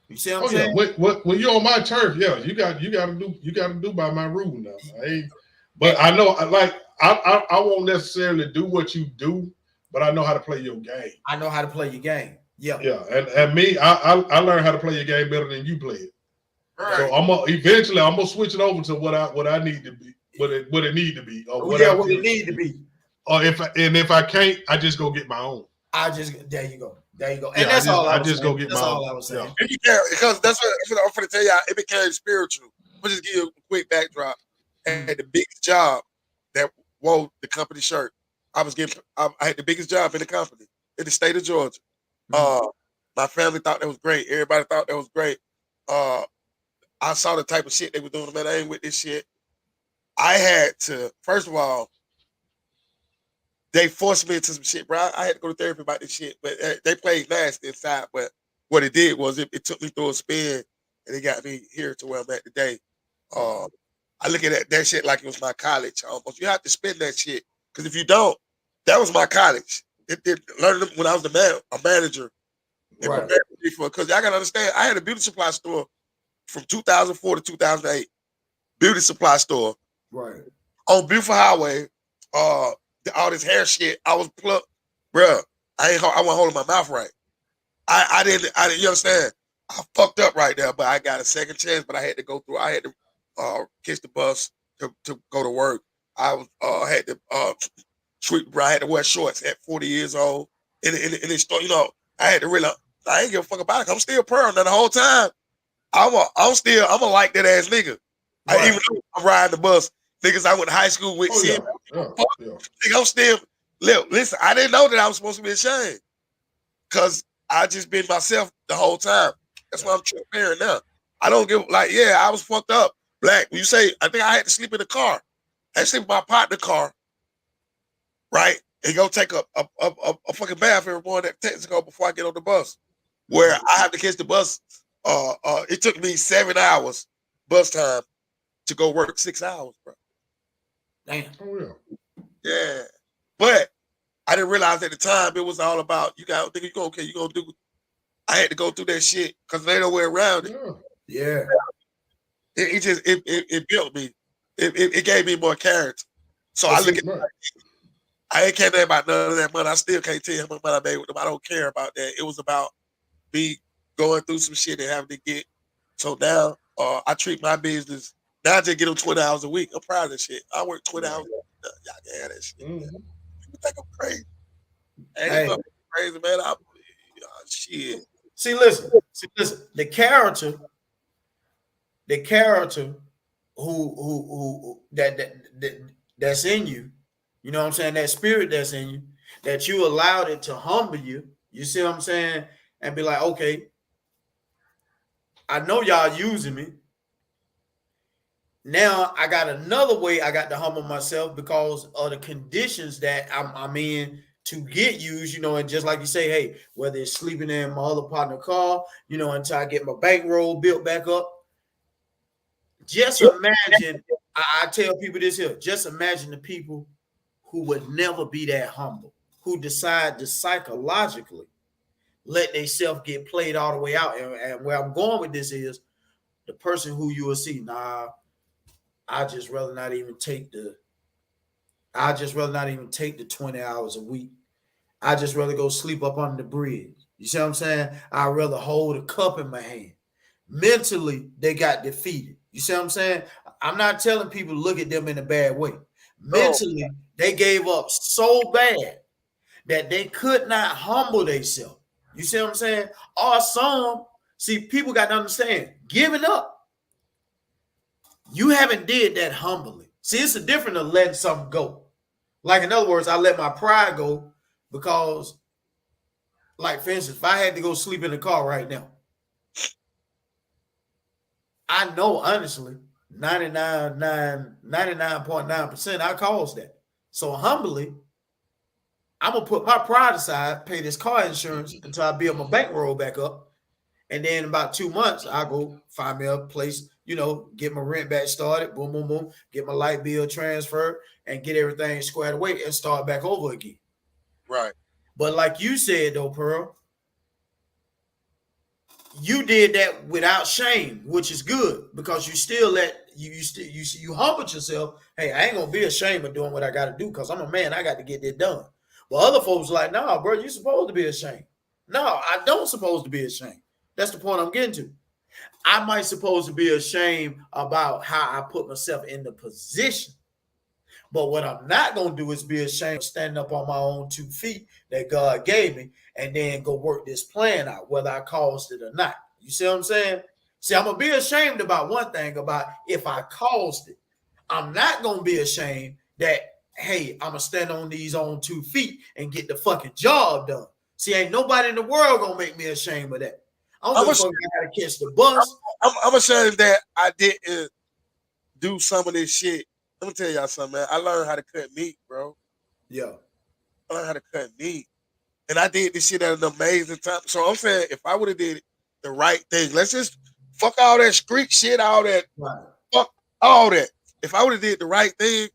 You see what I'm saying? Yeah. When you're on my turf, you got to do by my rule now. But I know, like, I won't necessarily do what you do, but I know how to play your game. I know how to play your game. Yeah. Yeah. And me, I learned how to play your game better than you play it. Right. So I'm gonna switch it over to what I need to be, what it need to be, or what it need to be. Or if I can't, I just go get my own. There you go. And that's all I was saying. Go get that's my all own. I was saying. Yeah, because that's what I'm going to tell y'all. It became spiritual. I'll just give you a quick backdrop. And the biggest job that wore the company shirt, I had the biggest job in the company in the state of Georgia. My family thought that was great. Everybody thought that was great. I saw the type of shit they were doing. Man, I ain't with this shit. I had to, first of all, they forced me into some shit, bro. I had to go to therapy about this shit, but they played nasty inside. But what it did was it took me through a spin, and it got me here to where I'm at today. I look at that shit like it was my college almost. You have to spend that shit, because if you don't, that was my college. Learning when I was a manager. Right. Because I gotta understand, I had a beauty supply store from 2004 to 2008. Beauty supply store. Right. On Beautiful Highway. All this hair shit. I was plucked, bruh. I wasn't holding my mouth right. I didn't. You understand? I fucked up right there, but I got a second chance. But I had to go through. I had to catch the bus to go to work. I was had to sweep. I had to wear shorts at 40 years old. In the store, I had to realize I ain't give a fuck about it. I'm still pearl. Now the whole time, I'm a like that ass nigga. Right. Even though I'm riding the bus, niggas I went to high school with. I'm still listen. I didn't know that I was supposed to be ashamed, because I just been myself the whole time. That's why I'm transparent now. I don't give I was fucked up. Black, when you say, I think I had to sleep in the car. I had to sleep in my partner car, right? And go take a fucking bath every morning at Texaco before I get on the bus. Where I have to catch the bus. It took me 7 hours bus time to go work 6 hours, bro. Damn. Oh yeah. Yeah. But I didn't realize at the time it was all about you gonna do. I had to go through that shit because there ain't no way around it. Yeah. It built me. It gave me more character. So I look at I ain't care about none of that money. I still can't tell you how much money I made with them. I don't care about that. It was about me going through some shit and having to get. So now I treat my business. Now I just get them 20 hours a week. I'm proud of that shit. I work 20 hours. Y'all can have that shit. Man. People think I'm crazy. Hey, crazy, man. Shit. See, listen. The character who that's in you, you know what I'm saying? That spirit that's in you, that you allowed it to humble you. You see what I'm saying? And be like, okay, I know y'all using me. Now I got another way I got to humble myself because of the conditions that I'm in to get used, and just like you say, hey, whether it's sleeping in my other partner car, until I get my bankroll built back up. Just imagine, I tell people this here, just imagine the people who would never be that humble, who decide to psychologically let themselves get played all the way out. And where I'm going with this is the person who you will see, I just rather not even take the 20 hours a week. I just rather go sleep up under the bridge. You see what I'm saying? I'd rather hold a cup in my hand. Mentally, they got defeated. You see what I'm saying? I'm not telling people to look at them in a bad way. Mentally, they gave up so bad that they could not humble themselves. You see what I'm saying? Or some, people got to understand, giving up, you haven't did that humbly. See, it's a different than letting something go. Like, in other words, I let my pride go because, like, for instance, if I had to go sleep in the car right now, I know, honestly, 99.9% I caused that. So humbly, I'm going to put my pride aside, pay this car insurance until I build my bankroll back up. And then in about 2 months, I go find me a place, get my rent back started, boom, boom, boom, get my light bill transferred and get everything squared away and start back over again. Right. But like you said, though, Pearl, you did that without shame, which is good because you still you humbled yourself. Hey, I ain't gonna be ashamed of doing what I got to do because I'm a man. I got to get that done. But other folks like, nah, bro, you supposed to be ashamed. No, I don't supposed to be ashamed. That's the point I'm getting to. I might supposed to be ashamed about how I put myself in the position. But what I'm not going to do is be ashamed of standing up on my own 2 feet that God gave me and then go work this plan out, whether I caused it or not. You see what I'm saying? See, I'm going to be ashamed about one thing, about if I caused it. I'm not going to be ashamed that, hey, I'm going to stand on these own 2 feet and get the fucking job done. See, ain't nobody in the world going to make me ashamed of that. I don't give a fuck if I gotta catch the bus. I'm ashamed that I didn't do some of this shit. Let me tell y'all something, man. I learned how to cut meat, bro. Yeah. I learned how to cut meat. And I did this shit at an amazing time. So I'm saying if I would have did the right thing, let's just fuck all that street shit, all that, fuck all that. If I would have did the right thing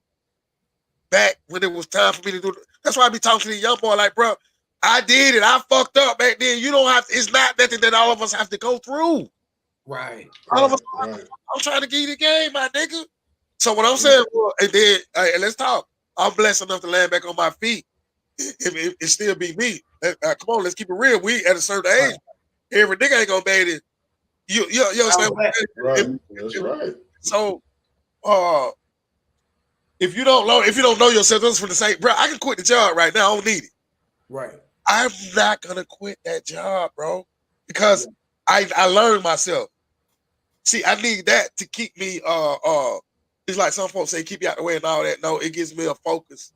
back when it was time for me to do it, that's why I be talking to the young boy like, bro, I did it. I fucked up back then. You don't have to, it's not nothing that all of us have to go through. Right. All of us, I'm trying to give you the game, my nigga. So what I'm saying, well, and then and let's talk. I'm blessed enough to land back on my feet. It still be me. Come on, let's keep it real. We at a certain age, every nigga ain't gonna be able to. You understand? Right. That's right. So, if you don't know yourself, that's for the sake, bro. I can quit the job right now. I don't need it. Right. I'm not gonna quit that job, bro, because I learned myself. See, I need that to keep me. It's like some folks say, keep you out the way and all that. No, it gives me a focus,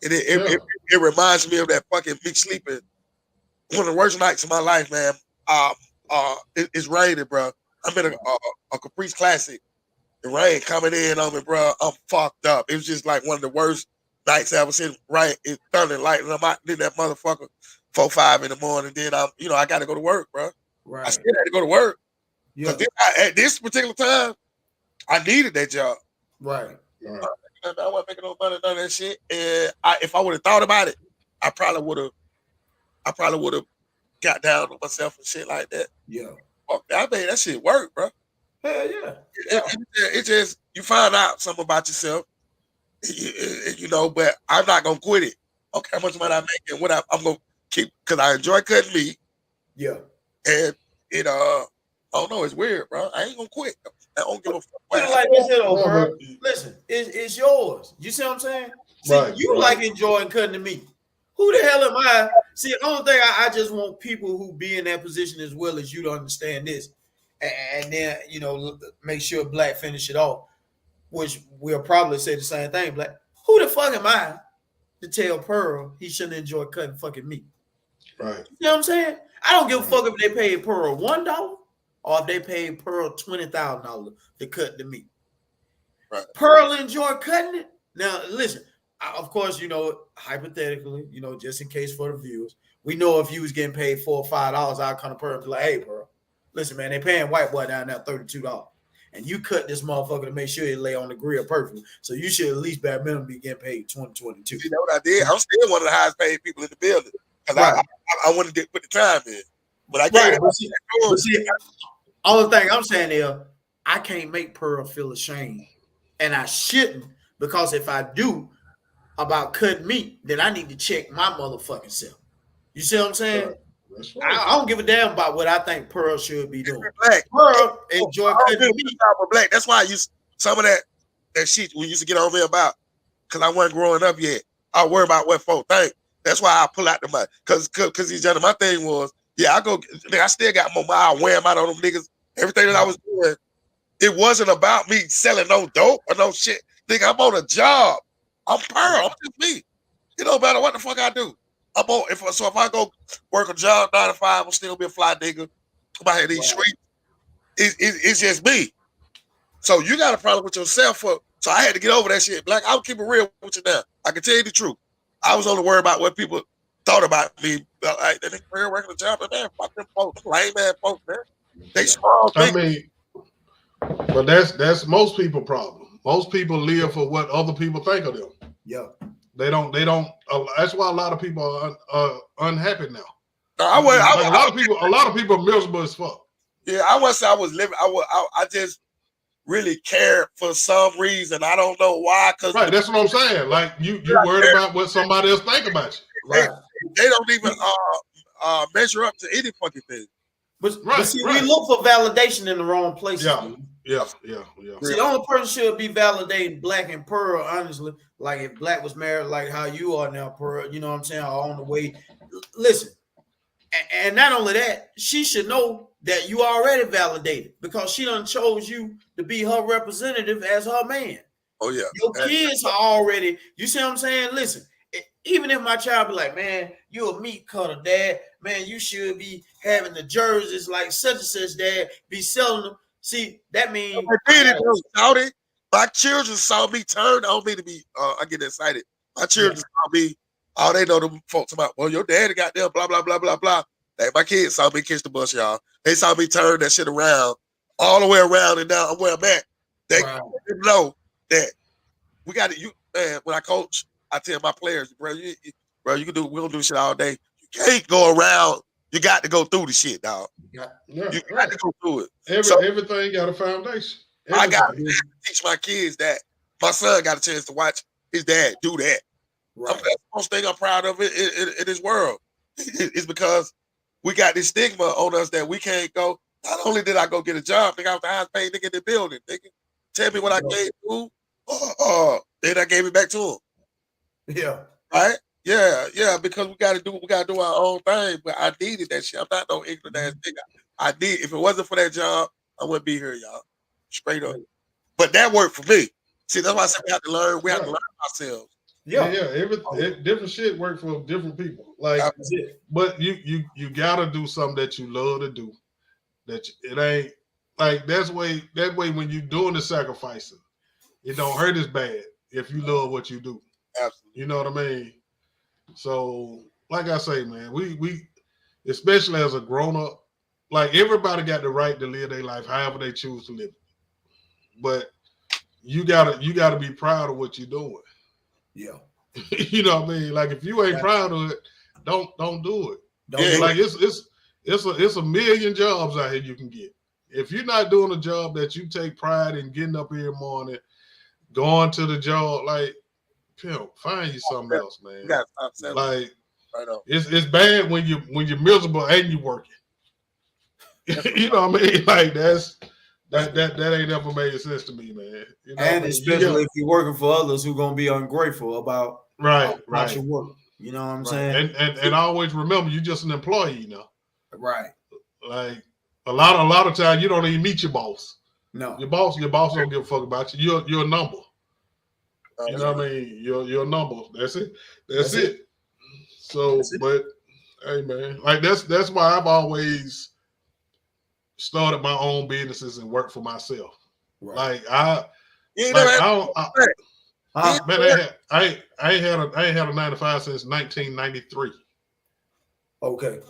and it reminds me of that fucking big sleeping. One of the worst nights of my life, man. It's raining, bro. I'm in a Caprice Classic. The rain coming in on me, bro. I'm fucked up. It was just like one of the worst nights I ever seen. Right, it's thunder, lightning. I'm out in that motherfucker 4, 5 in the morning. Then I got to go to work, bro. Right. I still had to go to work. Yeah. At this particular time, I needed that job. Right. I wasn't making no money, none of that shit. And if I would have thought about it, I probably would have got down on myself and shit like that. Yeah. I made that shit work, bro. Hell yeah. It just, you find out something about yourself, but I'm not gonna quit it. Okay, how much money I make and what I'm gonna keep, because I enjoy cutting meat. Yeah. And I don't know, it's weird, bro. I ain't gonna quit. I don't give a fuck. Like I said, bro. Listen, it's yours. You see what I'm saying? See, you like enjoying cutting the meat. Who the hell am I? See, the only thing I just want people who be in that position as well as you to understand this. And then, make sure Black finish it off, which we'll probably say the same thing, Black. Who the fuck am I to tell Pearl he shouldn't enjoy cutting fucking meat? Right. You know what I'm saying? I don't give a fuck if they paid Pearl $1 or if they paid Pearl $20,000 to cut the meat. Right. Pearl enjoy cutting it. Now, listen, of course, hypothetically, just in case for the viewers, we know if you was getting paid $4 or $5, I'll come to Pearl and be like, hey, Pearl, listen, man, they paying white boy down there $32. And you cut this motherfucker to make sure it lay on the grill perfectly. So you should at least bare minimum be getting paid $20.22. You know what I did? I'm still one of the highest paid people in the building. Because I wanted to put the time in. But I gave it. Only thing I'm saying is I can't make Pearl feel ashamed. And I shouldn't, because if I do about cutting meat, then I need to check my motherfucking self. You see what I'm saying? Right. I don't give a damn about what I think Pearl should be doing. Black. Pearl enjoy cutting meat. Black. That's why I used some of that shit we used to get on me about, because I wasn't growing up yet. I worry about what folks think. That's why I pull out the money. Because these gentlemen, my thing was, I still got more mile wham out on them niggas. Everything that I was doing, it wasn't about me selling no dope or no shit. Nigga, I'm on a job. I'm Pearl. I'm just me. It don't matter what the fuck I do. If I go work a job 9 to 5, I'll still be a fly nigga. Come out here in these streets. It's just me. So you got a problem with yourself. So I had to get over that shit. Black, I'll keep it real with you now. I can tell you the truth. I was only worried about what people thought about me. Like, they career working a job, but man, fuck them folks, lame ass folks, man. They strong. I mean, but that's most people' problem. Most people live for what other people think of them. Yeah. They don't. That's why a lot of people are unhappy now. A lot of people are miserable as fuck. Yeah, I wouldn't say I was living. I just really cared for some reason. I don't know why. Right, that's what I'm saying. Like you worried about what somebody else think about you. Right. They don't even measure up to any fucking thing. But see, we look for validation in the wrong places. Yeah. See, the only person should be validating Black and Pearl, honestly. Like if Black was married like how you are now, Pearl, you know what I'm saying, or on the way. Listen, and not only that, she should know that you already validated because she done chose you to be her representative as her man. Oh, yeah. Your kids are already, you see what I'm saying? Listen, even if my child be like, man, you a meat cutter, dad, man, you should be having the jerseys like such and such, dad, be selling them. See, that means I did it though, Saudi. My children saw me turn on me to be. I get excited. My children saw me. All they know them folks about. Well, your daddy got there. Blah blah blah blah blah. Like my kids saw me catch the bus, y'all. They saw me turn that shit around, all the way around, and now I'm where I'm at. They know that we got to. You man, when I coach, I tell my players, bro, you can do. We don't do shit all day. You can't go around. You got to go through the shit, dog. You got to go through it. Everything got a foundation. I got to teach my kids that. My son got a chance to watch his dad do that. That's the most thing I'm proud of in this world. It's because we got this stigma on us that we can't go. Not only did I go get a job, nigga, I was the highest paid nigga in the building. Nigga, tell me what I gave to. Then I gave it back to him. Yeah. Right. Yeah. Because we got to do our own thing. But I needed that shit. I'm not no ignorant ass nigga. I need. If it wasn't for that job, I wouldn't be here, y'all. Straight up. But that worked for me. See, that's why I said we have to learn. We have to learn ourselves. Yeah. Different shit work for different people. Like, but you gotta do something that you love to do. That it ain't like that way when you doing the sacrificing, it don't hurt as bad if you love what you do. Absolutely. You know what I mean? So, like I say, man, we especially as a grown up, like everybody got the right to live their life however they choose to live it. But you gotta be proud of what you're doing. Yeah. You know what I mean? Like if you ain't proud of it, don't do it. Like it's a million jobs out here you can get. If you're not doing a job that you take pride in getting up every morning, going to the job, like pimp, find you something else, man. You gotta stop selling. Like right on. It's bad when you're miserable and you working. You know what I mean? Like that ain't ever made sense to me, man. You know and especially if you're working for others who gonna be ungrateful about your work. You know what I'm saying? And always remember, you're just an employee, you know. Right. Like a lot of times you don't even meet your boss. No. Your boss don't give a fuck about you. You're a number. You know what I mean? You're a number. That's it. That's it. So, but hey, man, like that's why I've always started my own businesses and worked for myself. Right. Like I ain't had a 9-to-5 since 1993. Okay.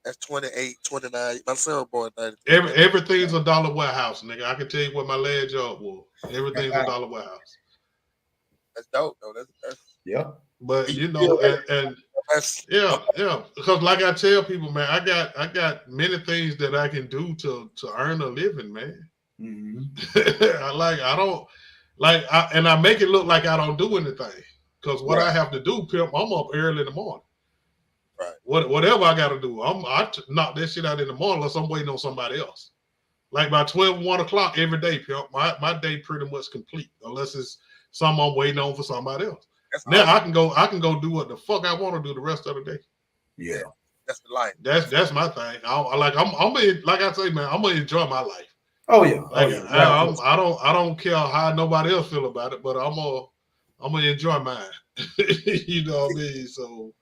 That's 28, 29. My son born 90. Everything's a dollar warehouse, nigga. I can tell you what my last job was. Everything's a dollar warehouse. That's dope, though. That's yeah. But you know, and yeah. Because like I tell people, man, I got many things that I can do to earn a living, man. Mm-hmm. I make it look like I don't do anything. Because what I have to do, pimp, I'm up early in the morning. Right. Whatever I got to do, I knock that shit out in the morning unless I'm waiting on somebody else. Like by 12, 1 o'clock every day, pimp, my day pretty much complete unless it's something I'm waiting on for somebody else. Now awesome. I can go do what the fuck I want to do the rest of the day. Yeah, that's the life. That's my thing. Like I say, man, I'm gonna enjoy my life. Oh yeah. I don't care how nobody else feel about it, but I'm gonna enjoy mine. You know what I mean? So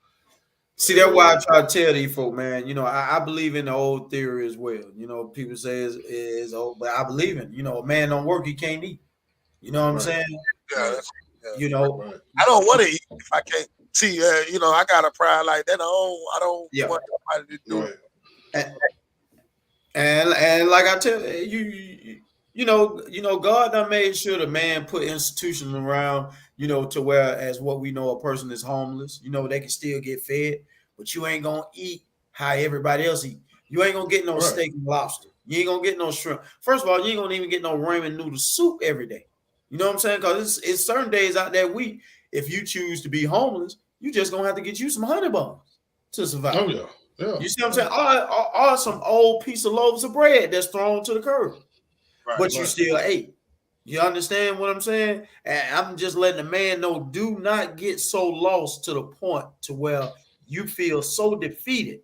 see, that's why I try to tell these folk, man. You know, I believe in the old theory as well. You know, people say it's old, but I believe in. You know, a man don't work, he can't eat. You know what I'm saying? Yeah. You know, I don't want to eat if I can't. See, you know, I got a pride like that. I don't want nobody to do it. And like I tell you know, God done made sure the man put institutions around, you know, to where as what we know a person is homeless, you know, they can still get fed, but you ain't gonna eat how everybody else eat. You ain't gonna get no steak and lobster. You ain't gonna get no shrimp. First of all, you ain't gonna even get no ramen noodle soup every day. You know what I'm saying? Because it's certain days out that week, if you choose to be homeless, you just gonna have to get you some honey buns to survive. Oh yeah. You see what I'm saying? Or some old piece of loaves of bread that's thrown to the curb. But you still ate. You understand what I'm saying? And I'm just letting the man know, do not get so lost to the point to where you feel so defeated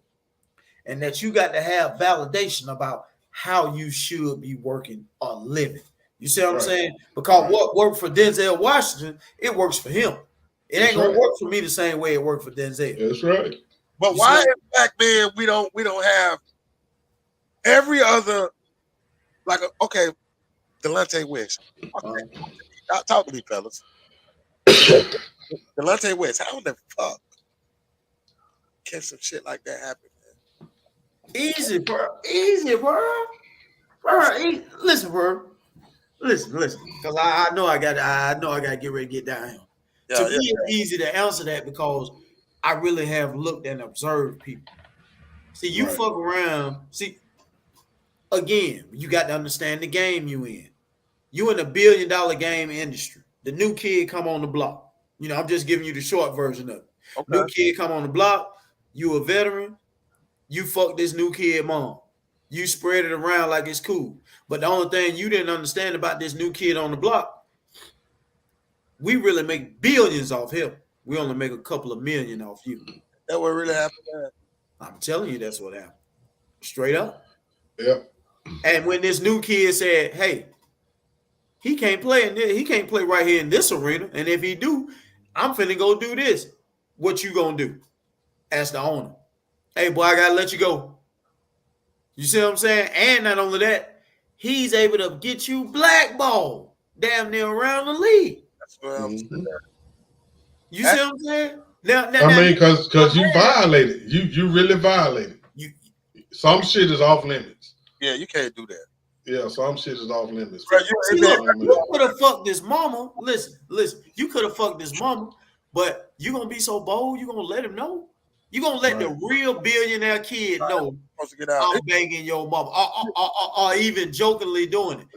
and that you got to have validation about how you should be working or living. You see what I'm saying? Because what worked for Denzel Washington, it works for him. It ain't gonna work for me the same way it worked for Denzel. That's right. But why is back then we don't have every other like okay, Delonte West. Okay, talk to me, fellas. Delonte West, how the fuck can some shit like that happen, man? Easy, bro. Easy, bro. Bro, listen, bro. Listen. Because I know I got to get ready to get down here. Yeah, To me, it's easy to answer that because I really have looked and observed people. See, you fuck around. See, again, you got to understand the game you in. You in a $1 billion game industry. The new kid come on the block. You know, I'm just giving you the short version of it. Okay. New kid come on the block. You a veteran. You fuck this new kid mom. You spread it around like it's cool. But the only thing you didn't understand about this new kid on the block, we really make billions off him. We only make a couple of million off you. That what really happened? I'm telling you, that's what happened. Straight up. Yep. And when this new kid said, "Hey, he can't play in this, he can't play right here in this arena, and if he do, I'm finna go do this." What you gonna do? Ask the owner. Hey, boy, I gotta let you go. You see what I'm saying? And not only that, he's able to get you blackballed damn near around the league. That's what I'm saying. You see what I'm saying? Now, I mean, because you violated. You really violated. Some shit is off limits. Yeah, you can't do that. Yeah, some shit is off limits. Bro, you could have fucked this mama. Listen. You could have fucked this mama, but you gonna be so bold, you gonna let him know? You gonna let the real billionaire kid know I'm banging your mama, or even jokingly doing it?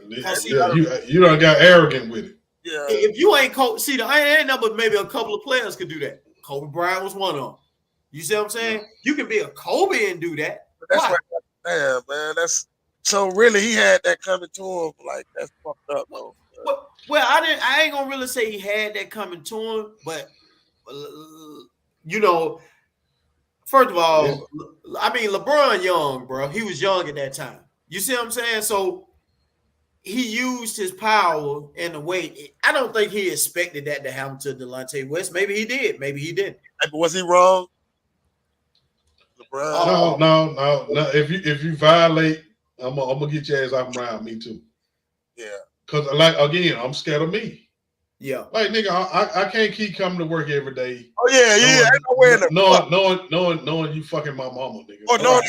You done got arrogant with it. Yeah. If you ain't see, I ain't number maybe a couple of players could do that. Kobe Bryant was one of them. You see what I'm saying? You can be a Kobe and do that. That's what, damn, man. That's so really he had that coming to him. Like that's fucked up, though. Well, I ain't gonna really say he had that coming to him, but you know, first of all, I mean LeBron young, bro. He was young at that time. You see what I'm saying? So he used his power in a way. I don't think he expected that to happen to Delonte West. Maybe he did. Maybe he didn't. Was he wrong? LeBron? No. If you violate, I'm gonna get your ass off around me too. Yeah. Cause like again, I'm scared of me. Yeah. Like nigga, I can't keep coming to work every day. Oh yeah. Ain't nowhere in knowing you fucking my mama, nigga. Oh no,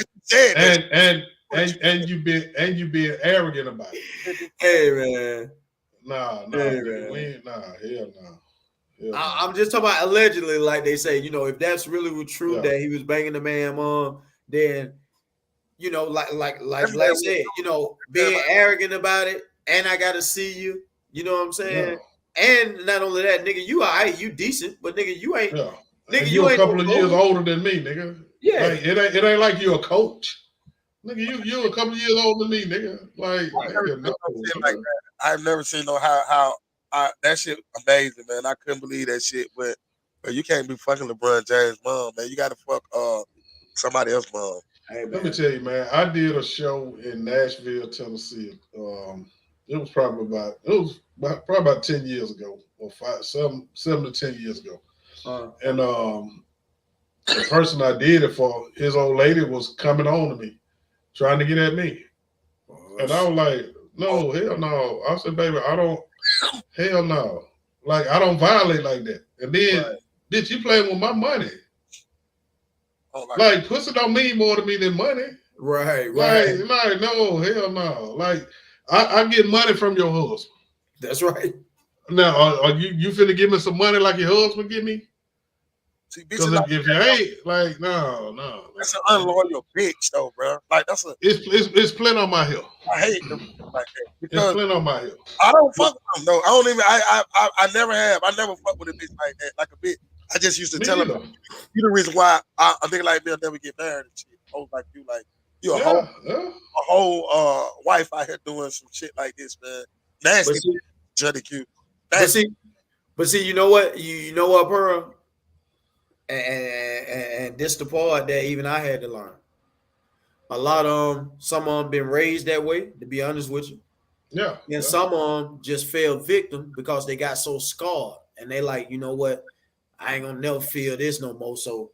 and you being arrogant about it. Hey man. Nah, hell no. I'm just talking about allegedly, like they say, you know, if that's really true that he was banging the man mom, then you know, like I said, you know, being arrogant about it, and I gotta see you, you know what I'm saying? Yeah. And not only that, nigga, you all right, you decent, but nigga, you ain't nigga, you ain't a couple of years older than me, nigga. Yeah. Like, it ain't like you a coach. Nigga, you a couple of years older than me, nigga. Like, I've never seen how that shit amazing, man. I couldn't believe that shit, but you can't be fucking LeBron James' mom, man. You gotta fuck somebody else's mom. Hey, let me tell you, man. I did a show in Nashville, Tennessee. It was probably about 10 years ago, or 7 to 10 years ago. And the person I did it for, his old lady was coming on to me, trying to get at me. And I was like, no, hell no. I said, baby, I don't, hell no. Like, I don't violate like that. And then, bitch, you playing with my money. Like, pussy don't mean more to me than money. Right. Like, no, hell no. Like, I get money from your husband. That's right. Now, are you finna give me some money like your husband give me? Because if you ain't, like, no. That's an unloyal bitch, though, bro. Like, that's a. It's plenty on my hill. I hate them like that. Because it's plenty on my hill. I don't fuck with them, though. I don't even. I never have. I never fuck with a bitch like that. Like a bitch. I just used to tell them. You the reason why a nigga like me will never get married and shit. Hoes like you, like you a whole wife out here doing some shit like this, man. Nasty, Johnny Q. But see, you know what? You know what, Pearl? And this the part that even I had to learn. A lot of some of them been raised that way, to be honest with you. Yeah. And some of them just fell victim because they got so scarred. And they like, you know what? I ain't gonna never feel this no more. So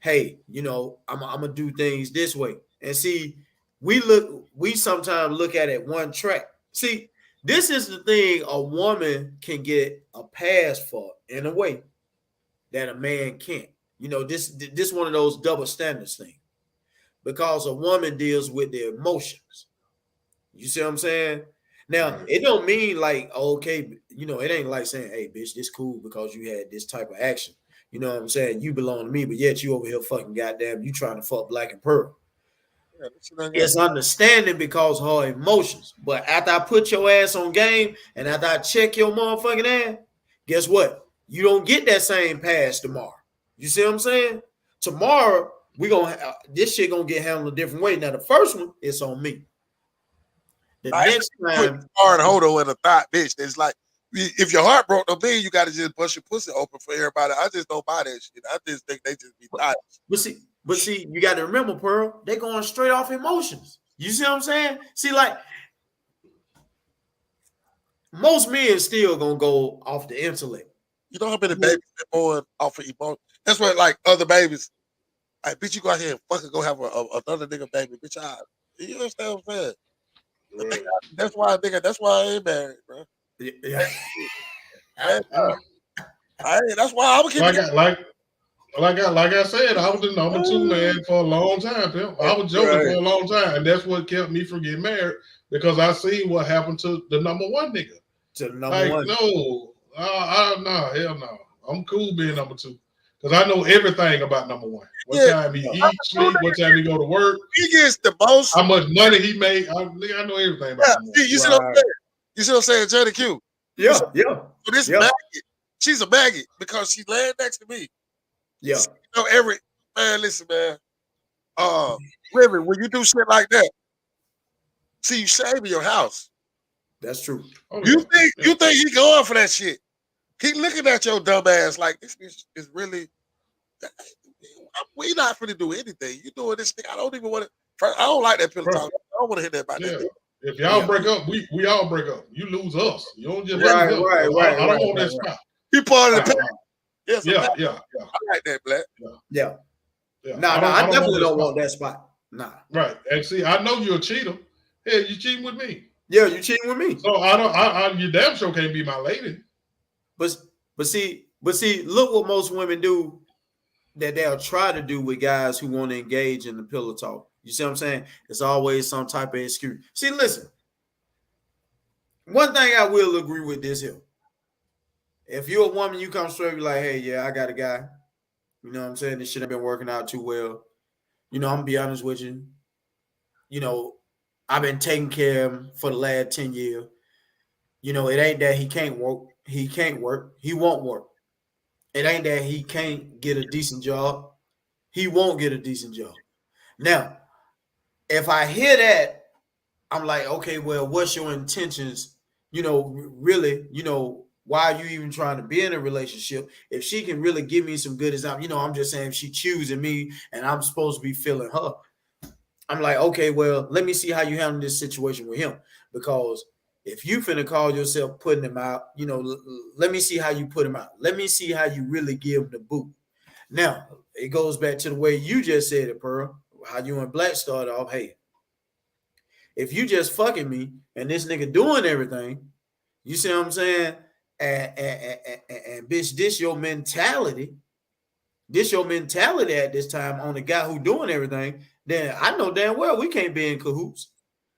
hey, I'm gonna do things this way. And see, we sometimes look at it one track. See, this is the thing a woman can get a pass for in a way that a man can't. This one of those double standards things because a woman deals with the emotions. You see what I'm saying? Now, Right. it don't mean like, okay, it ain't like saying, hey, bitch, this cool because you had this type of action. You know what I'm saying? You belong to me, but yet you over here fucking goddamn, you trying to fuck Black and Pearl. It's understanding because of her emotions. But after I put your ass on game and after I check your motherfucking ass, guess what? You don't get that same pass tomorrow. You see what I'm saying? Tomorrow, this shit gonna get handled a different way. Now, the first one, it's on me. The next time, hard holder in a thought, bitch. It's like if your heart broke, don't mean you got to just bust your pussy open for everybody. I just don't buy that shit. I just think they just be thought. But see, you got to remember, Pearl, they going straight off emotions. You see what I'm saying? See, like most men still gonna go off the intellect. You know how many babies that born off of emotion? That's what like other babies. Like, bitch, you go out here and fucking go have another nigga baby, bitch. You understand what I'm saying? Right. That's why I ain't married, bro. Yeah. That's why I'm keep like I said, I was the number 2 man for a long time, Pimp. I was joking for a long time, and that's what kept me from getting married because I seen what happened to the number 1 nigga. To the number 1. No, hell no. I'm cool being number 2 because I know everything about number 1. What time he eat, sleep, what time he go to work. He gets the most. How much money he made. I know everything about number 1. You see what I'm saying? You see what I'm saying, Jenny Q? Yeah. So this maggot, she's a maggot because she laying next to me. Yeah. Listen, man. River, when you do shit like that, see, you saving your house. That's true. You think he going for that shit? He looking at your dumb ass like this bitch is really. We not finna do anything. You doing this thing? I don't even want to. I don't like that pillow talk. I don't want to hear that about that. If y'all break up, we all break up. You lose us. You don't just right. I don't want that spot. You part of the pack. Yes, yeah. I like that, Black. Yeah. No, I definitely don't want that spot. Nah. Right. And see, I know you're a cheater. Hell, you cheating with me. Yeah, you cheating with me. So I you damn sure can't be my lady. But see, look what most women do that they'll try to do with guys who want to engage in the pillow talk. You see what I'm saying? It's always some type of excuse. See, listen. One thing I will agree with this here. If you're a woman, you come straight, be like, hey, yeah, I got a guy. You know what I'm saying? This shit ain't been working out too well. I'm gonna be honest with you. I've been taking care of him for the last 10 years. It ain't that he can't work. He can't work. He won't work. It ain't that he can't get a decent job. He won't get a decent job. Now, if I hear that, I'm like, okay, well, what's your intentions? Really, why are you even trying to be in a relationship? If she can really give me some good example, I'm just saying if she choosing me and I'm supposed to be feeling her. I'm like, okay, well, let me see how you handle this situation with him. Because if you finna call yourself putting him out, let me see how you put him out. Let me see how you really give him the boot. Now, it goes back to the way you just said it, Pearl. How you and Black started off. Hey, if you just fucking me and this nigga doing everything, you see what I'm saying? And bitch, this your mentality. This your mentality at this time on the guy who doing everything, then I know damn well we can't be in cahoots.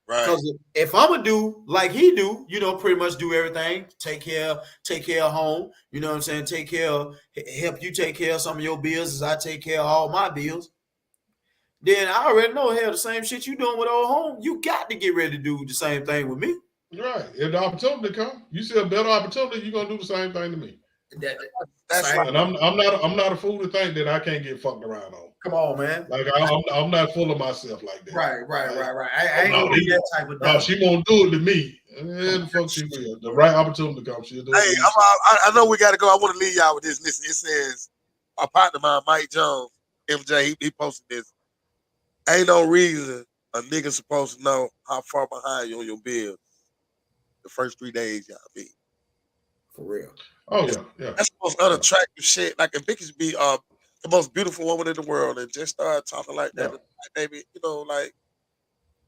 Right. Because if I'm gonna do like he do, pretty much do everything, take care of home, you know what I'm saying? Help you take care of some of your bills as I take care of all my bills. Then I already know, hell, the same shit you doing with old home, you got to get ready to do the same thing with me. Right. If the opportunity come, you see a better opportunity, you're gonna do the same thing to me. That's right. And I'm not a fool to think that I can't get fucked around on. Come on, man. Like I'm not full of myself like that. Right. I ain't gonna be that type of no, she won't do it to me. And the fuck she will. The right opportunity comes, she'll do it. Hey, I know we gotta go. I want to leave y'all with this. Listen, it says our partner of mine, Mike Jones, MJ, he posted this. Ain't no reason a nigga supposed to know how far behind you on your bills the first 3 days y'all be. For real. Oh yeah. That's the most unattractive shit. Like if bitches be the most beautiful woman in the world and just start talking like that, Yeah. baby, like,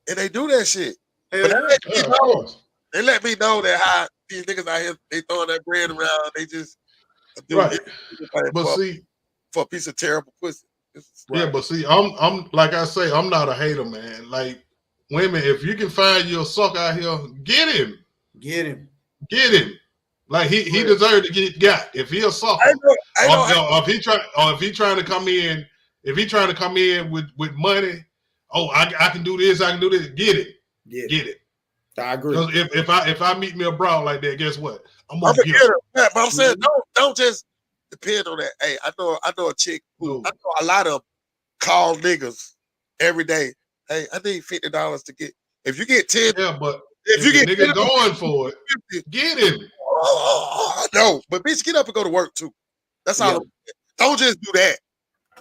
and they do that shit. Hell But yeah. Yeah, of course. they let me know that how these niggas out here, they throwing that bread around, they just do Right. anything But see, for a piece of terrible pussy. yeah, but see, I'm like I say, I'm not a hater, man. Like women, if you can find you a sucker out here, get him. Get him. Get him. Like he Yeah. deserved to get got. If he a sucker, or if he trying to come in, if he trying to come in with money, oh I can do this, I can do this. Get it, get it. I agree. Because if I meet me a broad like that, guess what? I'm I'm gonna a get getter. him. Yeah, but I'm saying don't just depend on that. Hey, I know a chick who I know a lot of call niggas every day. Hey, I need $50 to get. If you get 10, Yeah, but if you the get nigga 10, going for it, get him. No, but bitch, get up and go to work too. That's all. Yeah. Don't just do that.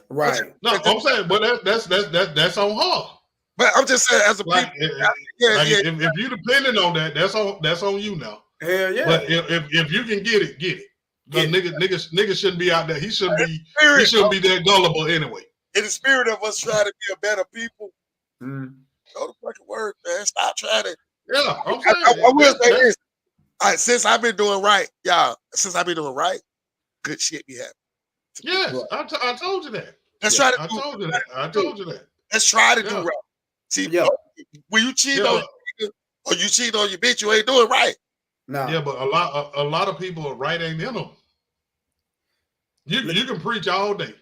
Right. No, I'm saying, but that's on her. But I'm just saying, as a Like, people, if you depending on that, that's on you now. Hell yeah. But if you can get it, get it. Because niggas shouldn't be out there. He shouldn't be that gullible anyway. In the spirit of us trying to be a better people, go to fucking work, man. Stop trying to. Yeah, I'm saying. I will say this. Since I've been doing right, y'all. Since I've been doing right, good shit be happening. Yes, I told you that. Let's try to. I told you that. I told you that. Let's try to do right. See, when you cheat on your or you cheat on your bitch, you ain't doing right. No. Yeah, but a lot of people right ain't in them. You can preach all day.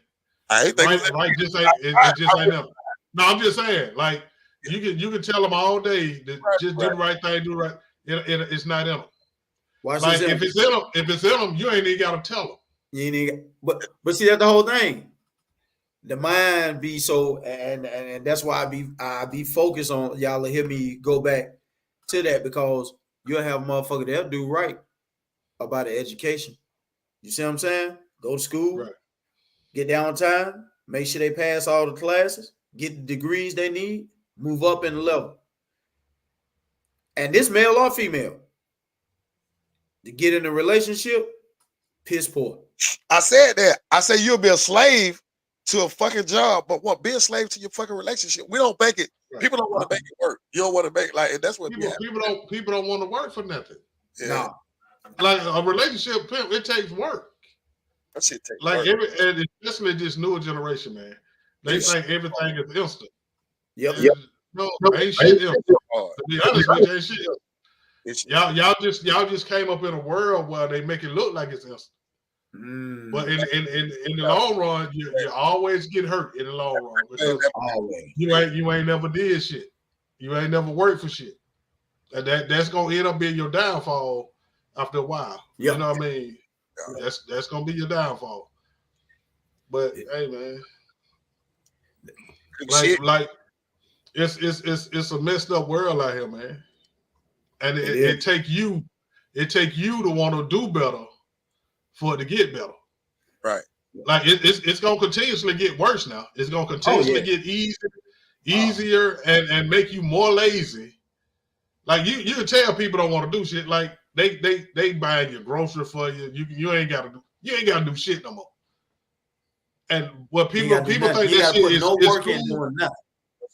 I ain't right. Just ain't it just ain't them. No, I'm just saying, like you can tell them all day that just do the right thing, do right. It's not in them. Like if it's in them, you ain't even got to tell them. You ain't even, but see that's the whole thing. The mind be so, and that's why I be focused on y'all. Hear me go back to that because you'll have a motherfucker that'll do right about the education. You see what I'm saying? Go to school, right. Get down on time, make sure they pass all the classes, get the degrees they need, move up in the level. And this male or female, to get in a relationship, piss poor. I said that. I said you'll be a slave to a fucking job, but what? Be a slave to your fucking relationship. We don't make it. Right. People don't want to make it work. You don't want to make and that's what people don't want to work for nothing. Yeah. No. Like a relationship, it takes work. That shit takes work. And especially this newer generation, man. They think everything is instant. Yep. No, ain't shit instant. To be honest with you, ain't shit. Y'all just came up in a world where they make it look like it's instant. But in the long run, you always get hurt in the long run because you ain't never did shit. You ain't never worked for shit. And that's gonna end up being your downfall after a while. Yep. You know what I mean? That's gonna be your downfall. But hey, man, like it's a messed up world out here, man. And it take you to want to do better for it to get better. Right. Like it's gonna continuously get worse now. It's gonna continuously get easier and make you more lazy. Like you can tell people don't want to do shit. Like they buying your grocery for you. You ain't gotta do shit no more. And what people think that shit is cool.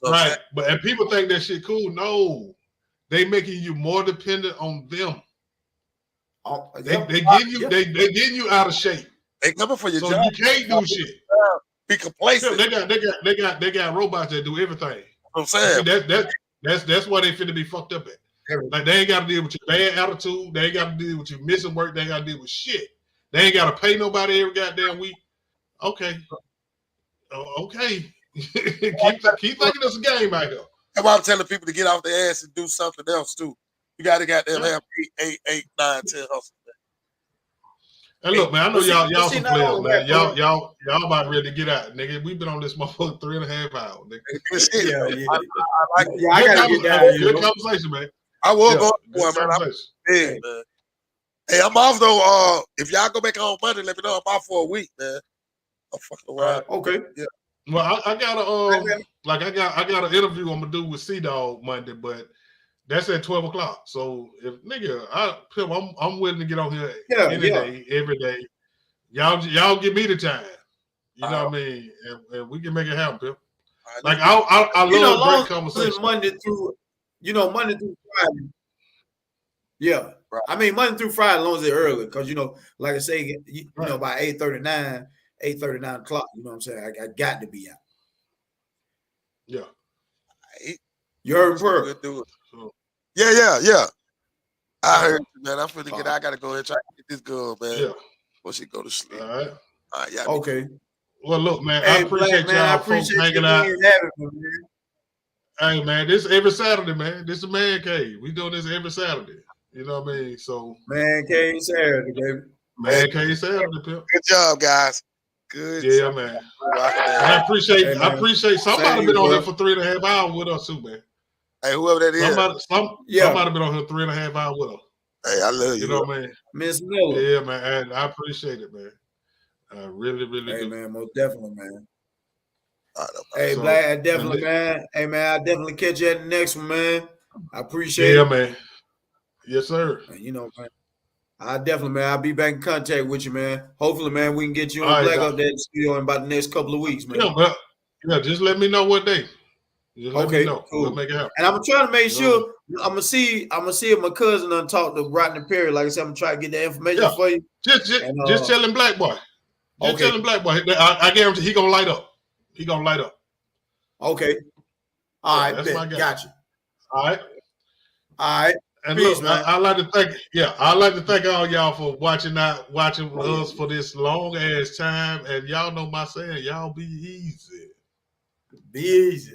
Right. But people think that shit cool. No, they making you more dependent on them. They getting you out of shape. They coming for your so job. You can't do shit. Be complacent. They got robots that do everything. I'm saying that's why they finna be fucked up at. Like they ain't got to deal with your bad attitude. They ain't got to deal with you missing work. They ain't got to deal with shit. They ain't got to pay nobody every goddamn week. Okay. Okay. keep thinking it's a game out here. That's why I'm telling people to get off their ass and do something else too. You got to goddamn have 8, 9, 10 hustles. And look, man, I know y'all some players, man. Y'all about ready to get out, nigga. We've been on this motherfucker 3.5 hours, nigga. I gotta get down here. Good conversation, man. I will go for man. Man. Hey, I'm off though. If y'all go back on Monday, let me know. I'm off for a week, man. I'm fucking around. Okay. Yeah. Well, I got an interview I'm gonna do with C-Dog Monday, but that's at 12 o'clock. So if nigga, I'm willing to get on here any day, every day. Y'all give me the time. You know what I mean? And we can make it happen, Pimp. Right, Like I love great long conversation. as Monday through Friday. Yeah. Right. I mean, Monday through Friday, as long as it's early, because like I say, Right. by 8:39 o'clock, you know what I'm saying? I got to be out. Yeah. You heard We'll her. do it. So, Yeah. I heard you, man. I'm finna I gotta go ahead and try to get this girl, man. yeah. Before she go to sleep. All right. All right, yeah. Okay. Well, look, man, Hey, I appreciate Black, man, I y'all folks appreciate hanging you out. having me, man. Hey, man, this every Saturday, man. This is a man cave. We doing this every Saturday. You know what I mean? So, Man cave Saturday, baby. man cave Saturday, Pimp. Good job, guys. Good Yeah, job. man. Rocking And that. I appreciate somebody Same, been on here bro. for 3.5 hours with us too, man. Hey, whoever that is. Somebody been on here 3.5 hours with us. Hey, I love you. You know what I mean? Miss Miller. Yeah, man. And I appreciate it, man. I really, really Hey, do. man, most definitely, man. Hey, So, Black, I definitely, man. Hey, man, I definitely catch you at the next one, man. I appreciate yeah, it. man. Yes, sir. And, man, I definitely, man, I'll be back in contact with you, man. Hopefully, man, we can get you and Black up there in the studio in about the next couple of weeks, man. Yeah, just let me know what day. Just let me know. Cool. We'll make it happen. And I'm trying to make sure. I'm gonna see if my cousin done talked to Rodney Perry. Like I said, I'm gonna try to get the information for you. Just tell him Black Boy. Just tell him Black Boy. I guarantee he gonna light up. He gonna light up. Okay. All right. That's my guy. Gotcha. All right. And peace, look, man. I like to thank all y'all for watching us for this long ass time. And y'all know my saying, y'all be easy. Be easy.